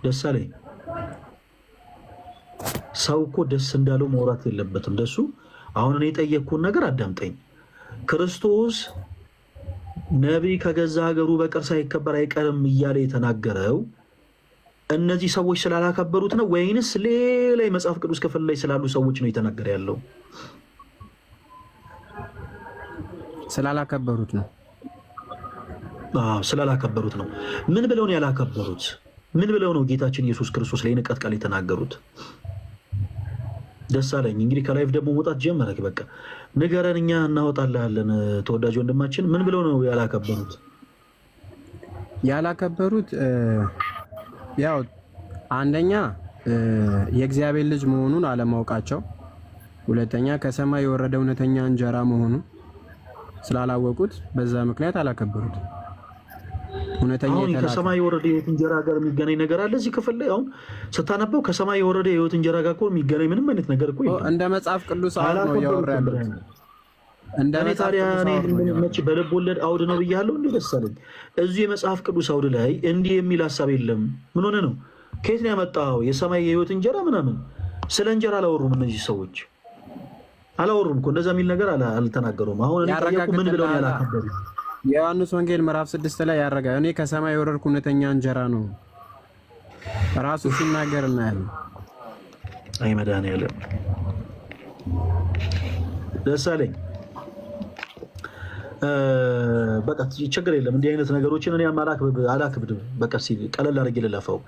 ደስ አለኝ። ሰው እኮ ደስ እንዳለው መውራት የለበትም ደሱ። አሁን እኔ የጠየቅኩን ነገር አዳምጠኝ። ክርስቶስ ነቢይ ከገዛ ሀገሩ በቀር ሳይከበር አይቀርም እያለ የተናገረው እነዚህ ሰዎች ስላላከበሩት ነው ወይንስ ሌላ የመጽሐፍ ቅዱስ ክፍል ላይ ስላሉ ሰዎች ነው የተናገረ ያለው? ስላላከበሩት ነው። ስላላከበሩት ነው። ምን ብለው ነው ያላከበሩት? ምን ብለው ነው ጌታችን ኢየሱስ ክርስቶስ ላይ ንቀት ቃል የተናገሩት? ደስ አለኝ። እንግዲህ ከላይፍ ደግሞ መውጣት ጀመረክ። በቃ ንገረን፣ እኛ እናወጣልሃለን። ተወዳጅ ወንድማችን ምን ብለው ነው ያላከበሩት? ያላከበሩት ያው አንደኛ የእግዚአብሔር ልጅ መሆኑን አለማወቃቸው፣ ሁለተኛ ከሰማይ የወረደ እውነተኛ እንጀራ መሆኑ ስላላወቁት በዛ ምክንያት አላከበሩት። እውነተኛ ከሰማይ የወረደ የህይወት እንጀራ ጋር የሚገናኝ ነገር አለ እዚህ ክፍል ላይ? አሁን ስታነበው ከሰማይ የወረደ የህይወት እንጀራ ጋር እኮ የሚገናኝ ምንም አይነት ነገር እኮ የለም። እንደ መጽሐፍ ቅዱስ ነው ያወራ ያለው። እንደ ታዲያ መቼ በልብ ወለድ አውድ ነው ብያለሁ። እንዴ ደስ አለኝ። እዚህ የመጽሐፍ ቅዱስ አውድ ላይ እንዲህ የሚል ሀሳብ የለም። ምን ሆነ ነው? ከየት ነው ያመጣው? የሰማይ የህይወት እንጀራ ምናምን። ስለ እንጀራ አላወሩም እነዚህ ሰዎች፣ አላወሩም እኮ እንደዛ የሚል ነገር አልተናገሩም። አሁን እኔ ጠየቁ ምን ብለው ነው ያላከበሩ? የዮሐንስ ወንጌል ምዕራፍ 6 ላይ ያረጋ እኔ ከሰማይ የወረድኩ እውነተኛ እንጀራ ነው ራሱ ሲናገር እናያለን። አይ መድኃኒዓለም ደስ አለኝ። በቃ ችግር የለም። እንዲህ አይነት ነገሮችን እኔ አላክብድም። በቃ ቀለል አድርጌ ልለፈው።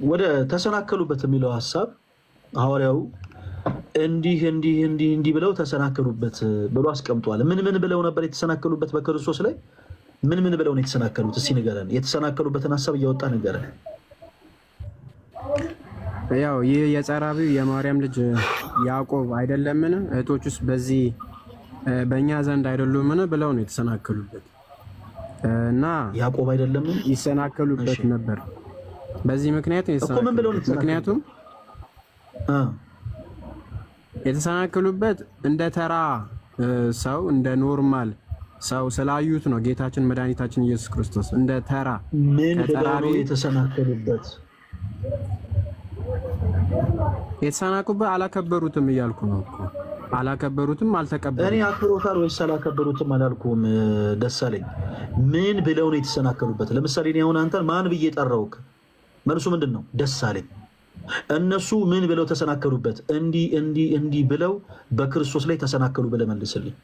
ወደ ተሰናከሉበት የሚለው ሀሳብ ሐዋርያው እንዲህ ብለው ተሰናከሉበት ብሎ አስቀምጧል። ምን ብለው ነበር የተሰናከሉበት? በክርስቶስ ላይ ምን ብለው ነው የተሰናከሉት? እስኪ ንገረን። የተሰናከሉበትን ሀሳብ እያወጣ ንገረን። ያው ይህ የጸራቢው የማርያም ልጅ ያዕቆብ አይደለምን? እህቶቹስ በዚህ በእኛ ዘንድ አይደሉምን ብለው ነው የተሰናከሉበት። እና ያዕቆብ አይደለምን ይሰናከሉበት ነበር። በዚህ ምክንያት ምክንያቱም የተሰናከሉበት እንደ ተራ ሰው እንደ ኖርማል ሰው ስላዩት ነው። ጌታችን መድኃኒታችን ኢየሱስ ክርስቶስ እንደ ተራ ምን ብለው የተሰናከሉበት? የተሰናከሉበት አላከበሩትም እያልኩ ነው እኮ። አላከበሩትም፣ አልተቀበሉትም። እኔ አክብሮታል ወይስ አላከበሩትም አላልኩም። ደሳለኝ ምን ብለው ነው የተሰናከሉበት? ለምሳሌ እኔ አሁን አንተን ማን ብዬ ጠራውክ? መልሱ ምንድን ነው? ደሳለኝ። እነሱ ምን ብለው ተሰናከሉበት? እንዲህ ብለው በክርስቶስ ላይ ተሰናከሉ ብለህ መልስልኝ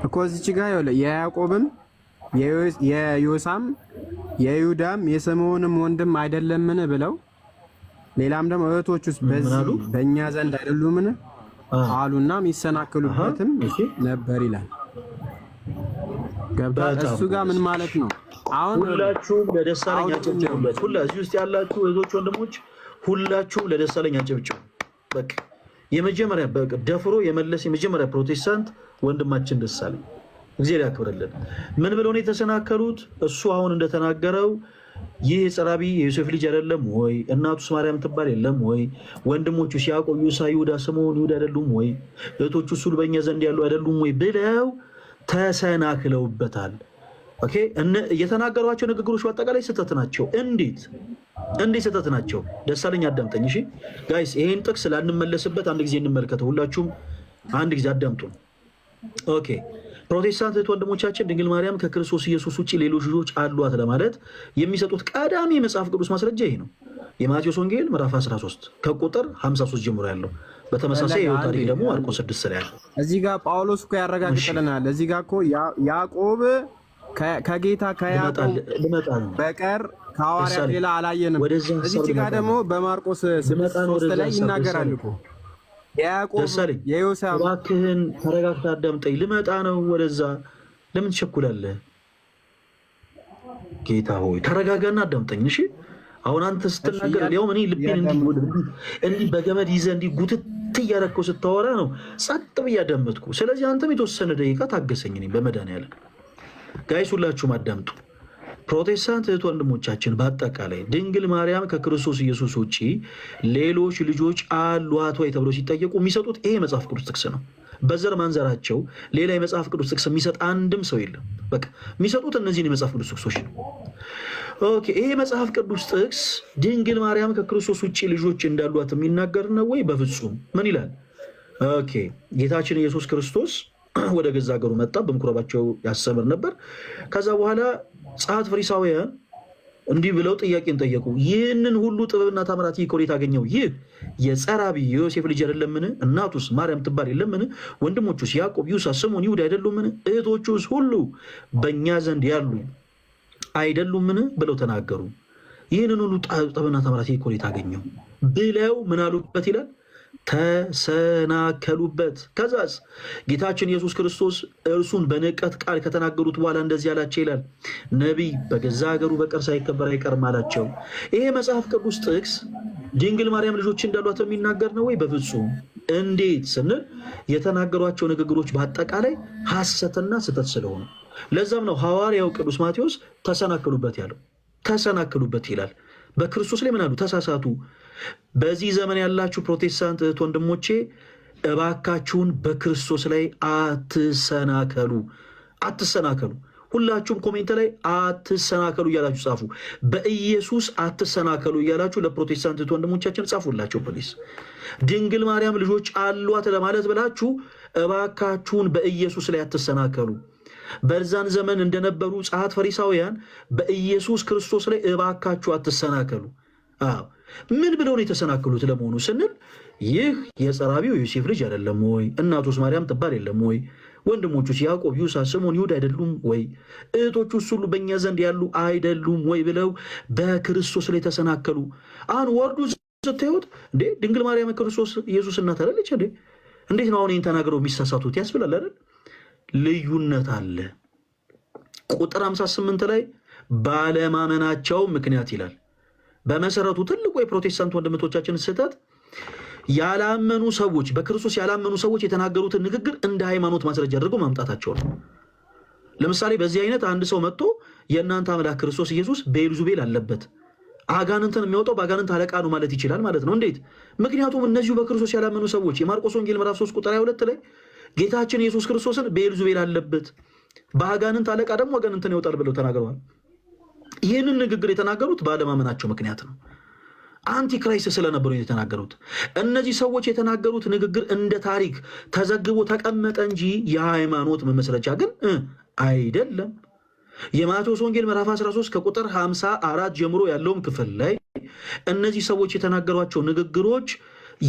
እኮ። እዚች ጋር የያዕቆብም የዮሳም የይሁዳም የስምዖንም ወንድም አይደለምን ብለው፣ ሌላም ደግሞ እህቶቹስ በዚህ በእኛ ዘንድ አይደሉምን አሉና የሚሰናከሉበትም ነበር ይላል። ገብቷል? እሱ ጋር ምን ማለት ነው? አሁን ሁላችሁም ለደሳለኝ አጨብጭቡለት። እዚህ ውስጥ ያላችሁ እህቶች ወንድሞች፣ ሁላችሁም ለደሳለኝ አጨብጭቡ። በቃ የመጀመሪያ ደፍሮ የመለስ የመጀመሪያ ፕሮቴስታንት ወንድማችን ደሳለኝ እግዚአብሔር ያክብርልን። ምን ብለው ነው የተሰናከሉት? እሱ አሁን እንደተናገረው ይህ የጸራቢ የዮሴፍ ልጅ አይደለም ወይ? እናቱስ ማርያም ትባል የለም ወይ? ወንድሞቹ ያዕቆብ፣ ዮሳ፣ ይሁዳ፣ ስምዖን፣ ይሁዳ አይደሉም ወይ? እህቶቹ ሁሉ በእኛ ዘንድ ያሉ አይደሉም ወይ ብለው ተሰናክለውበታል። ኦኬ፣ የተናገሯቸው ንግግሮች በአጠቃላይ ስህተት ናቸው። እንዴት ስህተት ናቸው? ደሳለኝ አዳምጠኝ እሺ ጋይስ። ይሄን ጥቅስ ላንመለስበት አንድ ጊዜ እንመልከተው። ሁላችሁም አንድ ጊዜ አዳምጡ። ኦኬ፣ ፕሮቴስታንት እህት ወንድሞቻችን ድንግል ማርያም ከክርስቶስ ኢየሱስ ውጭ ሌሎች ልጆች አሏት ለማለት የሚሰጡት ቀዳሚ የመጽሐፍ ቅዱስ ማስረጃ ይሄ ነው። የማቴዎስ ወንጌል ምዕራፍ 13 ከቁጥር 53 ጀምሮ ያለው። በተመሳሳይ የሕይወት ታሪክ ደግሞ ማርቆስ 6 ላይ ያለው። እዚህ ጋር ጳውሎስ እኮ ያረጋግጥልናል። እዚህ ጋር እኮ ያዕቆብ ከጌታ ከያዕቆብ በቀር ከሐዋርያት ሌላ አላየንም። እዚህ ጋር ደግሞ በማርቆስ 6 ላይ ይናገራል እኮ ያዕቆብ የዮሴፍ። እባክህን ተረጋግተህ አዳምጠኝ። ልመጣ ነው ወደዛ። ለምን ትቸኩላለህ? ጌታ ሆይ ተረጋጋና አዳምጠኝ እሺ። አሁን አንተ ስትናገር ያው እኔ ልቤን እንዲህ በገመድ ይዘህ እንዲህ ጉትት እያደረግከው ስታወራ ነው ጸጥ ብዬ አዳመጥኩ። ስለዚህ አንተም የተወሰነ ደቂቃ ታገሰኝ። እኔ በመድኃኒዓለም ጋይስ ሁላችሁም አዳምጡ። ፕሮቴስታንት እህት ወንድሞቻችን በአጠቃላይ ድንግል ማርያም ከክርስቶስ ኢየሱስ ውጭ ሌሎች ልጆች አሏት ወይ ተብሎ ሲጠየቁ የሚሰጡት ይሄ መጽሐፍ ቅዱስ ጥቅስ ነው። በዘር ማንዘራቸው ሌላ የመጽሐፍ ቅዱስ ጥቅስ የሚሰጥ አንድም ሰው የለም። በቃ የሚሰጡት እነዚህን የመጽሐፍ ቅዱስ ጥቅሶች ነው። ኦኬ፣ ይሄ መጽሐፍ ቅዱስ ጥቅስ ድንግል ማርያም ከክርስቶስ ውጭ ልጆች እንዳሏት የሚናገር ነው ወይ? በፍጹም። ምን ይላል? ኦኬ፣ ጌታችን ኢየሱስ ክርስቶስ ወደ ገዛ ሀገሩ መጣ፣ በምኩራባቸው ያስተምር ነበር። ከዛ በኋላ ጸሐፍት ፈሪሳውያን እንዲህ ብለው ጥያቄን ጠየቁ። ይህንን ሁሉ ጥበብና ታምራት ይህ ከወዴት አገኘው? ይህ የጸራቢ የዮሴፍ ልጅ አይደለምን? እናቱስ ማርያም ትባል የለምን? ወንድሞቹስ ያዕቆብ፣ ይሁዳ፣ ስምዖን፣ ይሁዳ አይደሉምን? እህቶቹስ ሁሉ በእኛ ዘንድ ያሉ አይደሉምን? ብለው ተናገሩ። ይህንን ሁሉ ጥበብና ታምራት ይህ ከወዴት አገኘው ብለው ምን አሉበት ይላል? ተሰናከሉበት። ከዛስ ጌታችን ኢየሱስ ክርስቶስ እርሱን በንቀት ቃል ከተናገሩት በኋላ እንደዚህ አላቸው ይላል፣ ነቢይ በገዛ ሀገሩ በቀር ሳይከበር አይቀርም አላቸው። ይሄ መጽሐፍ ቅዱስ ጥቅስ ድንግል ማርያም ልጆች እንዳሏት የሚናገር ነው ወይ? በፍጹም። እንዴት ስንል የተናገሯቸው ንግግሮች በአጠቃላይ ሐሰትና ስህተት ስለሆኑ፣ ለዛም ነው ሐዋርያው ቅዱስ ማቴዎስ ተሰናከሉበት ያለው። ተሰናከሉበት ይላል። በክርስቶስ ላይ ምን አሉ? ተሳሳቱ። በዚህ ዘመን ያላችሁ ፕሮቴስታንት እህት ወንድሞቼ እባካችሁን በክርስቶስ ላይ አትሰናከሉ፣ አትሰናከሉ። ሁላችሁም ኮሜንት ላይ አትሰናከሉ እያላችሁ ጻፉ። በኢየሱስ አትሰናከሉ እያላችሁ ለፕሮቴስታንት እህት ወንድሞቻችን ጻፉላቸው ፕሊስ። ድንግል ማርያም ልጆች አሏት ለማለት ብላችሁ እባካችሁን በኢየሱስ ላይ አትሰናከሉ። በዛን ዘመን እንደነበሩ ጸሐፍት ፈሪሳውያን በኢየሱስ ክርስቶስ ላይ እባካችሁ አትሰናከሉ። ምን ብለው ነው የተሰናከሉት ለመሆኑ ስንል ይህ የጸራቢው ዮሴፍ ልጅ አይደለም ወይ? እናቱስ ማርያም ትባል የለም ወይ? ወንድሞቹስ ያዕቆብ፣ ይሁዳ፣ ስምዖን፣ ይሁዳ አይደሉም ወይ? እህቶቹስ ሁሉ በእኛ ዘንድ ያሉ አይደሉም ወይ? ብለው በክርስቶስ ላይ ተሰናከሉ። አሁን ወርዱ ስታዩት እንዴ ድንግል ማርያም ክርስቶስ ኢየሱስ እናት አይደለች እንዴ? እንዴት ነው አሁን ይህን ተናግረው የሚሳሳቱት ያስብላል አይደል? ልዩነት አለ። ቁጥር 58 ላይ ባለማመናቸው ምክንያት ይላል። በመሰረቱ ትልቁ የፕሮቴስታንት ወንድሞቻችን ስህተት ያላመኑ ሰዎች፣ በክርስቶስ ያላመኑ ሰዎች የተናገሩትን ንግግር እንደ ሃይማኖት ማስረጃ አድርገው ማምጣታቸው ነው። ለምሳሌ በዚህ አይነት አንድ ሰው መጥቶ የእናንተ አምላክ ክርስቶስ ኢየሱስ ቤልዙቤል አለበት፣ አጋንንትን የሚያወጣው በአጋንንት አለቃ ነው ማለት ይችላል ማለት ነው። እንዴት? ምክንያቱም እነዚሁ በክርስቶስ ያላመኑ ሰዎች የማርቆስ ወንጌል ምዕራፍ 3 ቁጥር 22 ላይ ጌታችን ኢየሱስ ክርስቶስን ቤልዙቤል አለበት፣ በአጋንንት አለቃ ደግሞ አጋንንትን ያወጣል ብለው ተናግረዋል። ይህንን ንግግር የተናገሩት ባለማመናቸው ምክንያት ነው። አንቲክራይስት ስለነበሩ የተናገሩት። እነዚህ ሰዎች የተናገሩት ንግግር እንደ ታሪክ ተዘግቦ ተቀመጠ እንጂ የሃይማኖት መመስረቻ ግን አይደለም። የማቴዎስ ወንጌል ምዕራፍ 13 ከቁጥር 54 ጀምሮ ያለውም ክፍል ላይ እነዚህ ሰዎች የተናገሯቸው ንግግሮች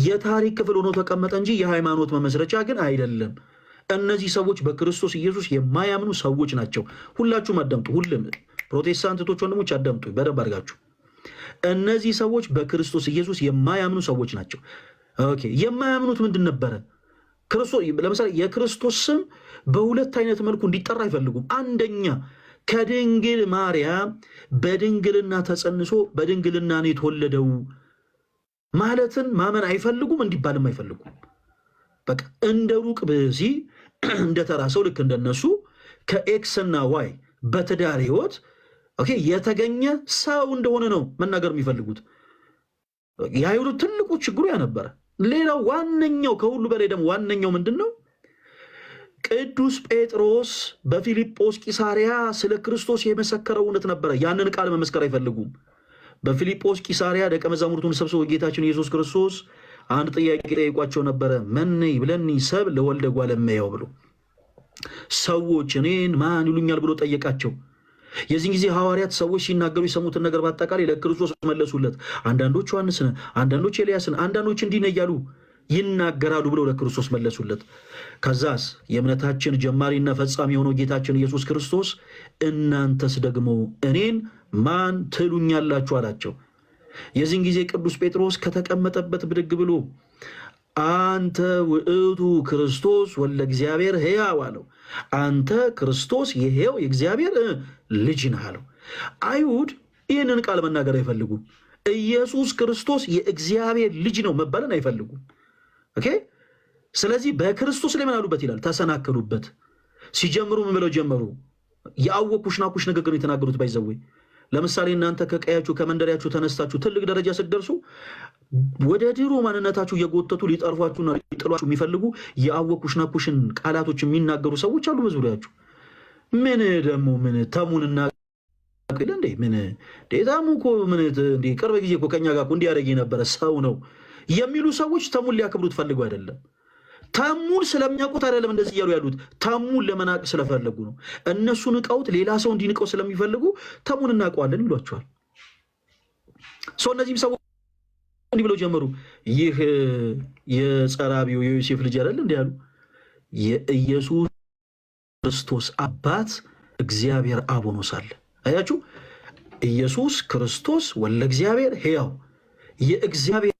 የታሪክ ክፍል ሆኖ ተቀመጠ እንጂ የሃይማኖት መመስረቻ ግን አይደለም። እነዚህ ሰዎች በክርስቶስ ኢየሱስ የማያምኑ ሰዎች ናቸው። ሁላችሁም አዳምጡ። ሁሉም ፕሮቴስታንቶች ወንድሞች አዳምጡ በደንብ አድርጋችሁ። እነዚህ ሰዎች በክርስቶስ ኢየሱስ የማያምኑ ሰዎች ናቸው። ኦኬ፣ የማያምኑት ምንድን ነበረ? ለምሳሌ የክርስቶስ ስም በሁለት አይነት መልኩ እንዲጠራ አይፈልጉም። አንደኛ ከድንግል ማርያም በድንግልና ተጸንሶ በድንግልና ነው የተወለደው ማለትን ማመን አይፈልጉም፣ እንዲባልም አይፈልጉም። በቃ እንደ ሩቅ ብእሲ እንደ ተራ ሰው ልክ እንደነሱ ከኤክስና ዋይ በትዳር ህይወት የተገኘ ሰው እንደሆነ ነው መናገር የሚፈልጉት። የአይሁድ ትልቁ ችግሩ ያነበረ። ሌላው ዋነኛው ከሁሉ በላይ ደግሞ ዋነኛው ምንድን ነው? ቅዱስ ጴጥሮስ በፊልጶስ ቂሳሪያ ስለ ክርስቶስ የመሰከረው እውነት ነበረ። ያንን ቃል መመስከር አይፈልጉም። በፊልጶስ ቂሳሪያ ደቀ መዛሙርቱን ሰብስቦ ጌታችን ኢየሱስ ክርስቶስ አንድ ጥያቄ ጠይቋቸው ነበረ። መነ ይብለኒ ሰብ ለወልደ እጓለ እመሕያው ብሎ ሰዎች እኔን ማን ይሉኛል ብሎ ጠየቃቸው። የዚህን ጊዜ ሐዋርያት ሰዎች ሲናገሩ የሰሙትን ነገር በአጠቃላይ ለክርስቶስ መለሱለት። አንዳንዶች ዮሐንስን፣ አንዳንዶች ኤልያስን፣ አንዳንዶች እንዲህ ነው እያሉ ይናገራሉ ብለው ለክርስቶስ መለሱለት። ከዛስ የእምነታችን ጀማሪና ፈጻሚ የሆነው ጌታችን ኢየሱስ ክርስቶስ እናንተስ ደግሞ እኔን ማን ትሉኛላችሁ አላቸው። የዚህን ጊዜ ቅዱስ ጴጥሮስ ከተቀመጠበት ብድግ ብሎ አንተ ውእቱ ክርስቶስ ወልደ እግዚአብሔር ሕያው አለው። አንተ ክርስቶስ የሕያው የእግዚአብሔር ልጅ ነህ አለው። አይሁድ ይህንን ቃል መናገር አይፈልጉም። ኢየሱስ ክርስቶስ የእግዚአብሔር ልጅ ነው መባልን አይፈልጉም። ኦኬ። ስለዚህ በክርስቶስ ላይ ምን አሉበት ይላል? ተሰናከሉበት። ሲጀምሩ ምን ብለው ጀመሩ? የአወኩሽ ናኩሽ ንግግር የተናገሩት ባይዘወይ። ለምሳሌ እናንተ ከቀያችሁ ከመንደሪያችሁ ተነስታችሁ ትልቅ ደረጃ ስትደርሱ ወደ ድሮ ማንነታችሁ እየጎተቱ ሊጠርፏችሁና ሊጥሏችሁ የሚፈልጉ የአወኩሽ ነኩሽን ቃላቶች የሚናገሩ ሰዎች አሉ በዙሪያችሁ። ምን ደግሞ ምን ተሙንና እንዴ ምን ዴታሙ እኮ ምን እንዴ ቅርብ ጊዜ እኮ ከኛ ጋር እንዲህ ያደረገ የነበረ ሰው ነው የሚሉ ሰዎች ተሙን ሊያከብሩት ፈልጉ አይደለም። ተሙን ስለሚያውቁት አይደለም እንደዚህ እያሉ ያሉት፣ ተሙን ለመናቅ ስለፈለጉ ነው። እነሱ ንቀውት ሌላ ሰው እንዲንቀው ስለሚፈልጉ ተሙን እናውቀዋለን ይሏቸዋል። ሰው እነዚህም ሰዎች እንዲህ ብለው ጀመሩ። ይህ የጸራቢው የዮሴፍ ልጅ አይደል እንዲህ ያሉ የኢየሱስ ክርስቶስ አባት እግዚአብሔር አብ ሆኖ ሳለ አያችሁ፣ ኢየሱስ ክርስቶስ ወለ እግዚአብሔር ሕያው የእግዚአብሔር